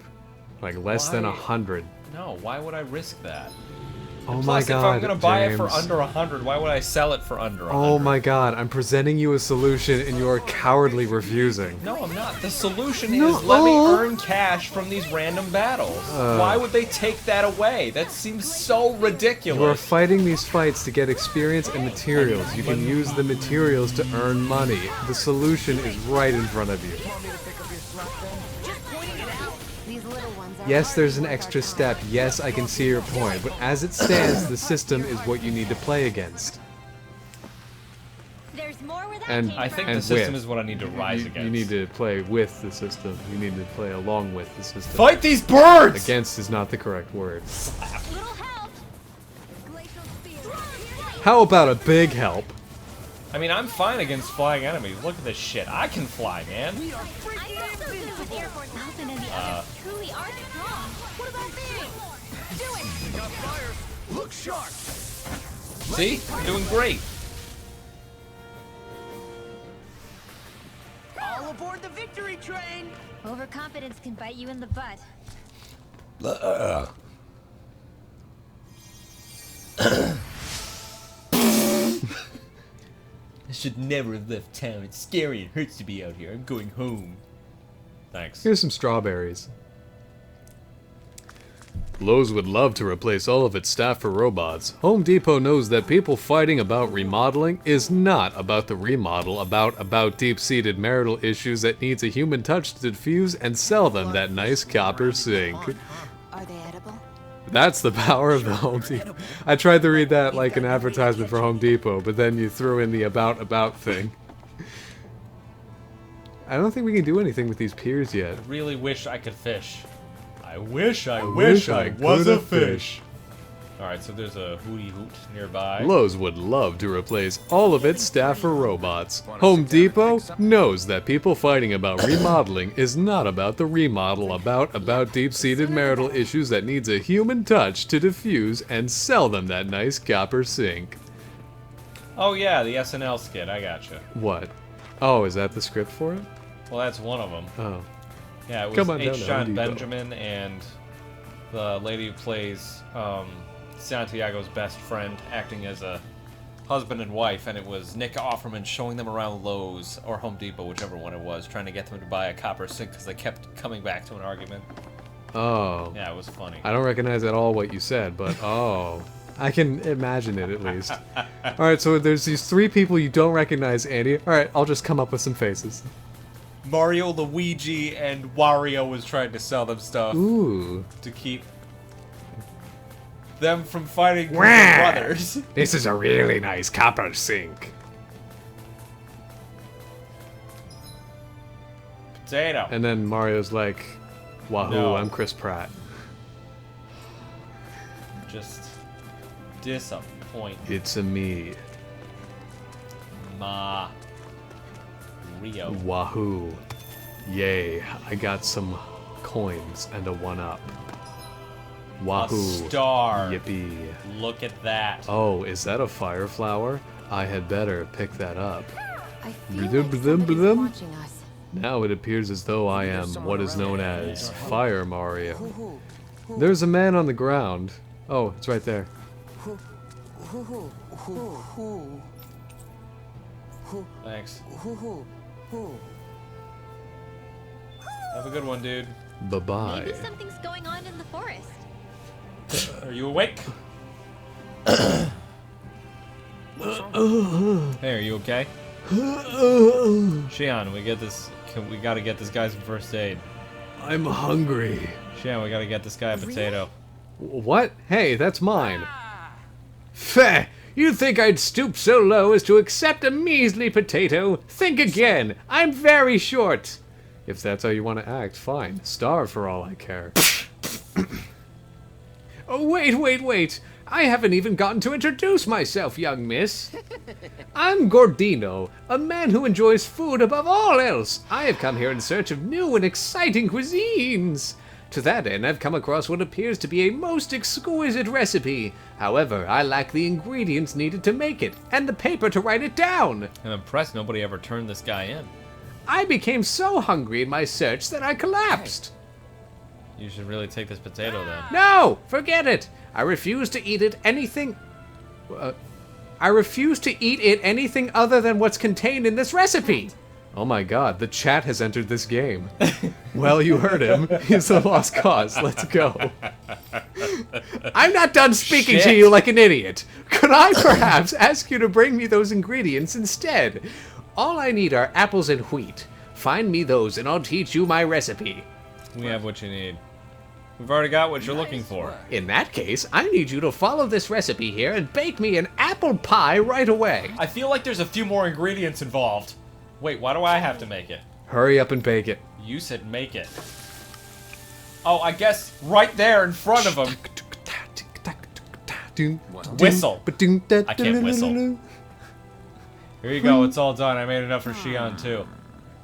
Like less than Why? 100. No. Why would I risk that? Oh And my plus, god, if I'm gonna buy it for James. under 100, why would I sell it for under 100? Oh my god, I'm presenting you a solution and you are cowardly refusing. No, I'm not. The solution No. is let me earn cash from these random battles. Why would they take that away? That seems so ridiculous. You are fighting these fights to get experience and materials. You can use the materials to earn money. The solution is right in front of you. These little ones are Yes, hard there's to an work extra our step. Yes, I can see your point. But as it stands, the system is what you need to play against. There's more where that And came I think from. the system with. is what I need to rise against. You need to play with the system. You need to play along with the system. Fight these birds! Against is not the correct word. Little help. Glacial spear. How about a big help? I mean, I'm fine against flying enemies. Look at this shit. I can fly, man. I'm also good with airborne Nelson and the others truly are strong. What about me? Do it! Got fires. Look sharp. See? I'm doing great. All aboard the victory train! Overconfidence can bite you in the butt. I should never have left town. It's scary. It hurts to be out here. I'm going home. Thanks. Here's some strawberries. Lowe's would love to replace all of its staff for robots. Home Depot knows that people fighting about remodeling is not about the remodel, about deep-seated marital issues that needs a human touch to diffuse and sell them that nice copper sink. Are they edible? That's the power of the Home Depot. I tried to read that like an advertisement for Home Depot, but then you threw in the about thing. I don't think we can do anything with these piers yet. I really wish I could fish. I wish I wish I was coulda a fish. Alright, so there's a hootie hoot nearby. Lowe's would love to replace all of its staff for robots. Home Depot knows that people fighting about remodeling is not about the remodel, about deep-seated marital issues that needs a human touch to diffuse and sell them that nice copper sink. Oh yeah, the SNL skit. I gotcha. What? Oh, is that the script for it? Well, that's one of them. Oh. Yeah, it was Come on down H. to John Home Depot. Benjamin and the lady who plays Santiago's best friend acting as a husband and wife, and it was Nick Offerman showing them around Lowe's or Home Depot, whichever one it was, trying to get them to buy a copper sink because they kept coming back to an argument. Oh. Yeah, it was funny. I don't recognize at all what you said, but oh. I can imagine it at least. Alright, so there's these three people you don't recognize, Andy. Alright, I'll just come up with some faces. Mario, Luigi, and Wario was trying to sell them stuff Ooh. to keep them from fighting their brothers. This is a really nice copper sink. Potato. And then Mario's like, Wahoo, No. I'm Chris Pratt. Just disappoint. It's a me. Rio. Wahoo. Yay, I got some coins and a 1-up. Wahoo. A star. Yippee. Look at that. Oh, is that a fire flower? I had better pick that up. I feel Blum, like blum, somebody's blum. watching us. Now it appears as though I am what is known as Fire Mario. There's a man on the ground. Oh, it's right there. Thanks. Have a good one, dude. Bye-bye. Maybe something's going on in the forest. Are you awake? Hey, are you okay? Xian, we gotta get this guy some first aid. I'm hungry. Xian, we gotta get this guy a potato. What? Hey, that's mine. Feh! You think I'd stoop so low as to accept a measly potato? Think again. I'm very short. If that's how you want to act, fine. Starve for all I care. Oh, wait. I haven't even gotten to introduce myself, young miss. I'm Gordino, a man who enjoys food above all else. I have come here in search of new and exciting cuisines. To that end, I've come across what appears to be a most exquisite recipe. However, I lack the ingredients needed to make it, and the paper to write it down. I'm impressed nobody ever turned this guy in. I became so hungry in my search that I collapsed. You should really take this potato then. No! Forget it! I refuse to eat it anything... I refuse to eat it anything other than what's contained in this recipe! Oh my god, the chat has entered this game. Well, you heard him. He's a lost cause. Let's go. I'm not done speaking to you like an idiot. Could I perhaps ask you to bring me those ingredients instead? All I need are apples and wheat. Find me those and I'll teach you my recipe. We have what you need. We've already got what you're looking for. In that case, I need you to follow this recipe here and bake me an apple pie right away. I feel like there's a few more ingredients involved. Wait, why do I have to make it? Hurry up and bake it. You said make it. Oh, I guess right there in front of him. Whistle. I can't whistle. Here you go, it's all done. I made enough for Xian too.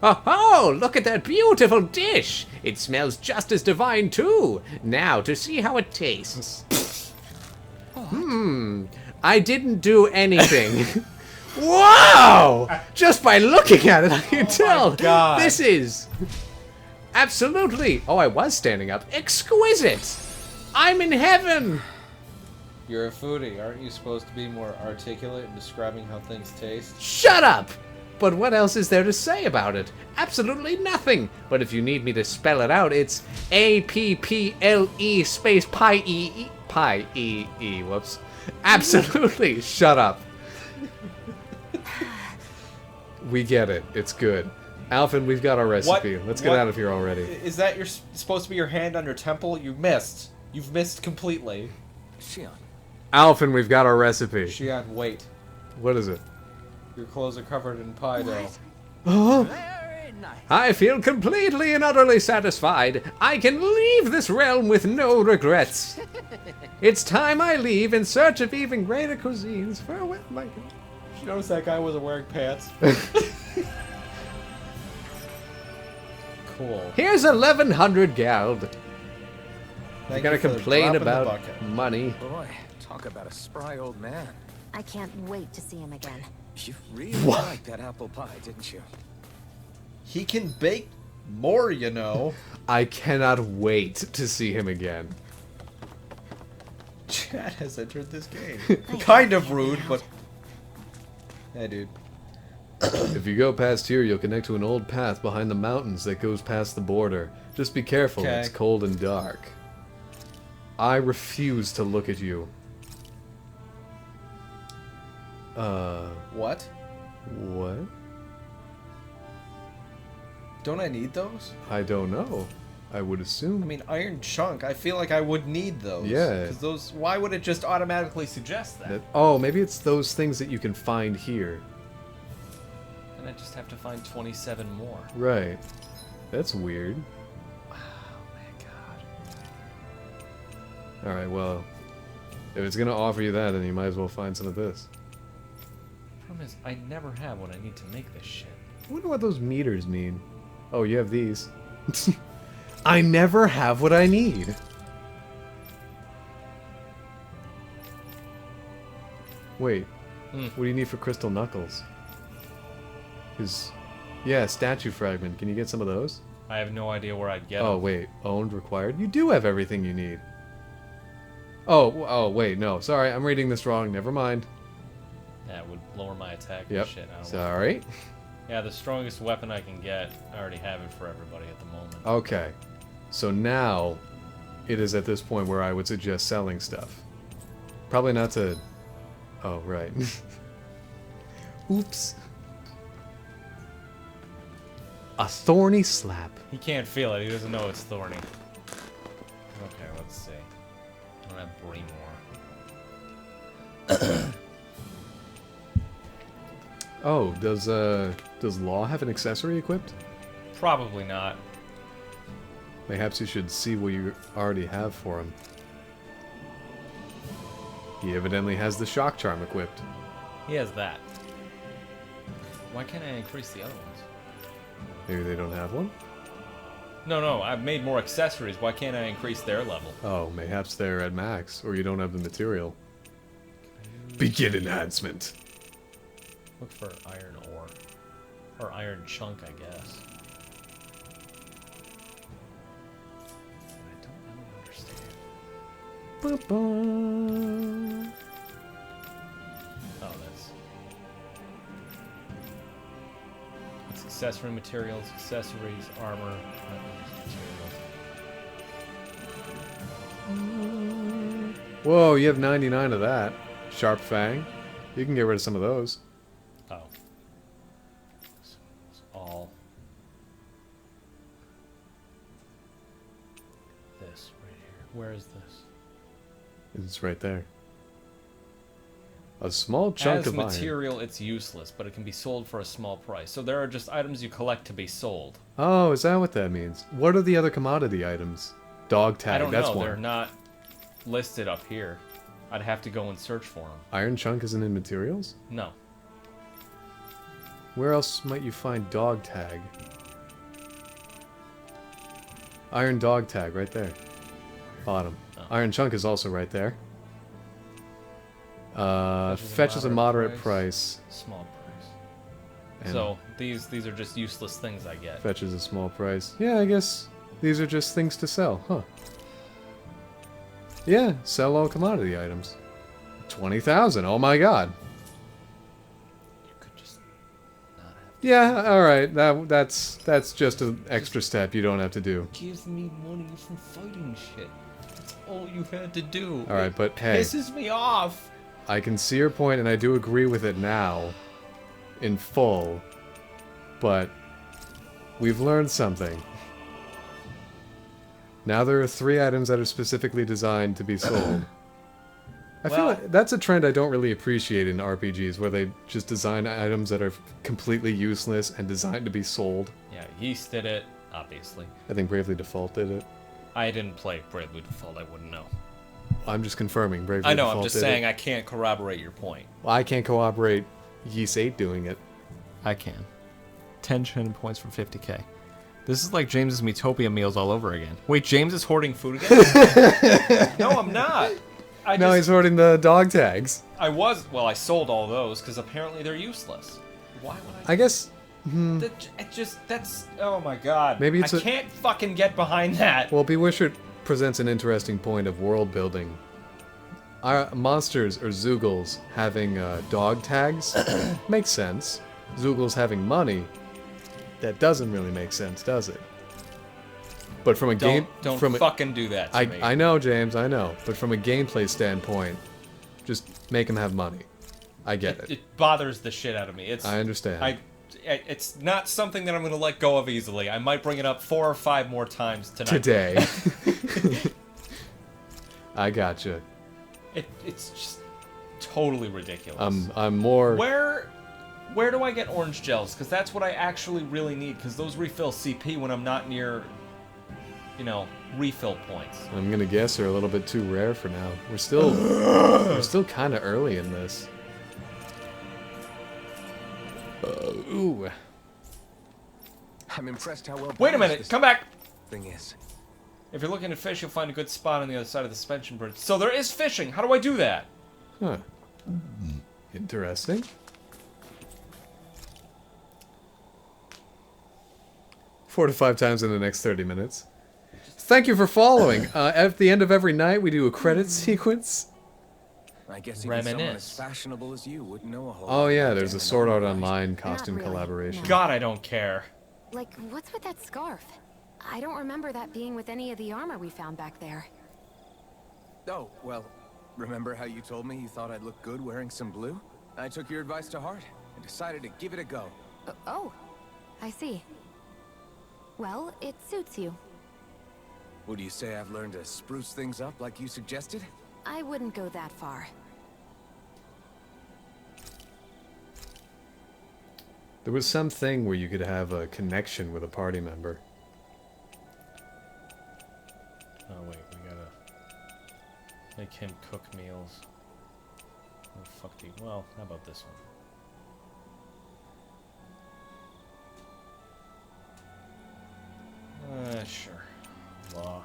Oh, look at that beautiful dish! It smells just as divine too. Now to see how it tastes. I didn't do anything. Wow! Just by looking at it, I can tell. God. This is absolutely. Oh, I was standing up. Exquisite. I'm in heaven. You're a foodie. Aren't you supposed to be more articulate in describing how things taste? Shut up! But what else is there to say about it? Absolutely nothing. But if you need me to spell it out, it's A-P-P-L-E space pie-E-E. Pie-E-E. Whoops. Absolutely. Shut up. We get it. It's good. Alphen, we've got our recipe. Let's get out of here already. Is that supposed to be your hand on your temple? You missed. You've missed completely. Xian. Alphen, we've got our recipe. Xian, wait. What is it? Your clothes are covered in pie dough. Oh, Very nice. I feel completely and utterly satisfied. I can leave this realm with no regrets. It's time I leave in search of even greater cuisines. Farewell, my God. She noticed that guy wasn't wearing pants. Cool. Here's 1,100 geld. Thank You're gonna you for the complain drop in the about bucket. money. Boy, talk about a spry old man. I can't wait to see him again. You really liked that apple pie, didn't you? He can bake more, you know. I cannot wait to see him again. Chad has entered this game. Kind of rude, but... Hey, dude. If you go past here, you'll connect to an old path behind the mountains that goes past the border. Just be careful, Okay. it's cold and dark. I refuse to look at you. What? What? Don't I need those? I don't know. I would assume. I mean, iron chunk. I feel like I would need those. Yeah. Because those. Why would it just automatically suggest that? Oh, maybe it's those things that you can find here. And I just have to find 27 more. Right. That's weird. Oh my Alright, well, if it's gonna offer you that, then you might as well find some of this. Problem is, I never have what I need to make this shit. I wonder what those meters mean. Oh, you have these. I never have what I need. Wait, what do you need for crystal knuckles? Yeah, statue fragment. Can you get some of those? I have no idea where I'd get Oh, them. wait. Owned, required? You do have everything you need. Oh, wait, no. Sorry, I'm reading this wrong. Never mind. That would lower my attack Yep. and shit. I don't Sorry. Yeah, the strongest weapon I can get, I already have it for everybody at the moment. Okay. So now, it is at this point where I would suggest selling stuff. Probably not to... Oh, right. Oops. A thorny slap. He can't feel it. He doesn't know it's thorny. Okay, let's see. I don't have Brie more. Oh, does Law have an accessory equipped? Probably not. Perhaps you should see what you already have for him. He evidently has the shock charm equipped. He has that. Why can't I increase the other ones? Maybe they don't have one? No, I've made more accessories. Why can't I increase their level? Oh, mayhaps they're at max, or you don't have the material. Begin enhancement. Look for iron ore. Or iron chunk, I guess. I don't really understand. Ba-ba. Oh, that's accessory materials, accessories, armor, materials. Whoa, you have 99 of that. Sharp Fang. You can get rid of some of those. Oh. So it's all this right here. Where is this? It's right there. A small chunk As of iron. material, it's useless, but it can be sold for a small price. So there are just items you collect to be sold. Oh, is that what that means? What are the other commodity items? Dog tag, I don't that's know. one. They're not listed up here. I'd have to go and search for them. Iron chunk isn't in materials? No. Where else might you find dog tag? Iron dog tag, right there. Bottom. Oh. Iron chunk is also right there. Fetches a moderate price. Small price. And So these are just useless things I get. fetches a small price. Yeah, I guess these are just things to sell, huh? Yeah, sell all commodity items. 20,000, oh my god. You could just not have. Yeah, alright, that's just an extra step you don't have to do. Gives me money from fighting shit. That's all you had to do. Alright, but hey. Pisses me off. I can see your point, and I do agree with it now, in full, but we've learned something. Now there are 3 items that are specifically designed to be sold. I feel like that's a trend I don't really appreciate in RPGs, where they just design items that are completely useless and designed to be sold. Yeah, Yeast did it, obviously. I think Bravely Default did it. I didn't play Bravely Default, I wouldn't know. I'm just confirming Bravely I know, Default I'm just did saying it. I can't corroborate your point. Well, I can't corroborate Yeast 8 doing it. I can. 10 Shannon points for 50k. This is like James's Metopia meals all over again. Wait, James is hoarding food again? No, I'm not. He's hoarding the dog tags. Well, I sold all those because apparently they're useless. Why would I? I guess... That's, oh my god. Maybe it's I can't fucking get behind that. Well, Bewitcher presents an interesting point of world building. Our monsters or Zoogles having dog tags makes sense. Zoogles having money, that doesn't really make sense, does it? But from a Don't fucking do that to me. I know, James, I know. But from a gameplay standpoint, just make them have money. I get it. It bothers the shit out of me. I understand. It's not something that I'm going to let go of easily. I might bring it up 4 or 5 more times tonight. Today. I gotcha. It's just totally ridiculous. I'm more... Where do I get orange gels? Because that's what I actually really need, because those refill CP when I'm not near you know, refill points. I'm gonna guess they're a little bit too rare for now. We're still kind of early in this. Ooh. I'm impressed how well. Wait a minute, come back. Thing is, if you're looking to fish, you'll find a good spot on the other side of the suspension bridge. So there is fishing. How do I do that? Huh. Interesting. 4 to 5 times in the next 30 minutes. Thank you for following. At the end of every night, we do a credit sequence. I guess even someone as fashionable as you wouldn't know a whole lot. Oh yeah, there's a Sword Art Online costume collaboration. God, I don't care. Like, what's with that scarf? I don't remember that being with any of the armor we found back there. Oh, well, remember how you told me you thought I'd look good wearing some blue? I took your advice to heart and decided to give it a go. Oh, I see. Well, it suits you. Would you say I've learned to spruce things up like you suggested? I wouldn't go that far. There was something where you could have a connection with a party member. Oh wait, we gotta make him cook meals. Oh fuck you. Well, how about this one? Sure. Law.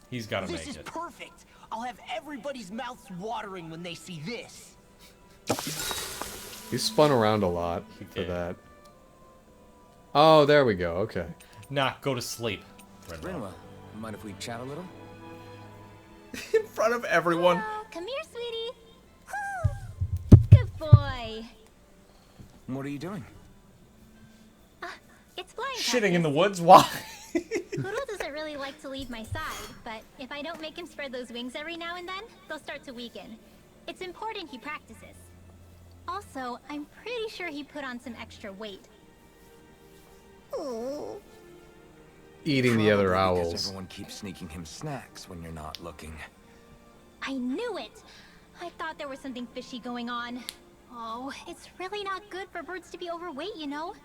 He's gotta make it. This is perfect. I'll have everybody's mouths watering when they see this. He spun around a lot for that. Oh, there we go. Okay. Nah, go to sleep. Rinwell, mind if we chat a little? In front of everyone. Hello, come here, sweetie. Good boy. What are you doing? It's flying. Shitting in the woods? Why? Poodle doesn't really like to leave my side, but if I don't make him spread those wings every now and then, they'll start to weaken. It's important he practices. Also, I'm pretty sure he put on some extra weight. Oh. Eating the other owls. Because everyone keeps sneaking him snacks when you're not looking. I knew it! I thought there was something fishy going on. Oh, it's really not good for birds to be overweight, you know?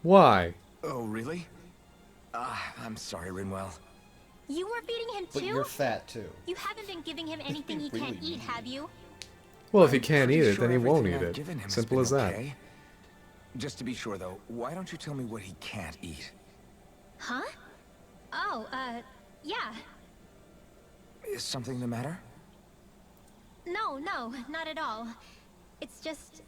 Why? Oh, really? I'm sorry, Rinwell. You were feeding him too? But you're fat too. You haven't been giving him anything he can't eat, have you? Well, if he can't eat it, then he won't eat Everything I've it. given him has Simple been as that. okay. Just to be sure, though, why don't you tell me what he can't eat? Huh? Oh, yeah. Is something the matter? No, not at all. It's just,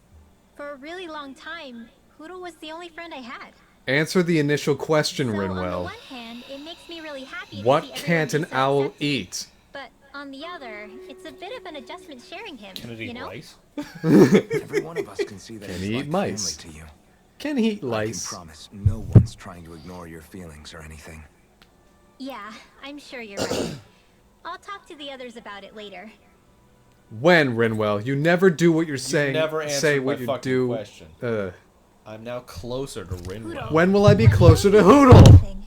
for a really long time, Poodle was the only friend I had. Answer the initial question, So, Rinwell. on the one hand, it makes me really happy to What see can't an everyone be so owl accepting. eat? But on the other, it's a bit of an adjustment sharing him, Can it eat you know? rice? Every one of us can see that Can he's he eat like mice? family to you. Can he eat I lice? can promise no one's trying to ignore your feelings or anything. Yeah, I'm sure you're right. I'll talk to the others about it later. When, Rinwell? You never do what you're saying. Never answered say my what you fucking do. question. I'm now closer to Rinwell. When will I be closer to Hoodle?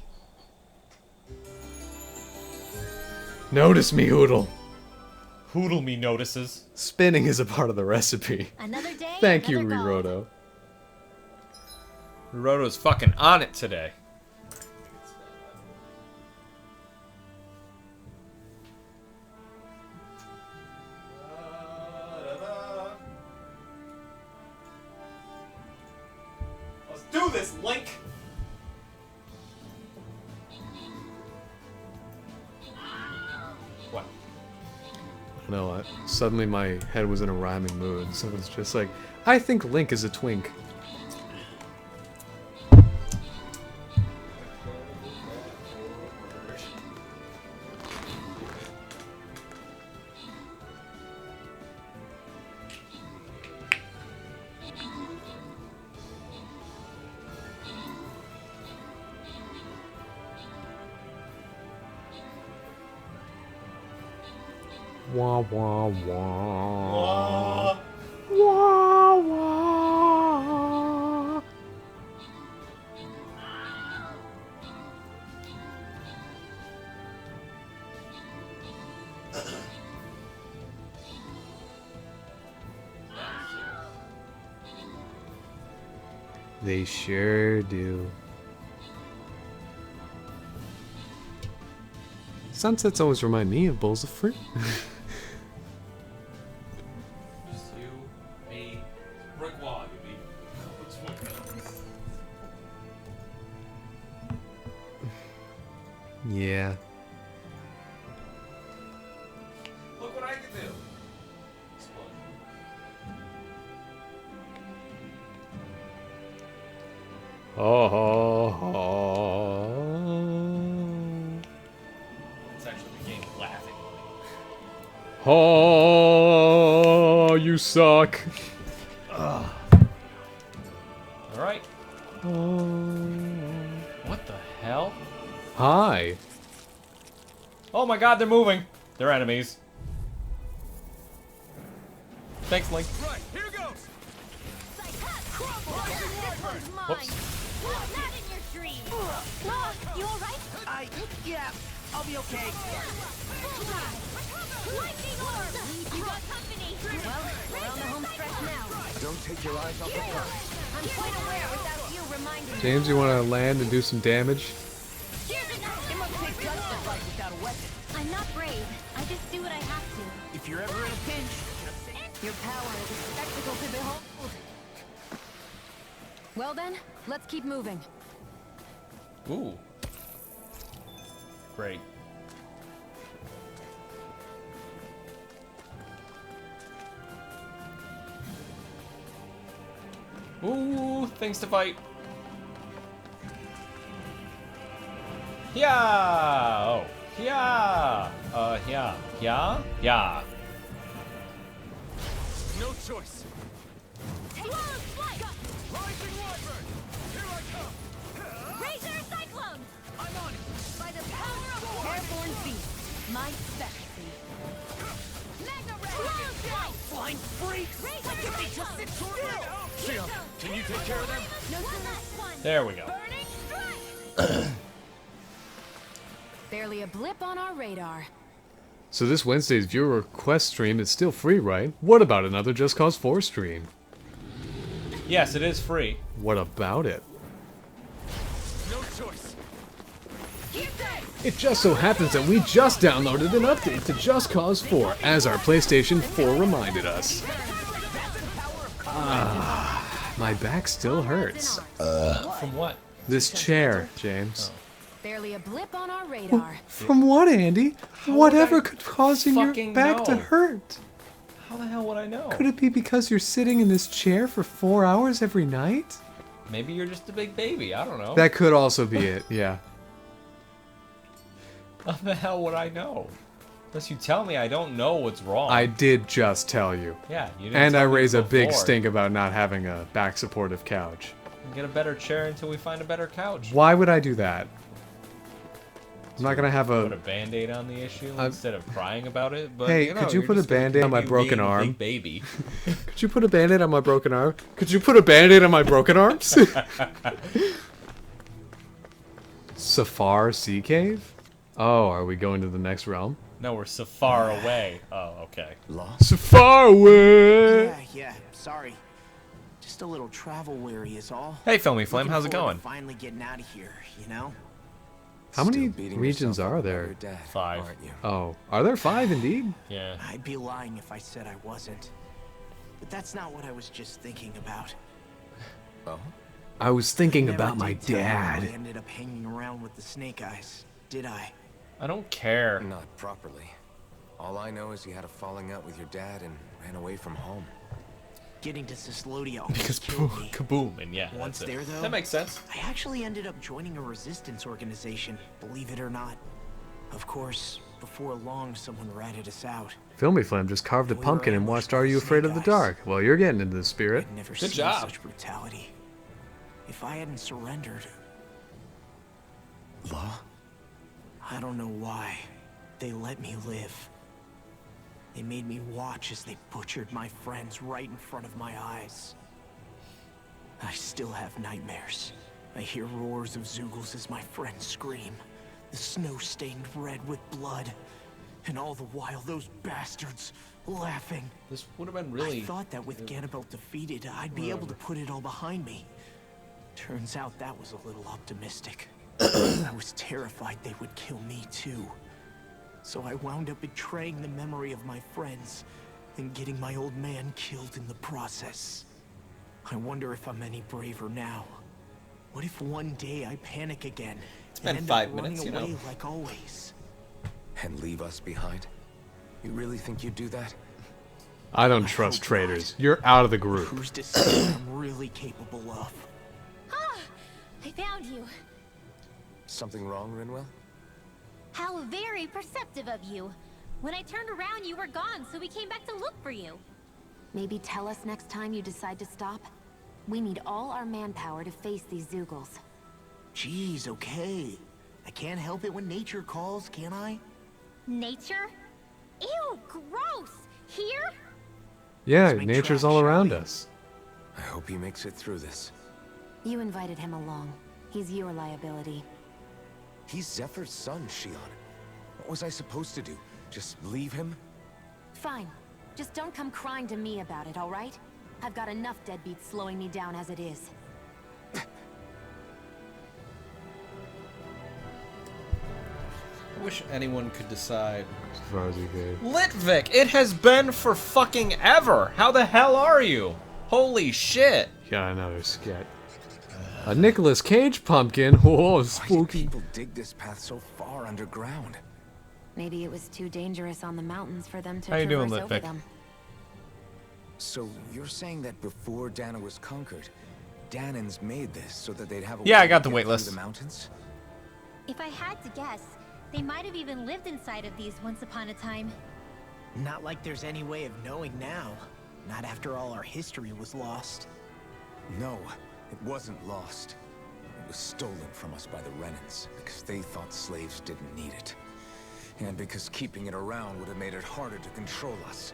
Notice me, Hoodle. Hoodle me notices. Spinning is a part of the recipe. Another day, Thank you, another goal. Riroto. Riroto's fucking on it today. Let's do this, Link! What? No, suddenly my head was in a rhyming mood, so it's just like, I think Link is a twink. Wah wah wah. Wah wah. They sure do. Sunsets always remind me of bowls of fruit. Just you, me, brick wall, you mean? Yeah. Look what I can do. Explode. It's actually the game laughing at me. Oh, you suck. Alright. What the hell? Hi. Oh my god, they're moving. They're enemies. Thanks, Link. Right, here goes. Whoops. Not in your dream. You alright? Yeah, I'll be okay. Lightning orb! You got company! Well, we're on the home stretch now. Don't take your eyes off the prize. I'm quite aware without you reminding me. James, you want to land and do some damage? It must take guts to fight without a weapon. I'm not brave. I just do what I have to. If you're ever in a pinch, Your power is a spectacle to behold. Well then, let's keep moving. Ooh. Great. Ooh, things to fight. Yeah. Oh. Yeah. Yeah. Yeah. Yeah. No choice. Rising Wyvern. Here I come. Razor Cyclone! I'm on it. By the power of war! Airborne beast, my specialty. Magna Ray! flying freak! Razor Cyclone! Shion, can you take care of them? No, one last one! There we go. Burning Strike! Barely a blip on our radar. So this Wednesday's viewer request stream is still free, right? What about another Just Cause 4 stream? Yes, it is free. What about it? No choice. It just so happens that we just downloaded an update to Just Cause 4, as our PlayStation 4 reminded us. My back still hurts. From what? This chair, James. Barely a blip on our radar. From what, Andy? Whatever could causing your fucking back to know? hurt? How the hell would I know? Could it be because you're sitting in this chair for 4 hours every night? Maybe you're just a big baby. I don't know. That could also be it, yeah. How the hell would I know? Unless you tell me, I don't know what's wrong. I did just tell you. Yeah, you didn't And tell I me raise a big before. stink about not having a back supportive couch. Get a better chair until we find a better couch. Why would I do that? I'm not gonna have Put a a... band-aid on the issue instead of crying about it. But Hey, you know, could you you're put a just gonna Band-Aid on my continue broken being a arm? big baby. Could you put a band-aid on my broken arm? Could you put a band-aid on my broken arms? Safar Sea Cave? Oh, are we going to the next realm? No, we're so far away. Oh, okay. So far away! Yeah, sorry. Just a little travel weary is all. Hey, Filmy Flame, Looking how's it forward going? to finally getting out of here, you know? How many Still beating regions yourself are up about there? your dad, 5. aren't you? Oh, are there 5 indeed? Yeah. I'd be lying if I said I wasn't. But that's not what I was just thinking about. Oh? I was thinking Never about my did tell you how I dad. ended up hanging around with the Snake Eyes, did I? I don't care. Not properly. All I know is he had a falling out with your dad and ran away from home. Getting to Cislodia Because almost killed me. kaboom, and yeah, Once that's it. there, though, That makes sense. I actually ended up joining a resistance organization, believe it or not. Of course, before long, someone ratted us out. Filmy Flame just carved a We were pumpkin and ambushed watched Are by You Afraid of the Snake Eyes. Dark? Well, you're getting into the spirit. I'd never Good seen job. such brutality. If I hadn't surrendered, Law? I don't know why. They let me live. They made me watch as they butchered my friends right in front of my eyes. I still have nightmares. I hear roars of Zeugles as my friends scream. The snow stained red with blood. And all the while, those bastards laughing. This would have been really... I thought that with Ganabelt defeated, I'd be able to put it all behind me. Turns out that was a little optimistic. I was terrified they would kill me too. So I wound up betraying the memory of my friends and getting my old man killed in the process. I wonder if I'm any braver now. What if one day I panic again? It's been and 5 end up minutes, you running know. away like always? And leave us behind? You really think you'd do that? I don't trust traitors. You're out of the group. Who's to say what I'm really capable of? Ah! I found you. Something wrong, Rinwell? How very perceptive of you. When I turned around, you were gone, so we came back to look for you. Maybe tell us next time you decide to stop? We need all our manpower to face these Zoogles. Jeez, okay. I can't help it when nature calls, can I? Nature? Ew, gross! Here? Yeah, Let's make nature's tracks, all shall around we? us. I hope he makes it through this. You invited him along. He's your liability. He's Zephyr's son, Shion. What was I supposed to do? Just leave him? Fine. Just don't come crying to me about it, all right? I've got enough deadbeats slowing me down as it is. I wish anyone could decide. As far as you could. Litvik, it has been for fucking ever. How the hell are you? Holy shit. Got another scat. A Nicolas Cage pumpkin. Oh, Why do spooky. people dig this path so far underground? Maybe it was too dangerous on the mountains for them to How you doing, traverse over Litvik? them. So you're saying that before Dana was conquered, Danans made this so that they'd have a Yeah, way I got to the get wait through list. the mountains? If I had to guess, they might have even lived inside of these once upon a time. Not like there's any way of knowing now. Not after all our history was lost. No, it wasn't lost. It was stolen from us by the Renans because they thought slaves didn't need it. And because keeping it around would have made it harder to control us.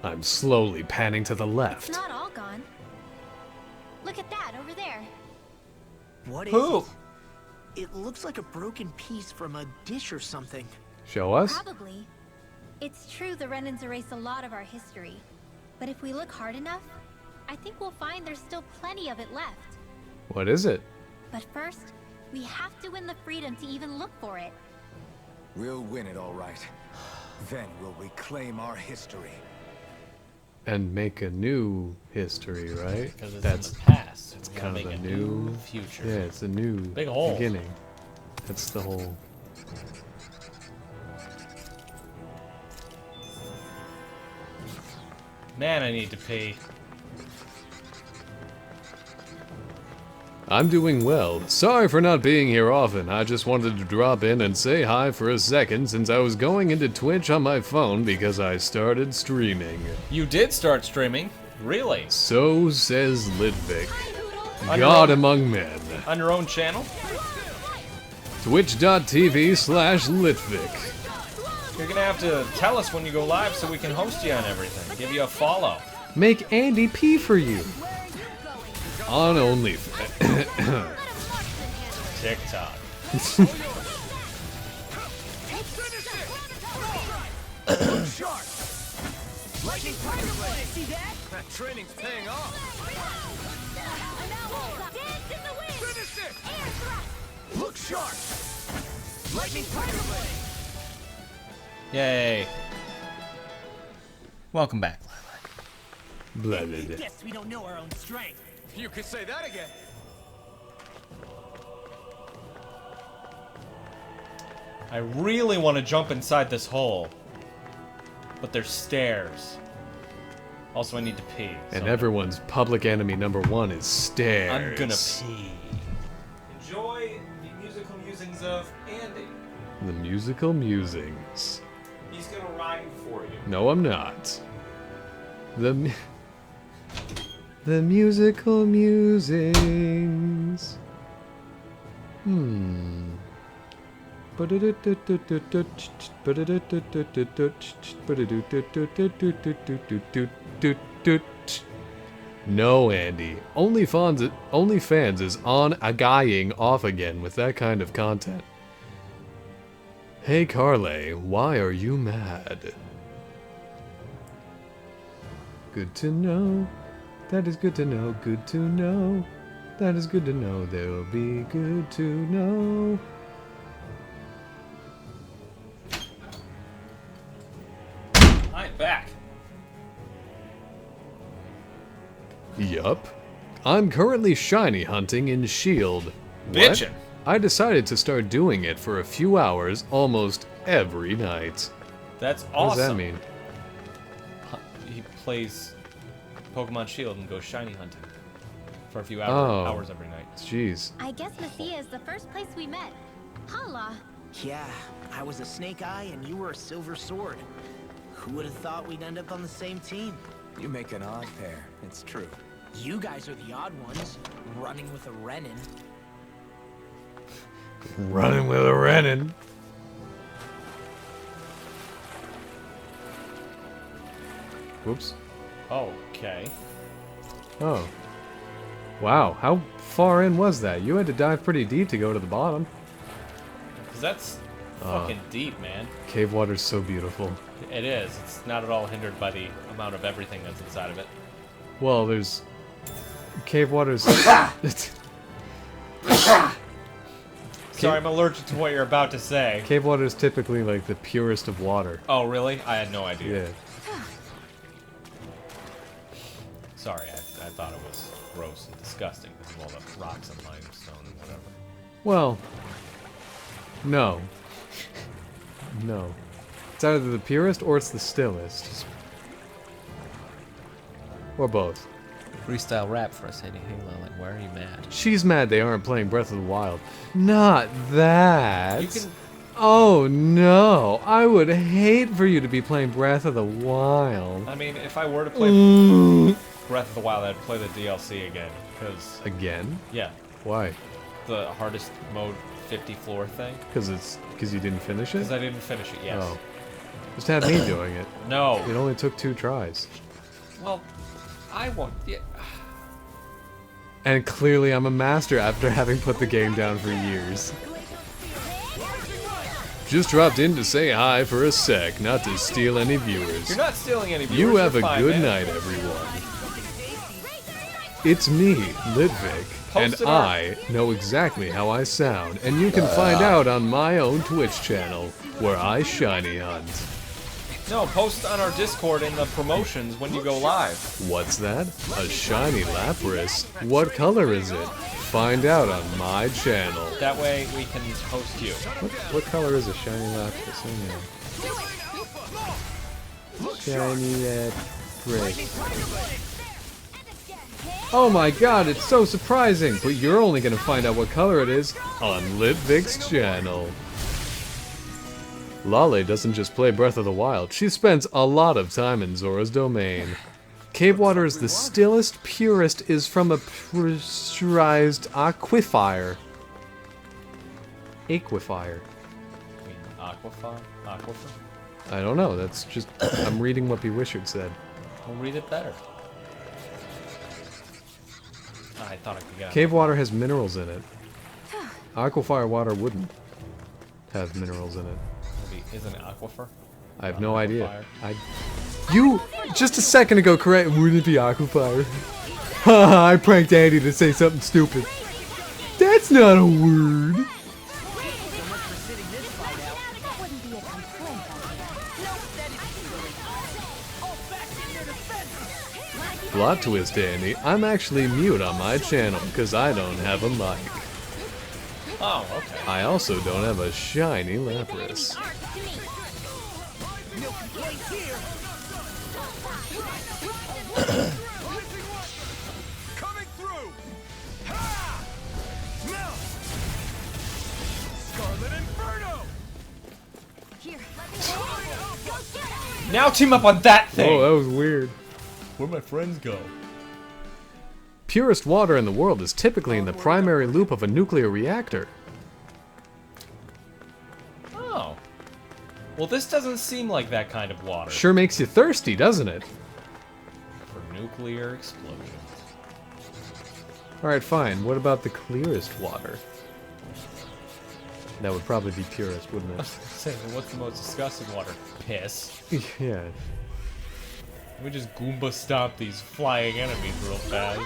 I'm slowly panning to the It's left. not all gone. Look at that over there. What is Who? it? It looks like a broken piece from a dish or something. Show us? Probably. It's true the Renans erased a lot of our history. But if we look hard enough, I think we'll find there's still plenty of it left. What is it? But first, we have to win the freedom to even look for it. We'll win it all right. Then we'll reclaim our history. And make a new history, right? Because it's That's in the past. It's We gotta kind of make a a new future. Yeah, it's a new Big hole. beginning. That's the whole. Man, I need to pee. I'm doing well. Sorry for not being here often. I just wanted to drop in and say hi for a second since I was going into Twitch on my phone because I started streaming. You did start streaming? Really? So says Litvik. On your God own- among men. On your own channel? Twitch.tv/Litvik. You're gonna have to tell us when you go live so we can host you on everything. Give you a follow. Make Andy pee for you. On OnlyFans. TikTok. That training's paying off. Look sharp! Lightning Tiger Blade! Yay. Welcome back. Blah, blah, blah. Guess we don't know our own strength. You could say that again. I really want to jump inside this hole. But there's stairs. Also, I need to pee. And so everyone's public enemy #1 is stairs. I'm gonna pee. Enjoy the musical musings of Andy. The musical musings. He's gonna rhyme for you. No, I'm not. The musical musings. No, Andy. OnlyFans is on a guying off again with that kind of content. Hey Carly, why are you mad? Good to know. That is good to know. Good to know. That is good to know. They'll be good to know. Yup. I'm currently shiny hunting in S.H.I.E.L.D. What? Bitchin'. I decided to start doing it for a few hours almost every night. That's awesome. What does that mean? He plays Pokemon Shield and goes shiny hunting for a few hours every night. Jeez. I guess Messiah is the first place we met. Holla. Yeah, I was a Snake Eye and you were a Silver Sword. Who would have thought we'd end up on the same team? You make an odd pair, it's true. You guys are the odd ones, running with a Renin. Running with a Renin. Whoops. Okay. Oh. Wow, how far in was that? You had to dive pretty deep to go to the bottom. 'Cause that's fucking deep, man. Cave water's so beautiful. It is. It's not at all hindered by the amount of everything that's inside of it. Well, there's... Cave water's... Sorry, I'm allergic to what you're about to say. Cave water is typically like the purest of water. Oh, really? I had no idea. Yeah. Sorry, I thought it was gross and disgusting because of all the rocks and limestone and whatever. Well, no. No. It's either the purest or it's the stillest. Or both. Freestyle rap for us, Sadie Halo. Like, why are you mad? She's mad they aren't playing Breath of the Wild. Not that. You can... Oh no, I would hate for you to be playing Breath of the Wild. I mean, if I were to play Breath of the Wild, I'd play the DLC again. Cause Again? Yeah. Why? The hardest mode 50 floor thing. Because you didn't finish it? Because I didn't finish it, yes. Oh. Just had me doing it. No. It only took 2 tries. Well, I want... Yeah. And clearly I'm a master after having put the game down for years. Just dropped in to say hi for a sec, not to steal any viewers. You're not stealing any viewers. You have a fine, good man. night, everyone. It's me, Litvik, and I know exactly how I sound, and you can find out on my own Twitch channel, where I shiny hunt. No, post on our Discord in the promotions when you go live. What's that? A shiny Lapras? What color is it? Find out on my channel. That way we can host you. What color is a shiny Lapras? Shiny Lapras. Oh my god, it's so surprising! But you're only gonna find out what color it is on Litvik's channel. Lale doesn't just play Breath of the Wild, she spends a lot of time in Zora's domain. Cave water is the stillest, purest, is from a pressurized aquifer. Aquifer. I mean, aquifer? Aquifer? I don't know, that's just... I'm reading what Bewishard said. We'll read it better. I thought I could get Cave water has minerals in it. Aquifer water wouldn't have minerals in it. Maybe isn't it aquifer? I have no idea. You just a second ago correct. Wouldn't it be Aquifer? Haha, I pranked Andy to say something stupid. That's not a word. Plot twist, Andy. I'm actually mute on my channel because I don't have a mic. Oh, okay. I also don't have a shiny Lapras. Coming through! Ha! Now! Scarlet Inferno! Here, let me go get it! Now team up on that thing! Oh, that was weird. Where'd my friends go? Purest water in the world is typically in the primary loop of a nuclear reactor. Oh. Well, this doesn't seem like that kind of water. Sure makes you thirsty, doesn't it? For nuclear explosions. Alright, fine. What about the clearest water? That would probably be purest, wouldn't it? Say, what's the most disgusting water? Piss. Yeah. Let me just Goomba stomp these flying enemies real fast.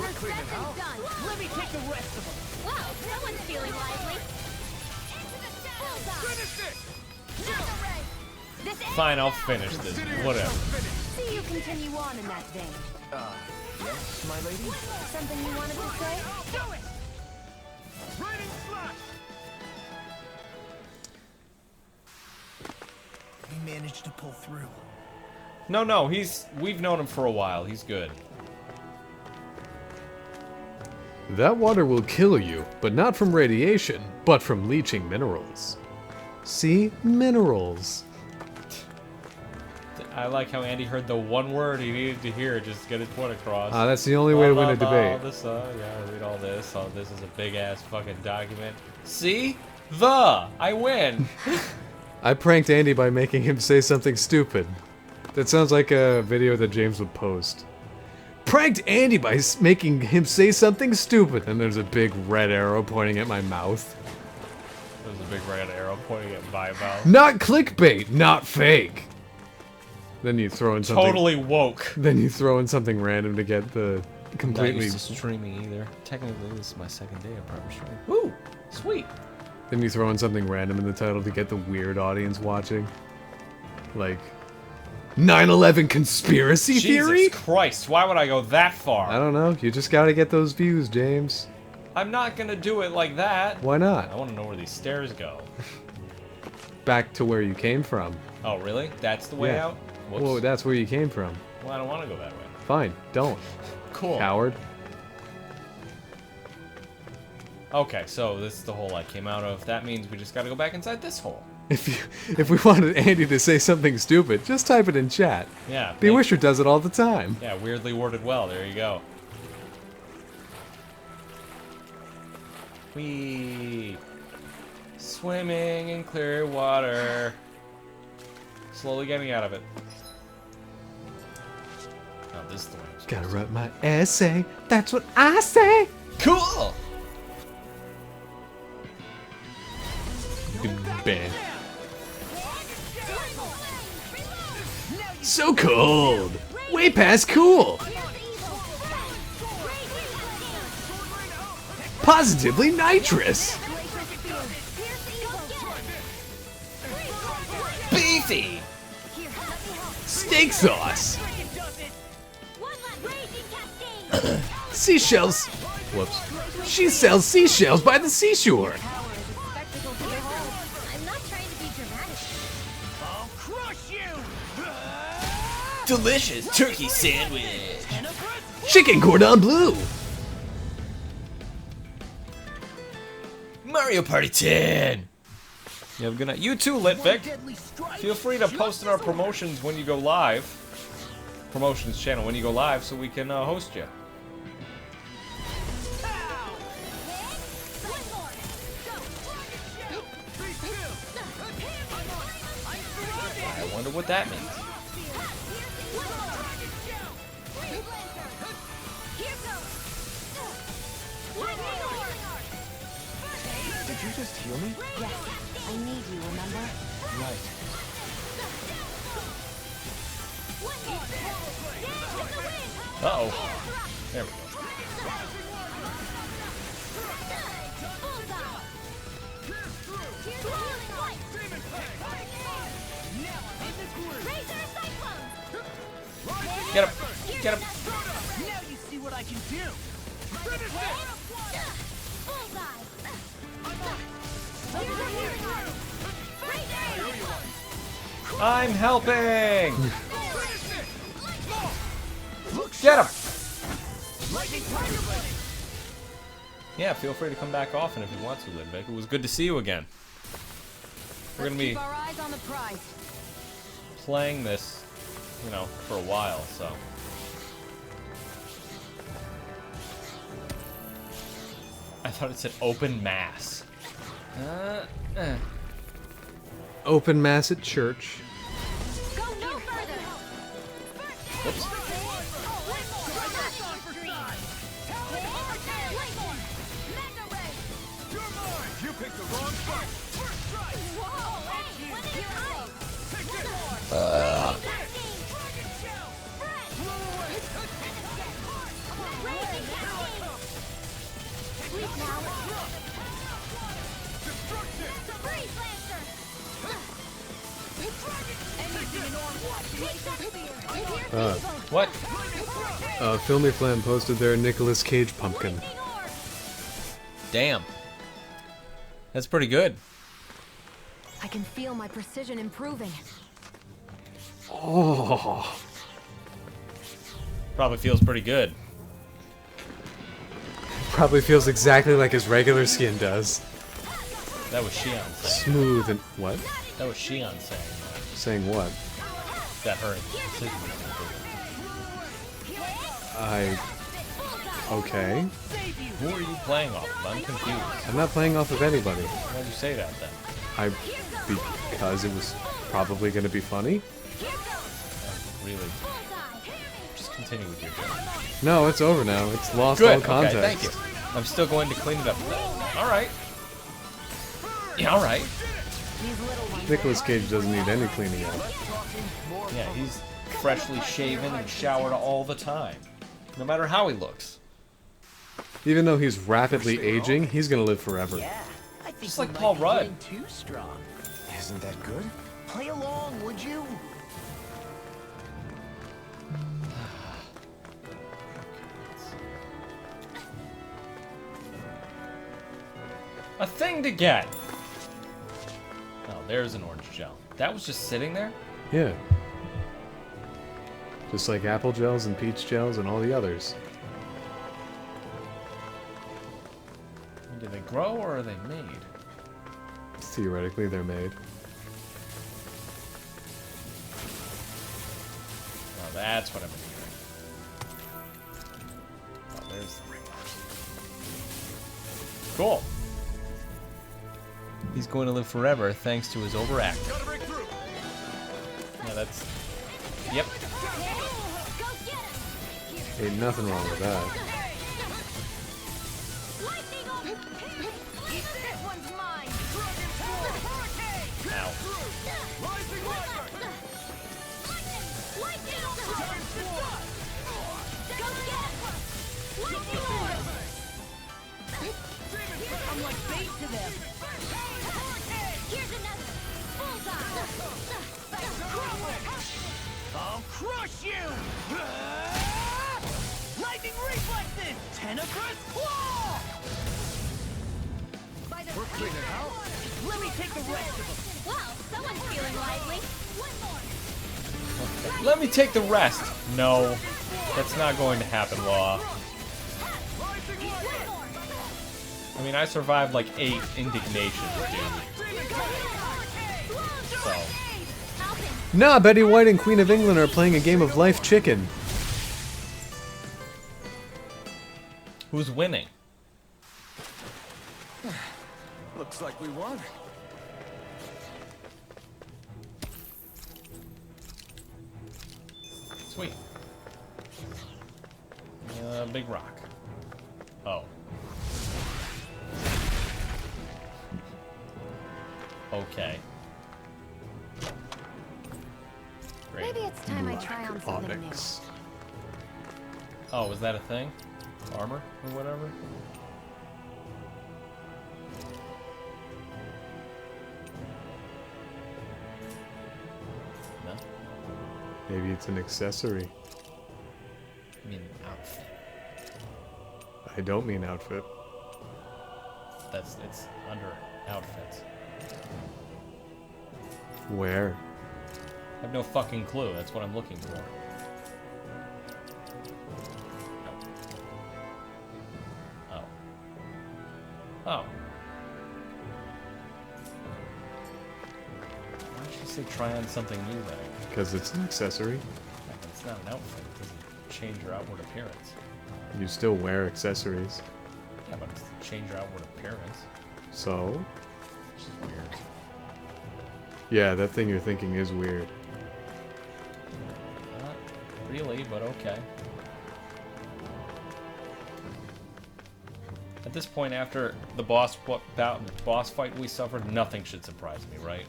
Let me take the rest of them. Wow, someone's feeling lively. Fine, I'll finish this. Whatever. See you continue on in that vein. Yes, my lady? Something you wanted to say? Do it! Raining slash! He managed to pull through. No, we've known him for a while. He's good. That water will kill you, but not from radiation, but from leaching minerals. See? Minerals. I like how Andy heard the one word he needed to hear just to get his point across. That's the only way to win a debate. Yeah, read all this. All this is a big ass fucking document. See? I win. I pranked Andy by making him say something stupid. That sounds like a video that James would post. Pranked Andy by making him say something stupid. And there's a big red arrow pointing at my mouth. There's a big red arrow pointing at my mouth. Not clickbait, not fake. Then you throw in something. Totally woke. Then you throw in something random to get the completely. Not used to streaming either. Technically, this is my second day of proper streaming. Ooh, sweet. Then you throw in something random in the title to get the weird audience watching. Like 9/11 conspiracy theory? Jesus Christ, why would I go that far? I don't know. You just gotta get those views, James. I'm not gonna do it like that. Why not? I want to know where these stairs go. Back to where you came from. Oh, really? That's the way Yeah. out? Whoops. Well, that's where you came from. Well, I don't want to go that way. Fine, don't. Cool. Coward. Okay, so this is the hole I came out of. That means we just gotta go back inside this hole. If we wanted Andy to say something stupid, just type it in chat. Yeah. Bewisher does it all the time. Yeah, weirdly worded well. There you go. Whee! Swimming in clear water. Slowly getting out of it. Oh, this is the one. Gotta write my essay. That's what I say. Cool! Good band. So cold. Way past cool. Positively nitrous. Beefy! Steak sauce. Seashells. Whoops. She sells seashells by the seashore. I'm not trying to be dramatic. I'll crush you! Delicious turkey sandwich! Chicken cordon bleu. Mario Party 10! You have a good night. You too, Litvic! Feel free to post in our promotions when you go live. Promotions channel when you go live so we can host you. I wonder what that means. Did you just heal me? Yes, I need you, remember? Right. Uh-oh. There we go. Get him! Get him! Now you see what I can do! I'm helping! Get him! Yeah, feel free to come back often if you want to, Lidvik. It was good to see you again. We're gonna be Keep our eyes on the prize. playing this, you know, for a while, so. I thought it said open mass. Open mass at church. Go no further. Whoops. You picked the wrong fight! What? Filmy Flam posted their Nicolas Cage pumpkin. Damn. That's pretty good. I can feel my precision improving. Oh. Probably feels pretty good. Probably feels exactly like his regular skin does. That was Shion saying. Smooth and what? That was Shion saying. Saying what? That hurt. Okay. Who are you playing off of? I'm confused. I'm not playing off of anybody. Why did you say that then? Because it was probably going to be funny. Really? Just continue with your job. No, it's over now. It's lost Good. all context. Okay, thank you. I'm still going to clean it up. All right. Yeah, all right. Nicolas Cage doesn't need any cleaning up. Yeah, he's freshly shaven and showered all the time. No matter how he looks. Even though he's rapidly aging, he's gonna live forever. Yeah, I think Just you like might Paul be Rudd. getting too strong. Isn't that good? Play along, would you? A thing to get. Oh, there's an orange gel. That was just sitting there? Yeah. Just like apple gels and peach gels and all the others. Do they grow or are they made? Theoretically, they're made. Oh, that's what I've been hearing. Oh, there's the ring. Cool. He's going to live forever thanks to his overacting. Yeah, that's... Yep. Ain't nothing wrong with that. Ow. I'm like bait to them. Here's another. I'll crush you! Lightning reflexes! Tenebrous claw! We're cleaning out. Let me take the rest of them. Wow, someone's feeling lively. One more. Let me take the rest. No, that's not going to happen, Law. I mean, I survived like 8 indignations, dude. So. Nah, Betty White and Queen of England are playing a game of Life Chicken. Who's winning? Looks like we won. Sweet. Big rock. Oh. Okay. Great. Maybe it's time I try on something new. Oh, was that a thing? Armor or whatever? No? Maybe it's an accessory. I mean, outfit. I don't mean outfit. It's under outfits. Where? I have no fucking clue. That's what I'm looking for. Oh. Oh. Why did she say try on something new then? Because it's an accessory. Yeah, but it's not an outfit. It doesn't change your outward appearance. You still wear accessories. Yeah, but it's to change your outward appearance. So? Which is weird. Yeah, that thing you're thinking is weird. Not really, but okay. At this point, after the boss fight we suffered, nothing should surprise me, right?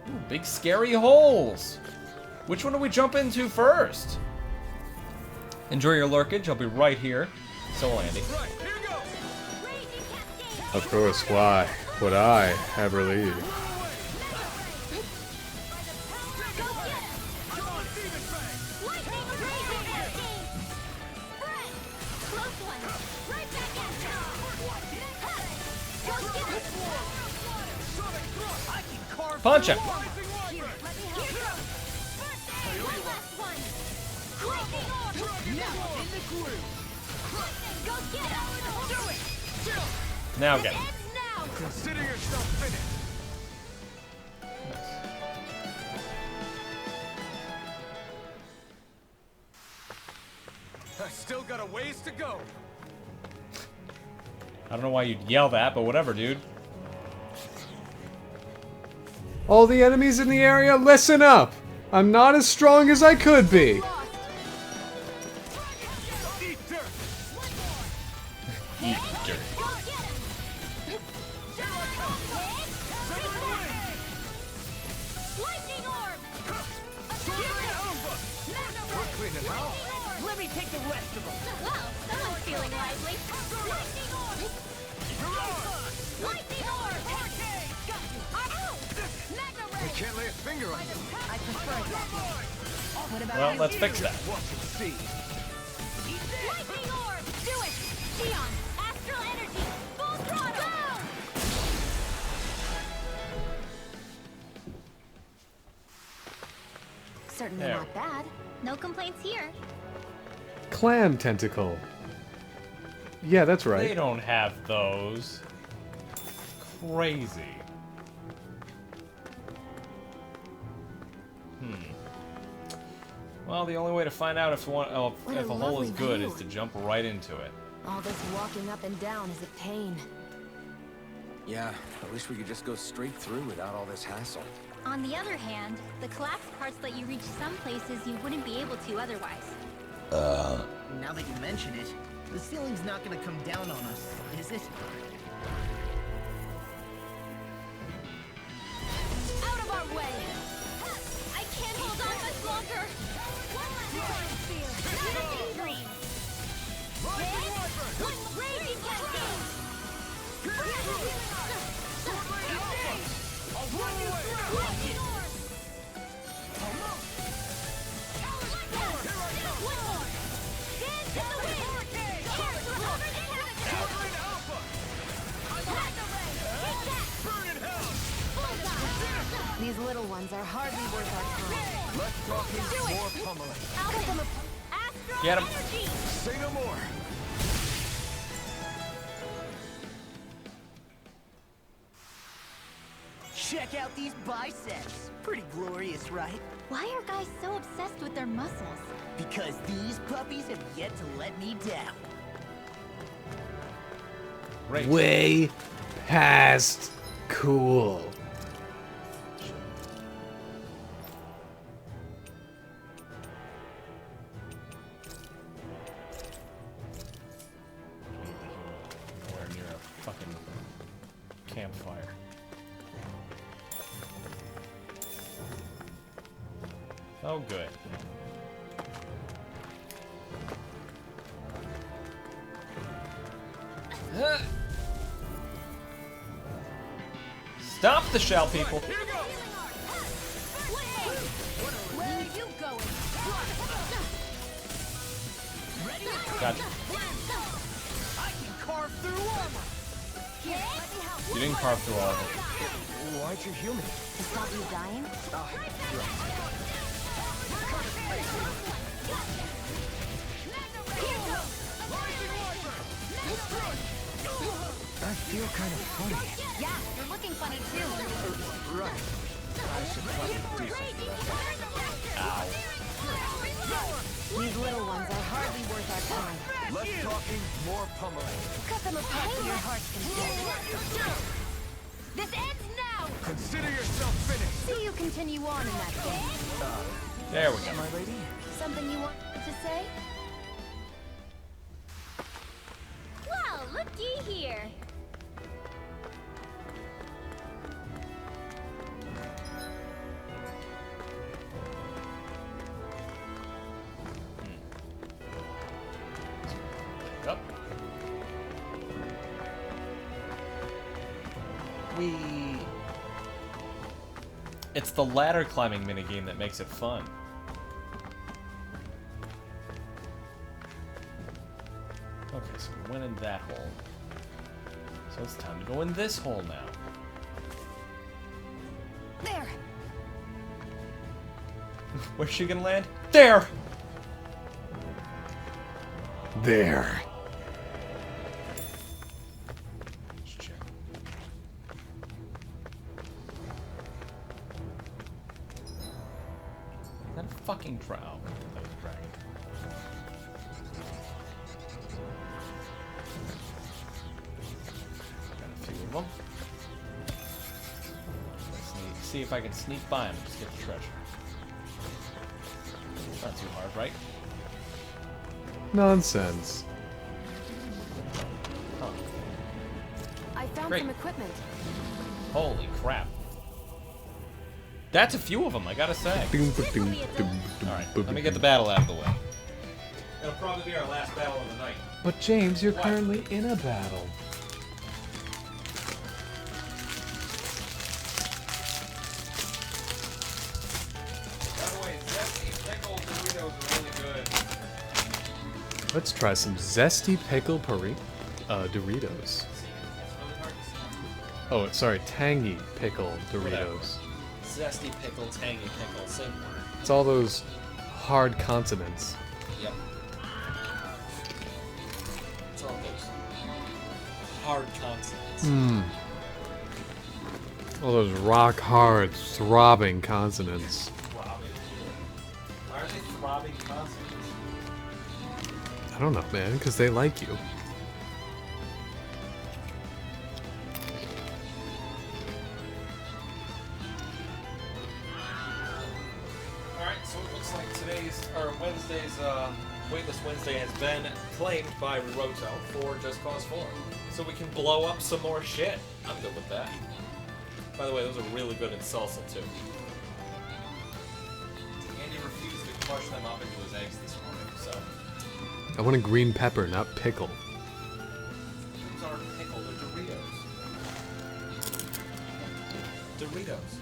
Ooh, big scary holes! Which one do we jump into first? Enjoy your lurkage. I'll be right here. So will Andy. Of course, why would I have Relive? Punch him! Now get him. Consider yourself finished. I still got a ways to go. I don't know why you'd yell that, but whatever, dude. All the enemies in the area, listen up! I'm not as strong as I could be! Eat dirt. Eat dirt. Let me take the rest of them. Well, someone's feeling lively. Lightning orb! Lightning orb! I can't lay a finger on you. I prefer that. What about Well, you? let's fix that. Watch and see. Lightning orb! Do it! Xion! Astral energy! Full throttle! Certainly There. not bad. No complaints here. Clam tentacle. Yeah, that's They right. don't have those. Crazy. Well, the only way to find out if What if a a hole is lovely good view. is to jump right into it. All this walking up and down is a pain. Yeah, I wish we could just go straight through without all this hassle. On the other hand, the collapsed parts let you reach some places you wouldn't be able to otherwise. Now that you mention it, the ceiling's not gonna come down on us, is it? Out of our way! I can't hold on much longer! Raging cascade! Lightning orb! One more! Dance in the wind! These little ones are hardly worth our time. Let's talk more pummeling. Cut them apart! Astral Get 'em. energy! Say no more. Check out these biceps. Pretty glorious, right? Why are guys so obsessed with their muscles? Because these puppies have yet to let me down. Great. Way past cool. Nowhere near a fucking campfire. Oh, good. Stop the shell, people. Where are you going? Gotcha. I can carve through armor. You didn't carve through all of it. Why'd you heal me? To stop you dying? I feel kind of funny. Yeah, you're looking funny too. Right. I should probably do something about that. These little ones are hardly worth our time. Less talking, more pummeling. Cut them apart to your heart's content. This ends now! Consider yourself finished. See you continue on in that game. There we go. My lady? Something you want to say? Well, looky here. Whee! It's the ladder climbing minigame that makes it fun. Okay, so we went in that hole. So it's time to go in this hole now. There. Where's she gonna land? There! There. Let's check. Is that a fucking drow? Oh, that was a dragon. Got a few of them. Let's see if I can sneak by them and just get the treasure. Not too hard, right? Nonsense. Huh. I found Great. some equipment. Holy crap. That's a few of them, I gotta say. Alright, let me get the battle out of the way. It'll probably be our last battle of the night. But James, you're What? currently in a battle. By the way, zesty pickle Doritos are really good. Let's try some zesty pickle Doritos. Oh, sorry, tangy pickle Doritos. Zesty pickle, tangy pickle, same word. It's all those hard consonants. Yep. It's all those hard consonants. Mmm. All those rock hard, throbbing consonants. Throbbing. Why are they throbbing consonants? I don't know, man, because they like you. Alright, so it looks like Wednesday's Weightless Wednesday has been claimed by Roto for Just Cause 4. So we can blow up some more shit. I'm good with that. By the way, those are really good in salsa, too. Andy refused to crush them up into his eggs this morning, so... I want a green pepper, not pickle. Those aren't pickle, they're Doritos. Doritos.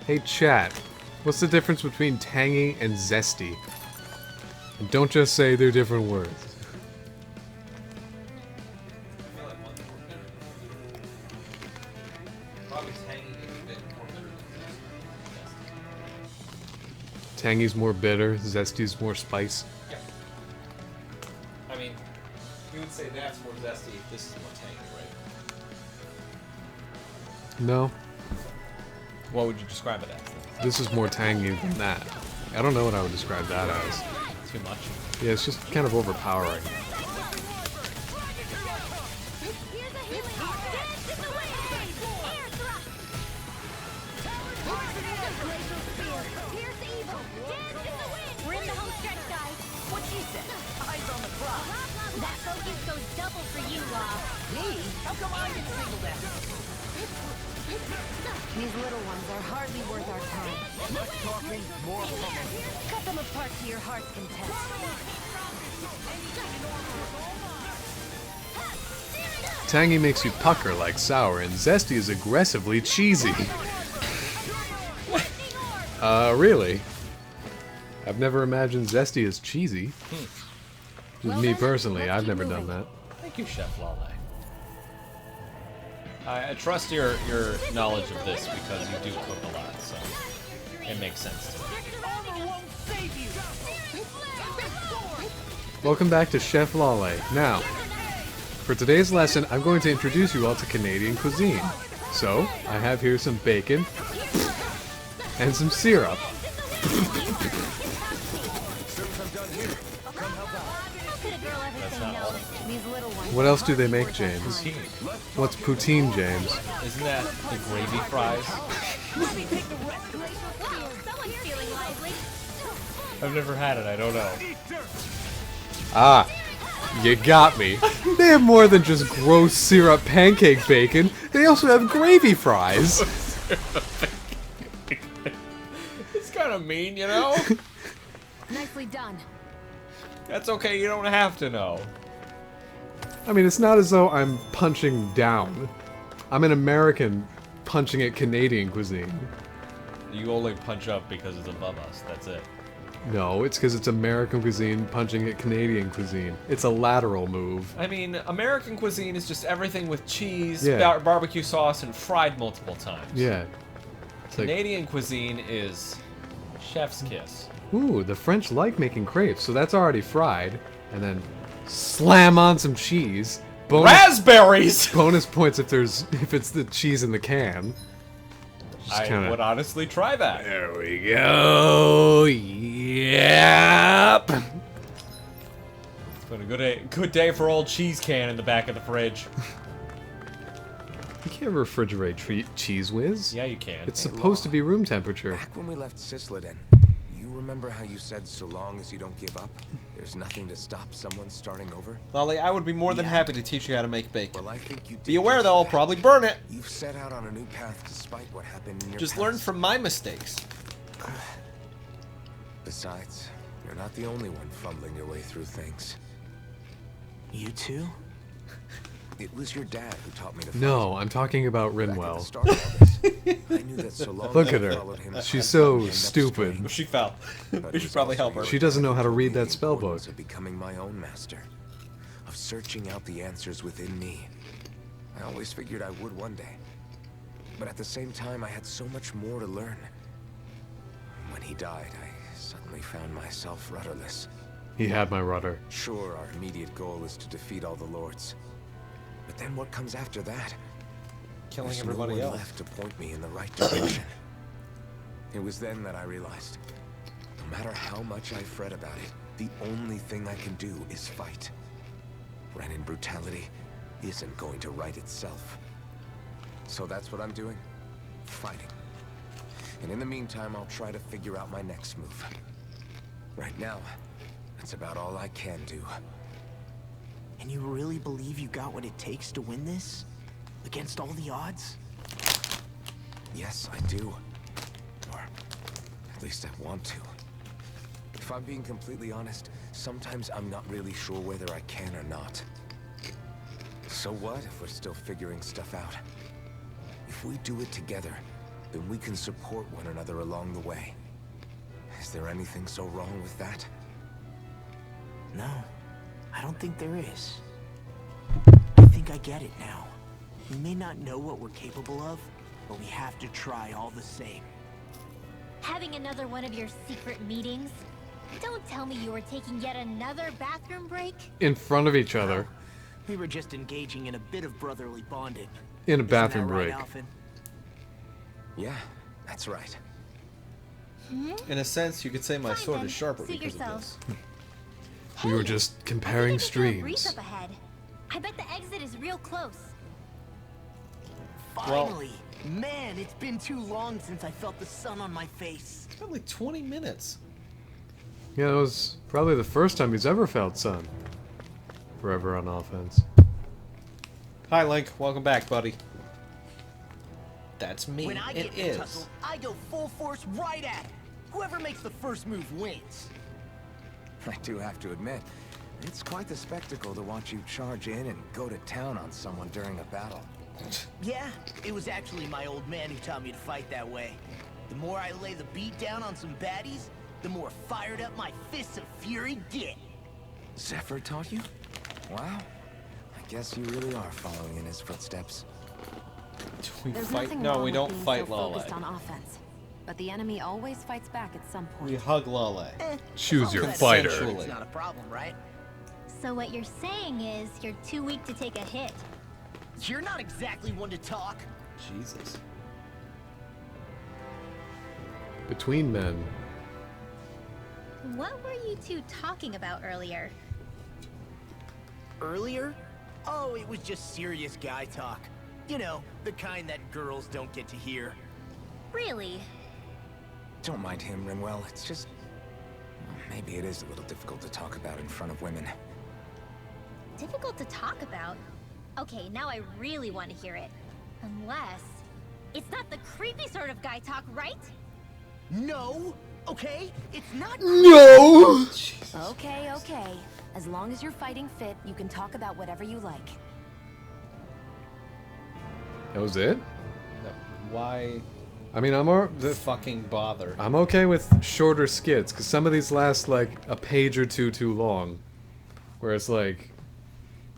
Hey chat, what's the difference between tangy and zesty? And don't just say they're different words. I feel like one's more bitter. Probably tangy is a bit more bitter than zesty. Tangy's more bitter, zesty's more spice. Yep. I mean, you would say that's more zesty, this is more tangy, right? No, What would you describe it as? this is more tangy than that. I don't know what I would describe that as. Too much. Yeah, it's just kind of overpowering. We're in the home stretch, guys. What she said? Eyes on the clock. That focus goes double for you, Law. Me? How come I get singled out? These little ones are hardly worth our time. Less talking, more pummeling. Cut them apart to your heart's content. Tangy makes you pucker like sour, and zesty is aggressively cheesy. Really? I've never imagined zesty as cheesy. Just me personally, I've never done that. Thank you, Chef Lale. I trust your knowledge of this because you do cook a lot, so it makes sense to me. Welcome back to Chef Lale. Now, for today's lesson, I'm going to introduce you all to Canadian cuisine. So, I have here some bacon and some syrup. That's not all. These little ones. What else do they make, James? Poutine. What's poutine, James? Isn't that the gravy fries? Someone's feeling lively. I've never had it, I don't know. Ah, you got me. They have more than just gross syrup pancake bacon. They also have gravy fries. kind of mean, you know? Nicely done. That's okay, you don't have to know. I mean, it's not as though I'm punching down. I'm an American punching at Canadian cuisine. You only punch up because it's above us, that's it. No, it's because it's American cuisine punching at Canadian cuisine. It's a lateral move. I mean, American cuisine is just everything with cheese, Yeah. barbecue sauce, and fried multiple times. Yeah. It's like, Canadian cuisine is chef's kiss. ooh, the French like making crepes, so that's already fried. And then slam on some cheese. Raspberries! Bonus points if it's the cheese in the can. Just I would honestly try that. There we go. Yep. It's been a good day for old cheese can in the back of the fridge. You can't refrigerate Cheese Whiz. Yeah, you can. It's supposed to be room temperature. Back when we left Cisleden, you remember how you said so long as you don't give up, there's nothing to stop someone starting over? Lolly, I would be more than happy to teach you how to make bacon. Well, I think you did. Be aware though, I'll probably burn it. You've set out on a new path despite what happened in your Just past. learn from my mistakes. Besides, you're not the only one fumbling your way through things. You too? It was your dad who taught me to fight. No, I'm talking about Back at the Rinwell. start of all this, I knew that so long Look as at I her. followed him, She's I'd so end up stupid. straying. She fell. But We it should was probably also help her. your She doesn't know how to dad who read taught me that the spell importance book. Of becoming my own master, of searching out the answers within me. I always figured I would one day, but at the same time, I had so much more to learn. When he died, I suddenly found myself rudderless. He had my rudder. Sure, our immediate goal is to defeat all the lords, but then what comes after that? Killing There's everybody no one else. left to point me in the right direction. It was then that I realized, no matter how much I fret about it, the only thing I can do is fight. Renin brutality isn't going to right itself. So that's what I'm doing. Fighting. And in the meantime, I'll try to figure out my next move. Right now, that's about all I can do. And you really believe you got what it takes to win this? Against all the odds? Yes, I do. Or at least I want to. If I'm being completely honest, sometimes I'm not really sure whether I can or not. So what if we're still figuring stuff out? If we do it together, then we can support one another along the way. Is there anything so wrong with that? No, I don't think there is. I think I get it now. We may not know what we're capable of, but we have to try all the same. Having another one of your secret meetings? Don't tell me you were taking yet another bathroom break? In front of each other. We were just engaging in a bit of brotherly bonding. In a Isn't bathroom that right, break. Alphen? Yeah, that's right. In a sense, you could say my Fine sword then. is sharper Suit because of yourself. this. We were Hey, just comparing I think I can feel a breeze streams. up ahead. I bet the exit is real close. Finally! Man, it's been too long since I felt the sun on my face. It's been like 20 minutes. Yeah, that was probably the first time he's ever felt sun. Forever on offense. Hi, Link. Welcome back, buddy. That's me. When I It get in is. tussle, I go full force right at it. Whoever makes the first move wins. I do have to admit, it's quite the spectacle to watch you charge in and go to town on someone during a battle. Yeah, it was actually my old man who taught me to fight that way. The more I lay the beat down on some baddies, the more fired up my fists of fury get. Zephyr taught you? Wow. I guess you really are following in his footsteps. We There's fight. nothing No, wrong we with don't being fight so Lale. focused on offense, but the enemy always fights back at some point. We hug Lale. Choose your That's fighter. Consensually. It's not a problem, right? So what you're saying is you're too weak to take a hit. You're not exactly one to talk. Jesus. Between men. What were you two talking about earlier? Earlier? Oh, it was just serious guy talk. You know, the kind that girls don't get to hear. Really? Don't mind him, Rinwell. It's just... well, maybe it is a little difficult to talk about in front of women. Difficult to talk about? Okay, now I really want to hear it. Unless... it's not the creepy sort of guy talk, right? No, okay? It's not. No! Okay, okay. As long as you're fighting fit, you can talk about whatever you like. That was it? No, why I mean, fucking bother? I'm okay with shorter skits, because some of these last, like, a page or two too long. Where it's like...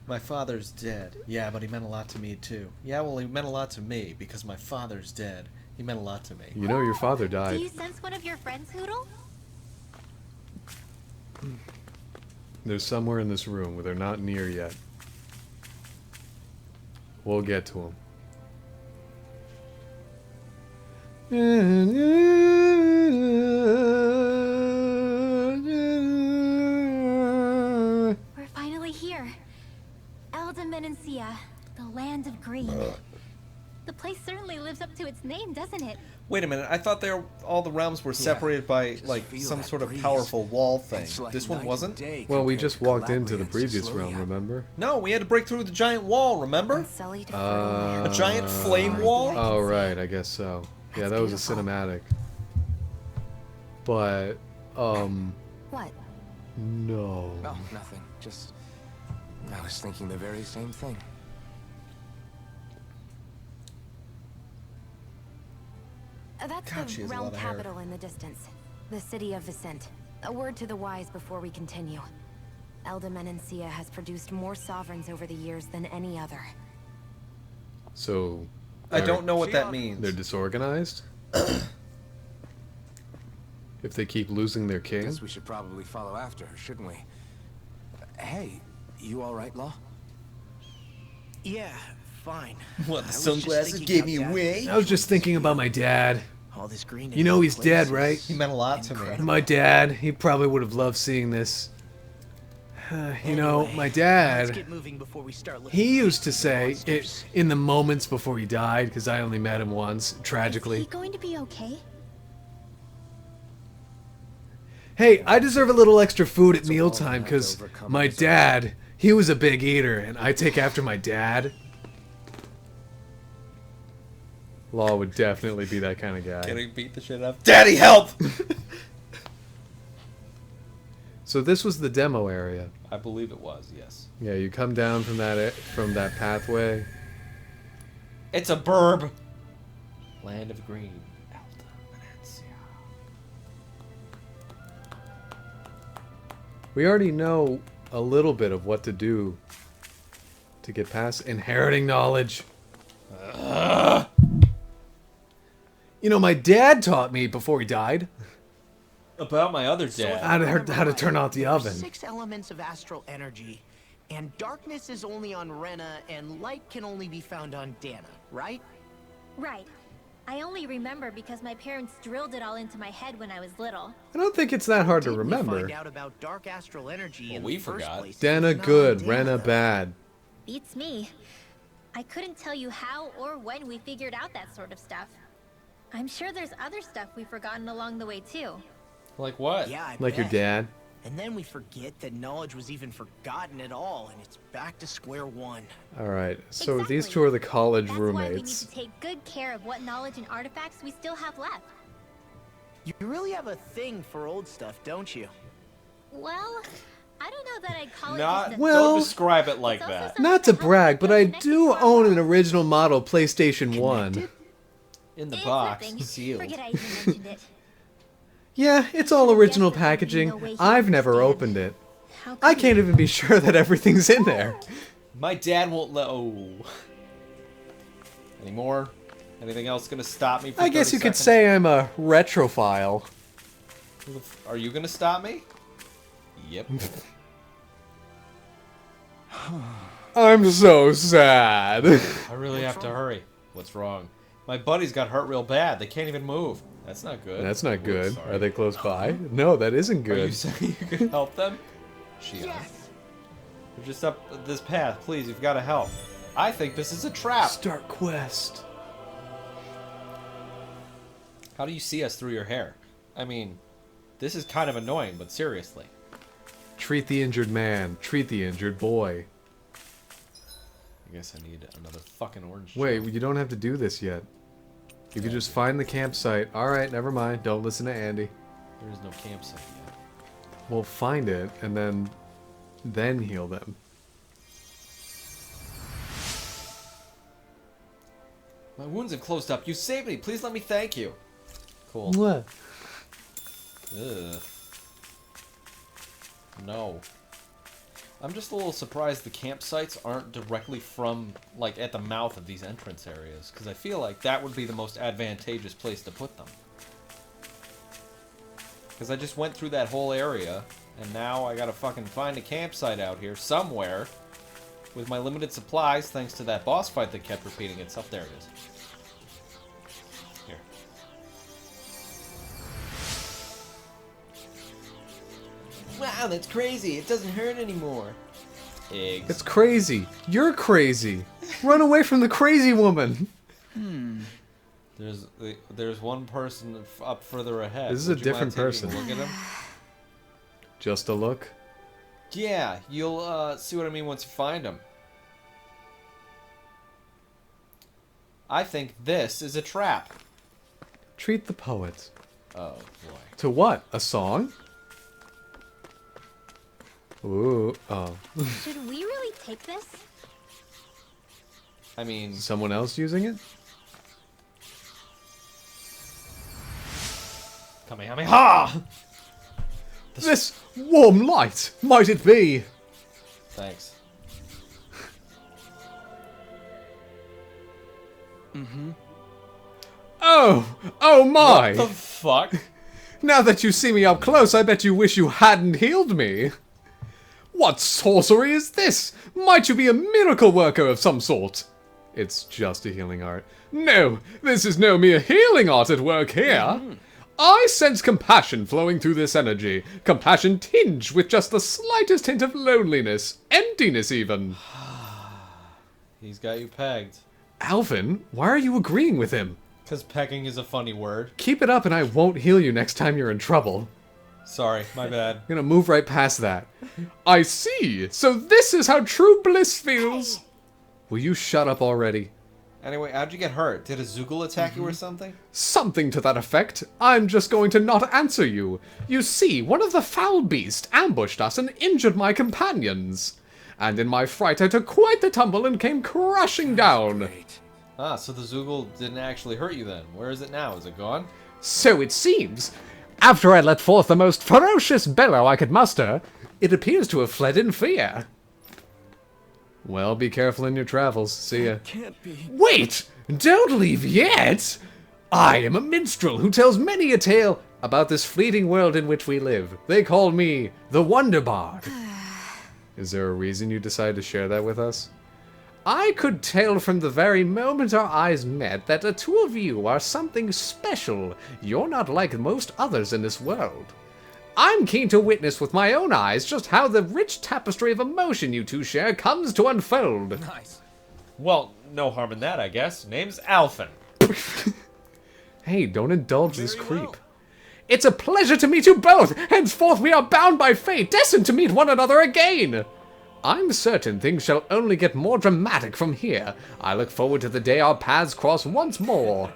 My father's dead. Yeah, but he meant a lot to me, too. Yeah, well, he meant a lot to me, because my father's dead. He meant a lot to me. You know your father Do died. you sense one of your friends, Hoodle? They're somewhere in this room where they're not near yet. We'll get to them. We're finally here. Elda Menancia, the land of green. The place certainly lives up to its name, doesn't it? Wait a minute, I thought all the realms were separated by, like, some sort of powerful wall thing. This one wasn't? Well, we just walked into the previous realm, remember? No, we had to break through the giant wall, remember? A giant flame wall? Oh, right, I guess so. Yeah, that was a cinematic. But, What? no. Oh, nothing. Just... I was thinking the very same thing. That's God, she the has a realm lot of hair. capital in the distance. The city of Vicent. A word to the wise before we continue. Elda Menancia has produced more sovereigns over the years than any other. So... I don't know what that means. They're disorganized? If they keep losing their king? Guess we should probably follow after her, shouldn't we? Hey, you alright, Law? Yeah, fine. What, the I was just sunglasses thinking gave how me Dad away? I was just thinking about my dad. all this green. You know he's dead, right? He meant a lot to me. My dad, he probably would have loved seeing this. You know, my Let's dad, get moving before we start looking he for used to say, monsters. in the moments before he died, because I only met him once, Is he tragically. going to be okay? Hey, I deserve a little extra food at mealtime, because my dad, he was a big eater, and I take after my dad. Law would definitely be that kind of guy. Getting beat the shit up. Daddy, help! So this was the demo area. I believe it was, yes. Yeah, you come down from that pathway. It's a burb. Land of Green. Elda Menancia. We already know a little bit of what to do to get past inheriting knowledge. You know, my dad taught me before he died About my other dad. how to turn out the oven. 6 elements of astral energy, and darkness is only on Rena, and light can only be found on Dana, right? Right. I only remember because my parents drilled it all into my head when I was little. I don't think it's that hard to Did we remember. find out about dark astral energy Well, in we the first forgot. place? Dana It's not good, Dana, Rena though. bad. Beats me. I couldn't tell you how or when we figured out that sort of stuff. I'm sure there's other stuff we've forgotten along the way too. Like what? Yeah, I Like your bet. dad. And then we forget that knowledge was even forgotten at all, and it's back to square one. Alright, so Exactly. these two are the college That's why we need roommates. to take good care of what knowledge and artifacts we still have left. You really have a thing for old stuff, don't you? Well, I don't know that I'd call Not, it just a Well, don't describe it like It's also that. something Not to that helps brag, us but feel I connected do to our own an world. original model PlayStation 1. In the It's box, nothing. sealed. Forget I even mentioned it. Yeah, it's all original Definitely packaging. no way he I've never understand. opened it. How I could can't he? even be sure that everything's in there. My dad won't let. Oh. Any more? Anything else gonna stop me? For I guess 30 you could seconds? say I'm a retrophile. Are you gonna stop me? Yep. I'm so sad. I really have to hurry. What's wrong? My buddies got hurt real bad. They can't even move. That's not good. That's not Ooh, good. sorry. Are they close by? No, that isn't Are you good. saying you can help them? Shion. You're just up this path. Please, you've got to help. I think this is a trap. Start quest. How do you see us through your hair? I mean, this is kind of annoying, but seriously. Treat the injured man. Treat the injured boy. I guess I need another fucking orange. Wait, you don't have to do this yet. You can just find the campsite. Alright, never mind. Don't listen to Andy. There is no campsite yet. We'll find it and then heal them. My wounds have closed up. You saved me. Please let me thank you. Cool. What? Ugh. No. I'm just a little surprised the campsites aren't directly from, like, at the mouth of these entrance areas. Because I feel like that would be the most advantageous place to put them. Because I just went through that whole area, and now I gotta fucking find a campsite out here somewhere with my limited supplies, thanks to that boss fight that kept repeating itself. There it is. Here. Wow, that's crazy. It doesn't hurt anymore. Eggs. It's crazy. You're crazy. Run away from the crazy woman. There's one person up further ahead. This is a different person. Look at him. Just a look? Yeah, you'll see what I mean once you find him. I think this is a trap. Treat the poet. Oh, boy. To what? A song? Ooh, oh. Should we really take this? I mean... Someone else using it? Kamehameha! This warm light, might it be? Thanks. Oh my! What the fuck? Now that you see me up close, I bet you wish you hadn't healed me. What sorcery is this? Might you be a miracle worker of some sort? It's just a healing art. No, this is no mere healing art at work here. I sense compassion flowing through this energy. Compassion tinged with just the slightest hint of loneliness. Emptiness, even. He's got you pegged. Alvin, why are you agreeing with him? Because pegging is a funny word. Keep it up and I won't heal you next time you're in trouble. Sorry, my bad. I'm gonna move right past that. I see! So this is how true bliss feels! Will you shut up already? Anyway, how'd you get hurt? Did a Zoogle attack you or something? Something to that effect. I'm just going to not answer you. You see, one of the foul beasts ambushed us and injured my companions. And in my fright I took quite the tumble and came crashing down. Great. Ah, so the Zoogle didn't actually hurt you then. Where is it now? Is it gone? So it seems. After I let forth the most ferocious bellow I could muster, it appears to have fled in fear. Well, be careful in your travels. See ya. Can't be. Wait! Don't leave yet! I am a minstrel who tells many a tale about this fleeting world in which we live. They call me the Wonder Bard. Is there a reason you decided to share that with us? I could tell from the very moment our eyes met that the two of you are something special. You're not like most others in this world. I'm keen to witness with my own eyes just how the rich tapestry of emotion you two share comes to unfold. Nice. Well, no harm in that, I guess. Name's Alphen. Hey, don't indulge this creep. It's a pleasure to meet you both! Henceforth we are bound by fate, destined to meet one another again! I'm certain things shall only get more dramatic from here. I look forward to the day our paths cross once more.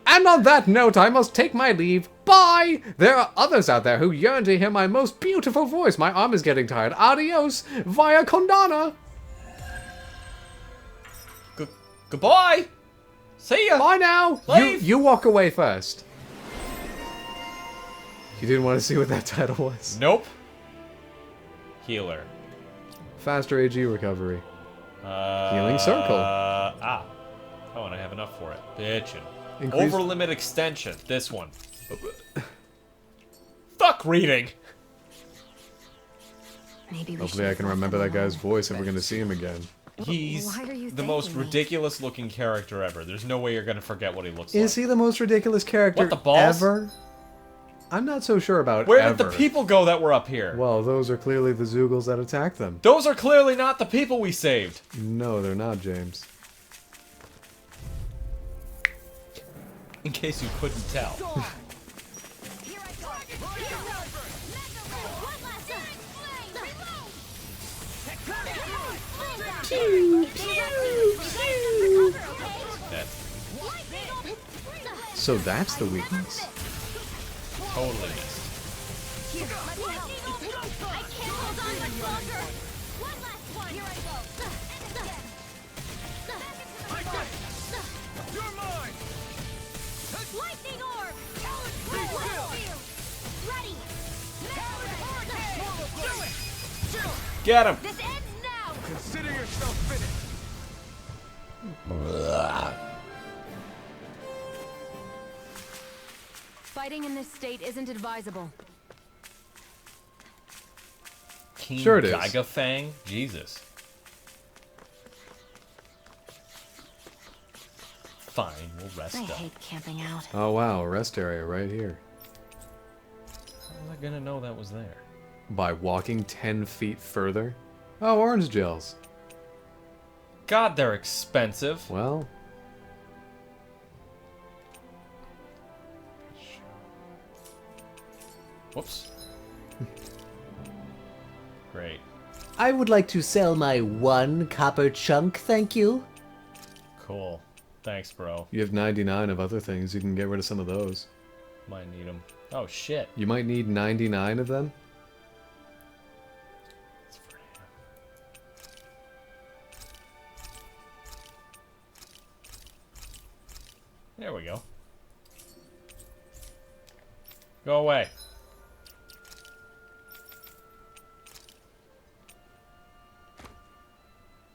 And on that note, I must take my leave. Bye! There are others out there who yearn to hear my most beautiful voice. My arm is getting tired. Adios, via Condana. Goodbye! See ya! Bye now! You walk away first. You didn't want to see what that title was? Nope. Healer. Faster AG recovery. Healing circle. Oh, and I have enough for it. Bitchin'. Increase... Over limit extension. This one. Fuck reading! Hopefully I can remember that guy's voice if we're going to see him again. He's the most ridiculous looking character ever. There's no way you're going to forget what he looks like. Is he the most ridiculous character what, the balls? ever? I'm not so sure about Where ever. did the people go that were up here? Well, those are clearly the Zoogles that attacked them. Those are clearly not the people we saved. No, they're not, James. In case you couldn't tell. So that's the weakness. Totally missed. Here, let me help. I can't hold on much longer. One last one. Here I go. You're mine! Lightning orb. Ready. Get him! This ends now. Consider yourself finished. Fighting in this state isn't advisable. King Sure it is. Giga Fang? Jesus. Fine, we'll rest I up. hate camping out. Oh wow, rest area right here. How was I gonna know that was there? By walking 10 feet further? Oh, orange gels. God, they're expensive. Well, Whoops. Great. I would like to sell my 1 copper chunk, thank you. Cool. Thanks, bro. you have 99 of other things. You can get rid of some of those. Might need them. Oh, shit. You might need 99 of them. It's for him. There we go. Go away.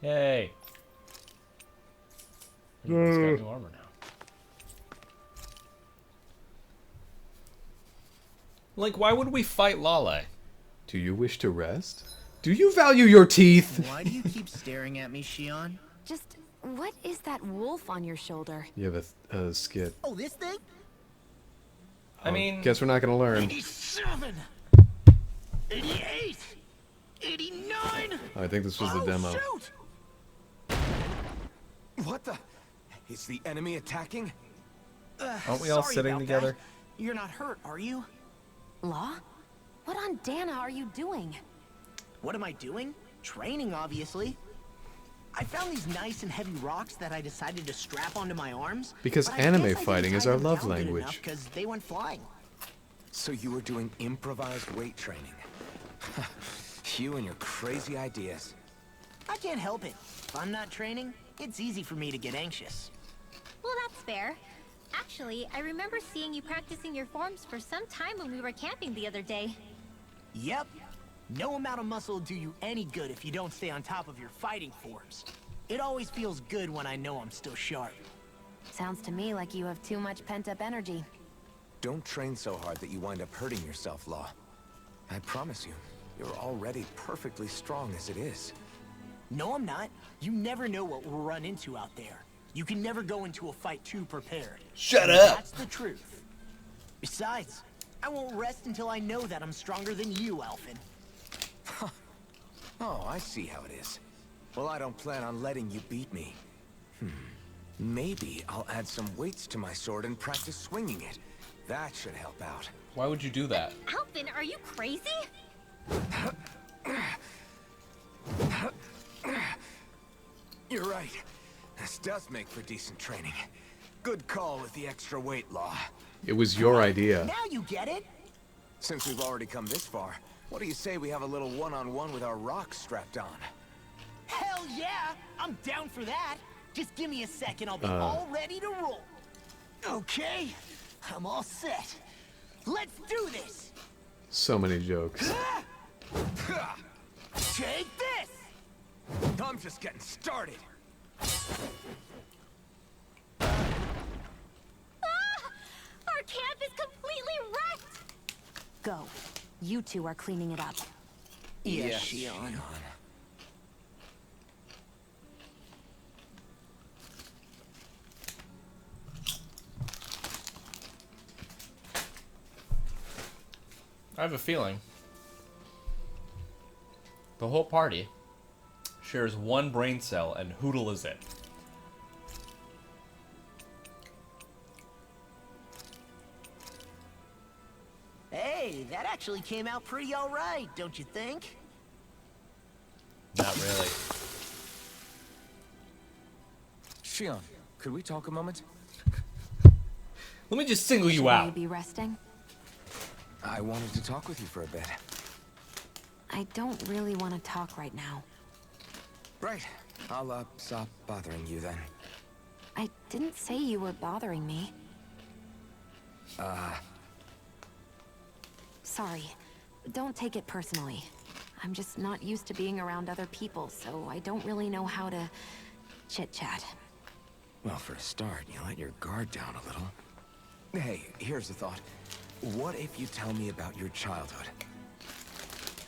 Yay. He's got new armor now. Like, why would we fight Lale? Do you wish to rest? Do you value your teeth? Why do you keep staring at me, Shion? Just, what is that wolf on your shoulder? You have a skit. Oh, this thing? I mean... Guess we're not gonna learn. 87! 88! 89! I think this was the demo. Shoot! What the? Is the enemy attacking? Aren't we all Sorry sitting about together? that. You're not hurt, are you? Law? What on Dana are you doing? What am I doing? Training, obviously. I found these nice and heavy rocks that I decided to strap onto my arms. Because but I anime guess I fighting didn't is tie our them love down good language. enough 'cause they went flying. So you were doing improvised weight training. You and your crazy ideas. I can't help it. If I'm not training, it's easy for me to get anxious. Well, that's fair. Actually, I remember seeing you practicing your forms for some time when we were camping the other day. Yep. No amount of muscle will do you any good if you don't stay on top of your fighting forms. It always feels good when I know I'm still sharp. Sounds to me like you have too much pent-up energy. Don't train so hard that you wind up hurting yourself, Law. I promise you, you're already perfectly strong as it is. No, I'm not. You never know what we'll run into out there. You can never go into a fight too prepared. Shut up! That's the truth. Besides, I won't rest until I know that I'm stronger than you, Alphen. Oh, I see how it is. Well, I don't plan on letting you beat me. Maybe I'll add some weights to my sword and practice swinging it. That should help out. Why would you do that? Alvin, are you crazy? You're right. This does make for decent training. Good call with the extra weight, Law. It was your idea. Now you get it? Since we've already come this far, what do you say we have a little one-on-one with our rocks strapped on? Hell yeah! I'm down for that. Just give me a second, I'll be all ready to roll. Okay, I'm all set. Let's do this! So many jokes. Take this! I'm just getting started. Ah! Our camp is completely wrecked! Go. You two are cleaning it up. Yes, Shion. I have a feeling the whole party shares one brain cell, and Hootle is it. Hey, that actually came out pretty alright, don't you think? Not really. Shion, could we talk a moment? Let me just single you Shouldn't out. you be resting? I wanted to talk with you for a bit. I don't really want to talk right now. Right. I'll, stop bothering you then. I didn't say you were bothering me. Sorry. Don't take it personally. I'm just not used to being around other people, so I don't really know how to chit-chat. Well, for a start, you let your guard down a little. Hey, here's a thought. What if you tell me about your childhood?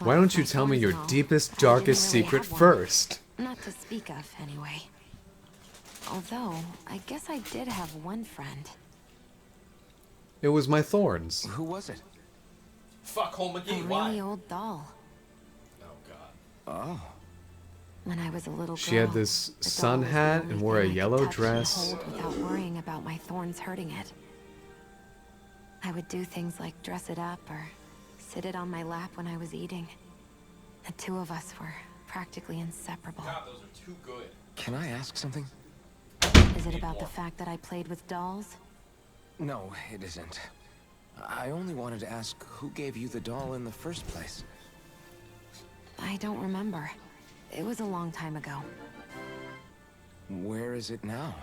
Why don't you tell me your deepest, darkest secret first? Not to speak of, anyway. Although, I guess I did have one friend. It was my thorns. Who was it? Fuck Hole McGee, A why? really old doll. Oh, God. Oh. When I was a little girl, She had this the doll sun was the hat only and wore a thing I could yellow touch and dress. hold without worrying about my thorns hurting it. I would do things like dress it up or sit it on my lap when I was eating. The two of us were practically inseparable. God, those are too good. Can I ask something? Is it about the fact that I played with dolls? No, it isn't. I only wanted to ask who gave you the doll in the first place. I don't remember. It was a long time ago. Where is it now?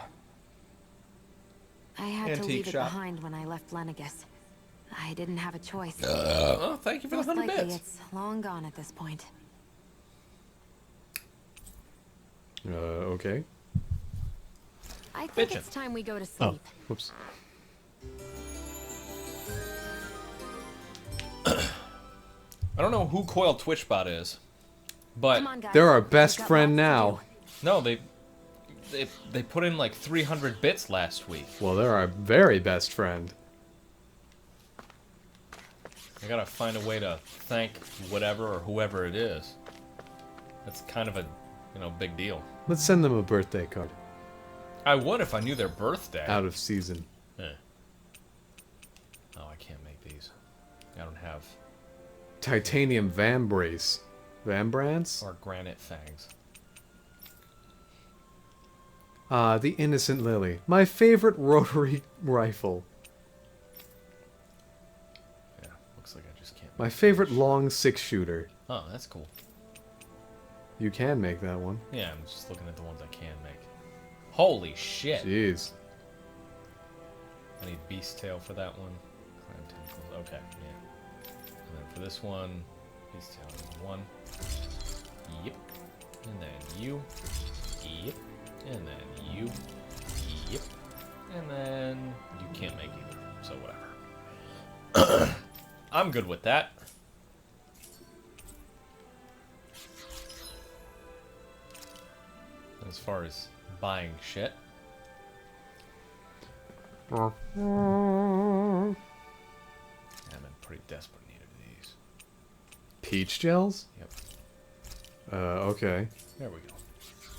I had to Antique leave it shop. behind when I left Lenegus. I didn't have a choice. Oh, thank you for the Most 100 likely bits. it's long gone at this point. Okay. I think Bitchin'. it's time we go to Oh, sleep. whoops. I don't know who Coil Twitchbot is, but Come on, guys. They're our best We've got friend lots to now. do. no, they put in like 300 bits last week. Well, they're our very best friend. I gotta find a way to thank whatever or whoever it is. That's kind of a, big deal. Let's send them a birthday card. I would if I knew their birthday. Out of season. Eh. Oh, I can't make these. I don't have. Titanium Vambrace. Vambrance? Or granite fangs. Ah, the Innocent Lily. My favorite rotary rifle. Yeah, looks like I just can't. My favorite long six-shooter. Oh, that's cool. You can make that one. Yeah, I'm just looking at the ones I can make. Holy shit! Jeez. I need beast tail for that one. Climb tentacles. Okay, yeah. And then for this one, beast tail is 1. Yep. And then you. Yep. And then you. Yep. And then you can't make either. So whatever. I'm good with that. As far as buying shit. I'm in pretty desperate need of these. Peach gels? Yep. Okay. There we go.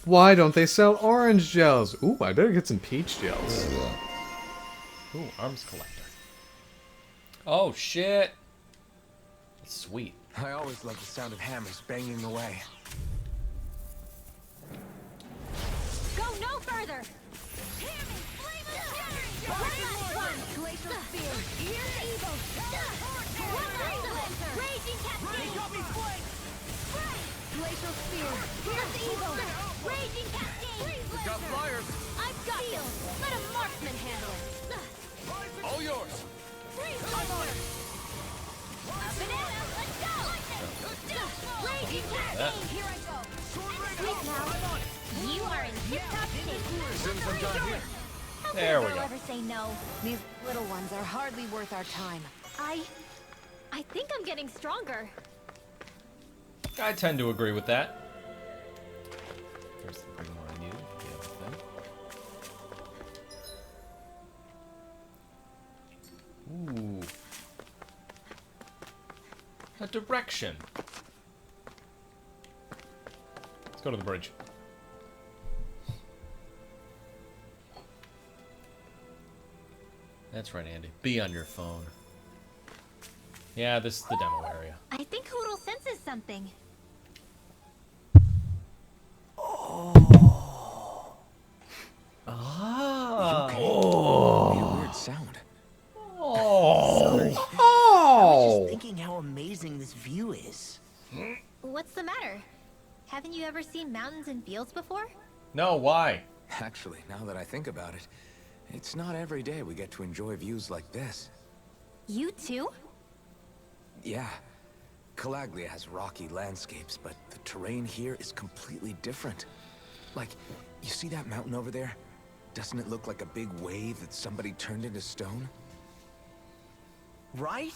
Why don't they sell orange gels? Ooh, I better get some peach gels. Ooh, arms collector. Oh shit! That's sweet. I always love the sound of hammers banging away. Go no further! Last one! Glacial Spear! Here's evil! One last one! Raging Cascade! Glacial Spear! Here's evil! Raging Cascade! We got flyers. I've got this! Let a marksman handle it! All yours. A banana! Let's go! Raging Cascade! Here I go! Sweet now! You are in tip-top shape! Since I'm done here. How There could we a girl go. ever say no? These little ones are hardly worth our time. I think I'm getting stronger. I tend to agree with that. Here's the green one I needed. The other thing. Ooh. A direction. Let's go to the bridge. That's right, Andy. Be on your phone. Yeah, this is the demo area. I think Hoodle senses something. Ah. A weird sound. Oh. I was just What's the matter? Haven't you ever seen mountains and fields before? No, why? Actually, now that I think about it, it's not every day we get to enjoy views like this. You too? Yeah. Calaglia has rocky landscapes, but the terrain here is completely different. Like, you see that mountain over there? Doesn't it look like a big wave that somebody turned into stone? Right?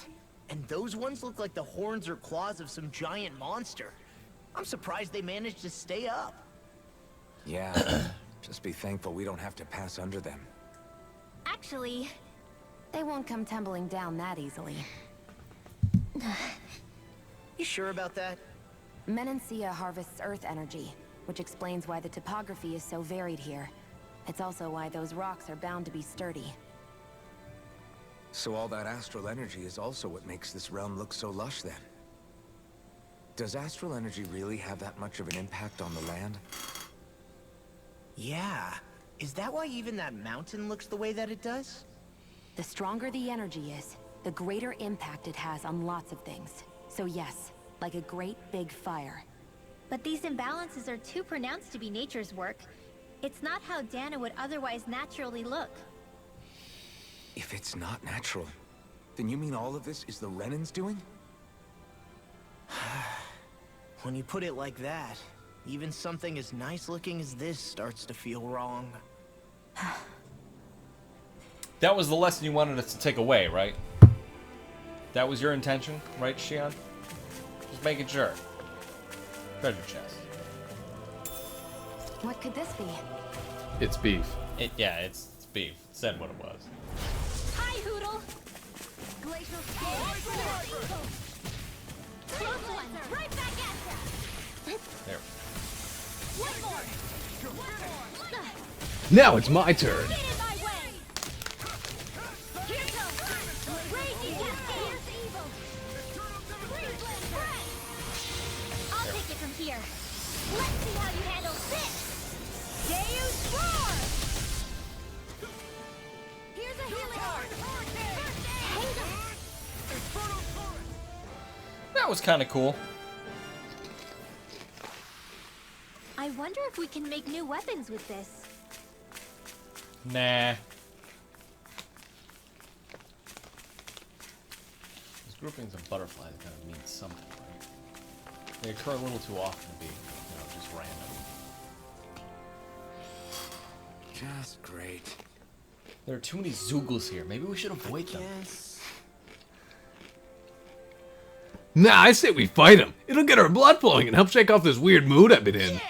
And those ones look like the horns or claws of some giant monster. I'm surprised they managed to stay up. Yeah. Just be thankful we don't have to pass under them. Actually, They won't come tumbling down that easily. You sure about that? Menancia harvests earth energy, which explains why the topography is so varied here. It's also why those rocks are bound to be sturdy. So all that astral energy is also what makes this realm look so lush then? Does astral energy really have that much of an impact on the land? Yeah. Is that why even that mountain looks the way that it does? The stronger the energy is, the greater impact it has on lots of things. So yes, like a great big fire. but these imbalances are too pronounced to be nature's work. It's not how Dana would otherwise naturally look. If it's not natural, then you mean all of this is the Renan's doing? When you put it like that, even something as nice looking as this starts to feel wrong. That was the lesson you wanted us to take away, right? That was your intention, right, Shion? Just making sure. Treasure chest. What could this be? It's beef. Yeah, it's beef. It said what it was. Hi, Hoodle! Glacial Scale! Close one! Right back at ya! There. One more! Now it's my turn. Get in my way! Here goes! Raging Cascade! Evil! I'll take it from here. Let's see how you handle this! Deus Roar! Here's a healing heart! That was kind of cool. I wonder if we can make new weapons with this. Nah. These groupings of butterflies kind of mean something, right? They occur a little too often to be, just random. Just great. There are too many Zoogles here. Maybe we should avoid them. Nah, I say we fight him. It'll get our blood flowing and help shake off this weird mood I've been in.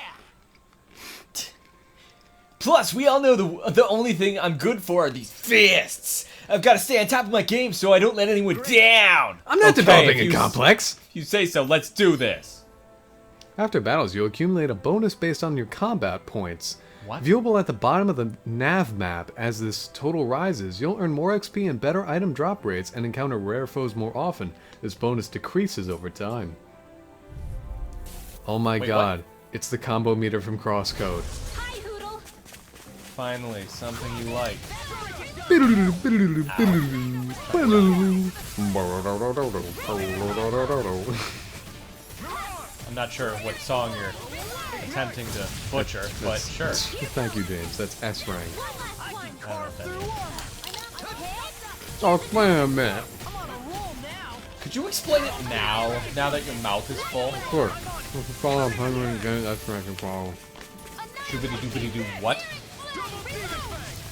Plus, we all know the only thing I'm good for are these fists. I've got to stay on top of my game so I don't let anyone down. I'm not developing a complex. If you say so, let's do this. After battles, you'll accumulate a bonus based on your combat points. What? Viewable at the bottom of the nav map. As this total rises, you'll earn more XP and better item drop rates and encounter rare foes more often. This bonus decreases over time. Oh my god, what? It's the combo meter from Crosscode. Hi, Hoodle! Finally, something you like. I'm not sure what song you're attempting to butcher, but sure. Thank you, James. That's S rank. I don't know what that means. Oh, man, man. Could you explain it now that your mouth is full? Of course. Follow up, that's rank and follow. Shoobity-doobity-doo what?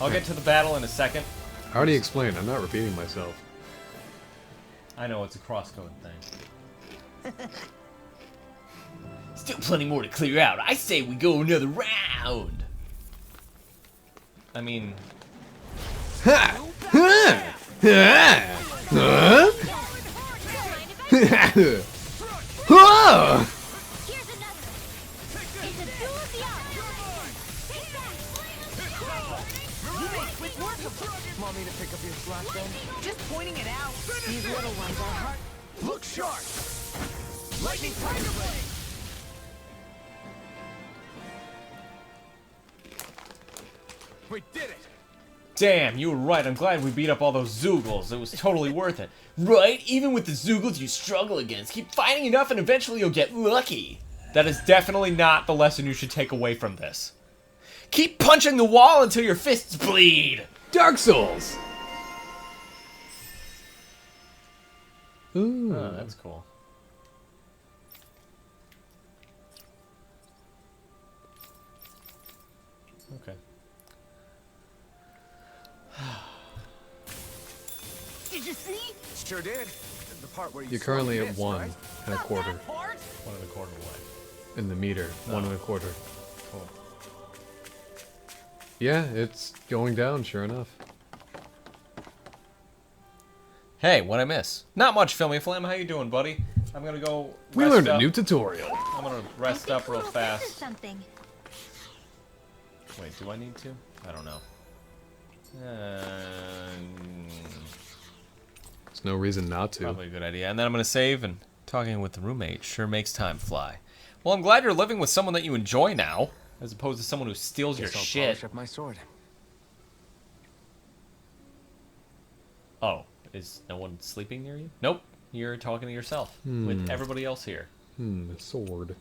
I'll get to the battle in a second. I already explained. I'm not repeating myself. I know it's a crosscode thing. Still plenty more to clear out. I say we go another round. I mean... Ha! Ha! Ha! Huh? Huh? Here's another. It's a duel of the arms. You make quick work of them. Want me to pick up your slack then? Just pointing it out. These little ones are hard. Look sharp! Lightning Tiger Blade! We did it! Damn, you were right. I'm glad we beat up all those Zoogles. It was totally worth it. Right? Even with the Zoogles you struggle against, keep fighting enough and eventually you'll get lucky. That is definitely not the lesson you should take away from this. Keep punching the wall until your fists bleed. Dark Souls. Ooh. Oh, that's cool. Okay. Did you see? Sure did. The part where you You're currently slowly at missed, 1 right? and a quarter 1 1/4 away. in the meter. No. 1 1/4. Cool. Yeah, it's going down, sure enough. Hey, what'd I miss? Not much, Filmy Flame. How you doing, buddy? I'm gonna go. We rest learned a up. new tutorial. I'm gonna rest up real fast. Something. Wait, do I need to? I don't know. There's no reason not to. Probably a good idea. And then I'm gonna save, and talking with the roommate sure makes time fly. Well, I'm glad you're living with someone that you enjoy now, as opposed to someone who steals your Guess I'll shit. polish up my sword. Oh, is no one sleeping near you? Nope. You're talking to yourself with everybody else here. Sword.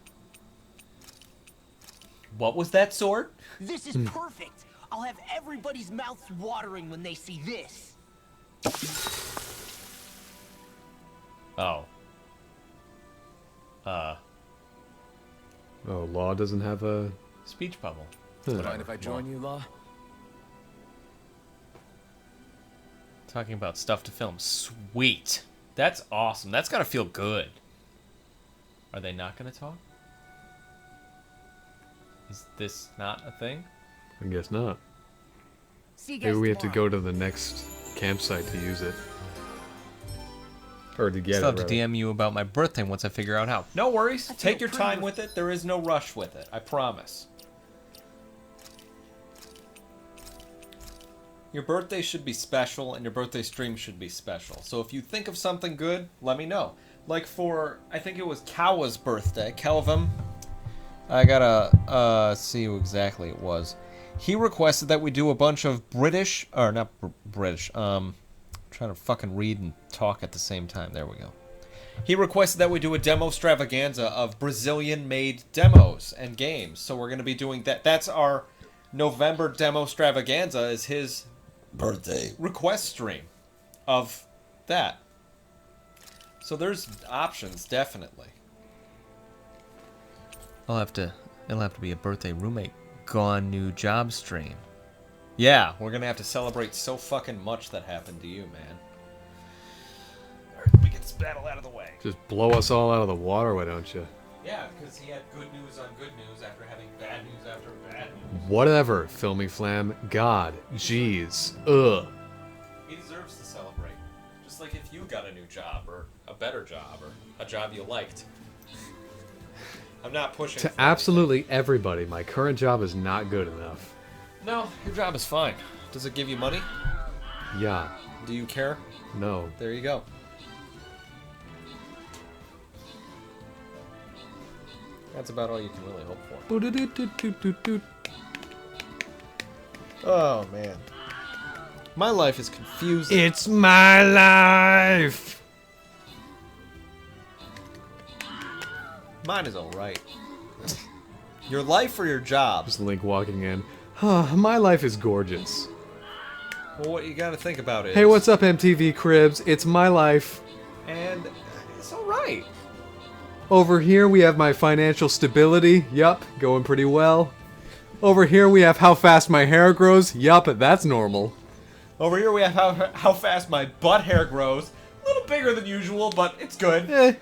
What was that sword? This is perfect. I'll have everybody's mouths watering when they see this. Oh. Oh, Law doesn't have a... Speech bubble. Mind if I join you, Law? Talking about stuff to film. Sweet. That's awesome. That's gotta feel good. Are they not gonna talk? Is this not a thing? I guess not. See you guys Maybe we have to tomorrow. go to the next campsite to use it. Or to get Still have it, to DM you about my birthday once I figure out how. No worries. I feel Take your pretty time with it. There is no rush with it. I promise. Your birthday should be special, and your birthday stream should be special. So if you think of something good, let me know. Like for, I think it was Kawa's birthday. Kelvin. I gotta see who exactly it was. He requested that we do a bunch of British, or not British, trying to fucking read and talk at the same time. There we go. He requested that we do a demo extravaganza of Brazilian-made demos and games. So we're going to be doing that. That's our November demo extravaganza, is his birthday request stream of that. So there's options, definitely. It'll have to be a birthday roommate gone new job stream. Yeah, we're gonna have to celebrate so fucking much that happened to you, man. Alright, we get this battle out of the way. Just blow us all out of the water, why don't you? Yeah, because he had good news on good news after having bad news after bad news. Whatever, Filmy Flam. God. Jeez. Ugh. He deserves to celebrate. Just like if you got a new job, or a better job, or a job you liked. I'm not pushing. To absolutely everybody, my current job is not good enough. No, your job is fine. Does it give you money? Yeah. Do you care? No. There you go. That's about all you can really hope for. Oh, man. My life is confusing. It's my life! Mine is alright. Your life or your job? Just Link walking in. My life is gorgeous. Well, what you gotta think about is... Hey, what's up, MTV Cribs? It's my life. And it's alright. Over here we have my financial stability. Yup, going pretty well. Over here we have how fast my hair grows. Yup, that's normal. Over here we have how fast my butt hair grows. A little bigger than usual, but it's good. Eh.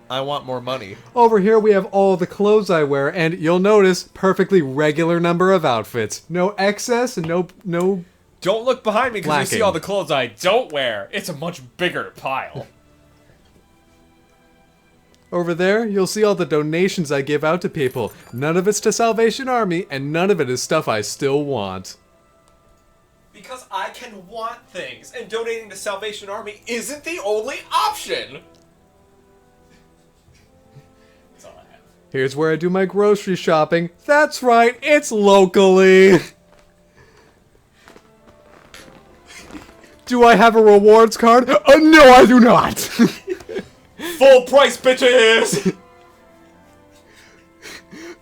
I want more money. Over here we have all the clothes I wear, and you'll notice, perfectly regular number of outfits. No excess and no... Don't look behind me because you see lacking. all the clothes I don't wear. It's a much bigger pile. Over there, you'll see all the donations I give out to people. None of it's to Salvation Army, and none of it is stuff I still want. Because I can want things, and donating to Salvation Army isn't the only option. That's all I have. Here's where I do my grocery shopping. That's right, it's locally. Do I have a rewards card? No, I do not. Full price, bitches!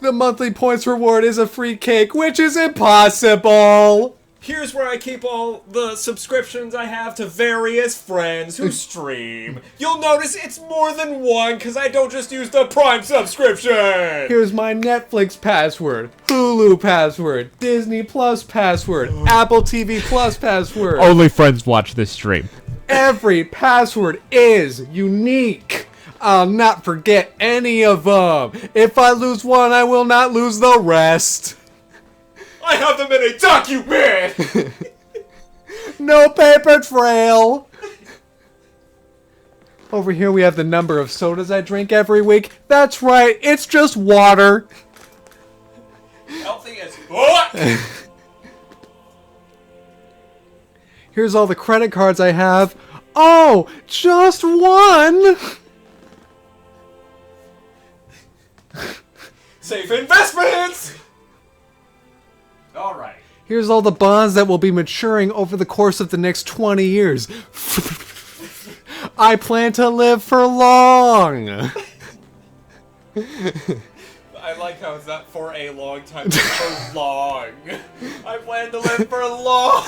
The monthly points reward is a free cake, which is impossible. Here's where I keep all the subscriptions I have to various friends who stream. You'll notice it's more than one, because I don't just use the Prime subscription! Here's my Netflix password, Hulu password, Disney Plus password, Apple TV Plus password. Only friends watch this stream. Every password is unique. I'll not forget any of them. If I lose one, I will not lose the rest. I have them in a document! No paper trail. Over here we have the number of sodas I drink every week. That's right, it's just water. Healthy as fuck! Here's all the credit cards I have. Oh, just one! Safe investments! Alright. Here's all the bonds that will be maturing over the course of the next 20 years. I plan to live for long! I like how it's not for a long time, but for long. I plan to live for long!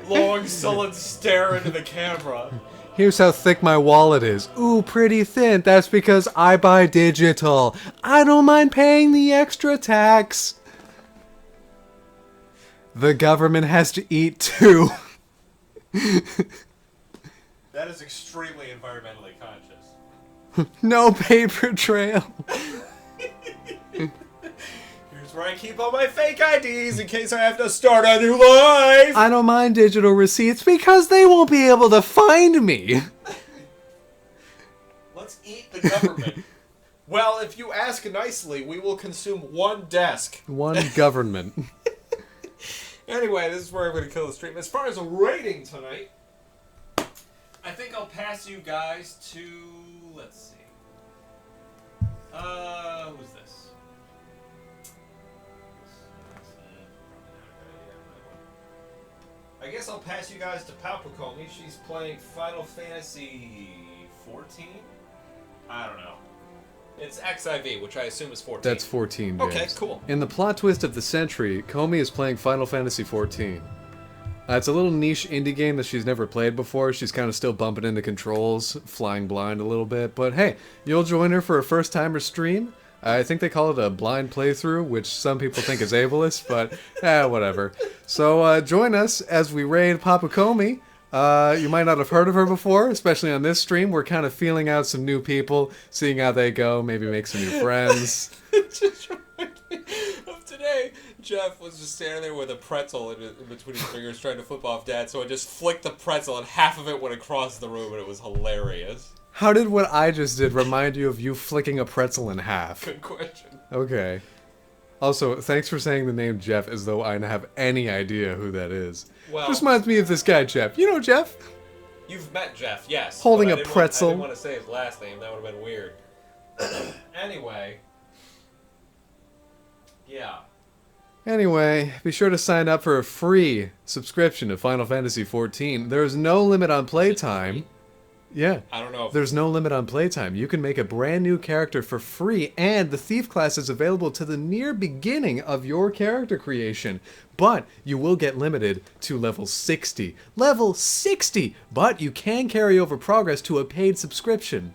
Long, sullen stare into the camera. Here's how thick my wallet is. Ooh, pretty thin. That's because I buy digital. I don't mind paying the extra tax. The government has to eat too. That is extremely environmentally conscious. No paper trail. Here's where I keep all my fake IDs in case I have to start a new life! I don't mind digital receipts because they won't be able to find me. Let's eat the government. Well, if you ask nicely, we will consume one desk. One government. Anyway, this is where I'm going to kill the stream. As far as a rating tonight, I think I'll pass you guys to... Let's see. Who's this? I guess I'll pass you guys to Palpacomi. She's playing Final Fantasy 14? I don't know. It's XIV, which I assume is 14. That's 14 games. Okay, cool. In the plot twist of the century, Komi is playing Final Fantasy 14. It's a little niche indie game that she's never played before. She's kind of still bumping into controls, flying blind a little bit. But hey, you'll join her for a first-timer stream. I think they call it a blind playthrough, which some people think is ableist, but whatever. So join us as we raid Papa Komi. You might not have heard of her before, especially on this stream. We're kind of feeling out some new people, seeing how they go, maybe make some new friends. Just reminded me of today. Jeff was just standing there with a pretzel in between his fingers trying to flip off Dad, so I just flicked the pretzel and half of it went across the room and it was hilarious. How did what I just did remind you of you flicking a pretzel in half? Good question. Okay. Also, thanks for saying the name Jeff as though I have any idea who that is. Well, this reminds me of this guy, Jeff. You know Jeff? You've met Jeff, yes. Holding a pretzel. I didn't want to say his last name. That would have been weird. Anyway. Yeah. Anyway, be sure to sign up for a free subscription to Final Fantasy XIV. There is no limit on playtime. Yeah. I don't know if there's no limit on playtime. You can make a brand new character for free, and the Thief class is available to the near beginning of your character creation. But you will get limited to level 60. Level 60! But you can carry over progress to a paid subscription.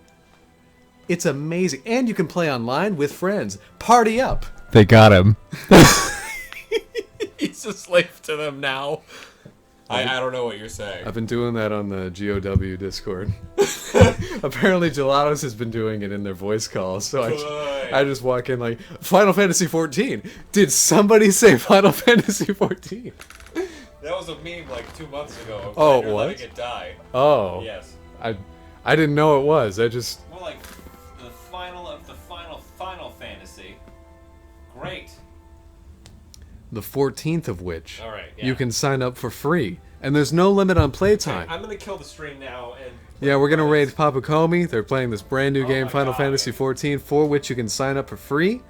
It's amazing. And you can play online with friends. Party up! They got him. He's a slave to them now. I don't know what you're saying. I've been doing that on the GOW Discord. Apparently Gelatos has been doing it in their voice calls, so I just walk in like, Final Fantasy 14! Did somebody say Final Fantasy 14? That was a meme like 2 months ago. Oh, it letting was? it die. Oh. Yes. I didn't know it was. I just... More like the final of the Final Fantasy. Great. The 14th of which yeah. you can sign up for free. And there's no limit on playtime. Okay, I'm going to kill the stream now. And yeah, we're going to raid Papa Komi. They're playing this brand new game, Final Fantasy XIV, for which you can sign up for free.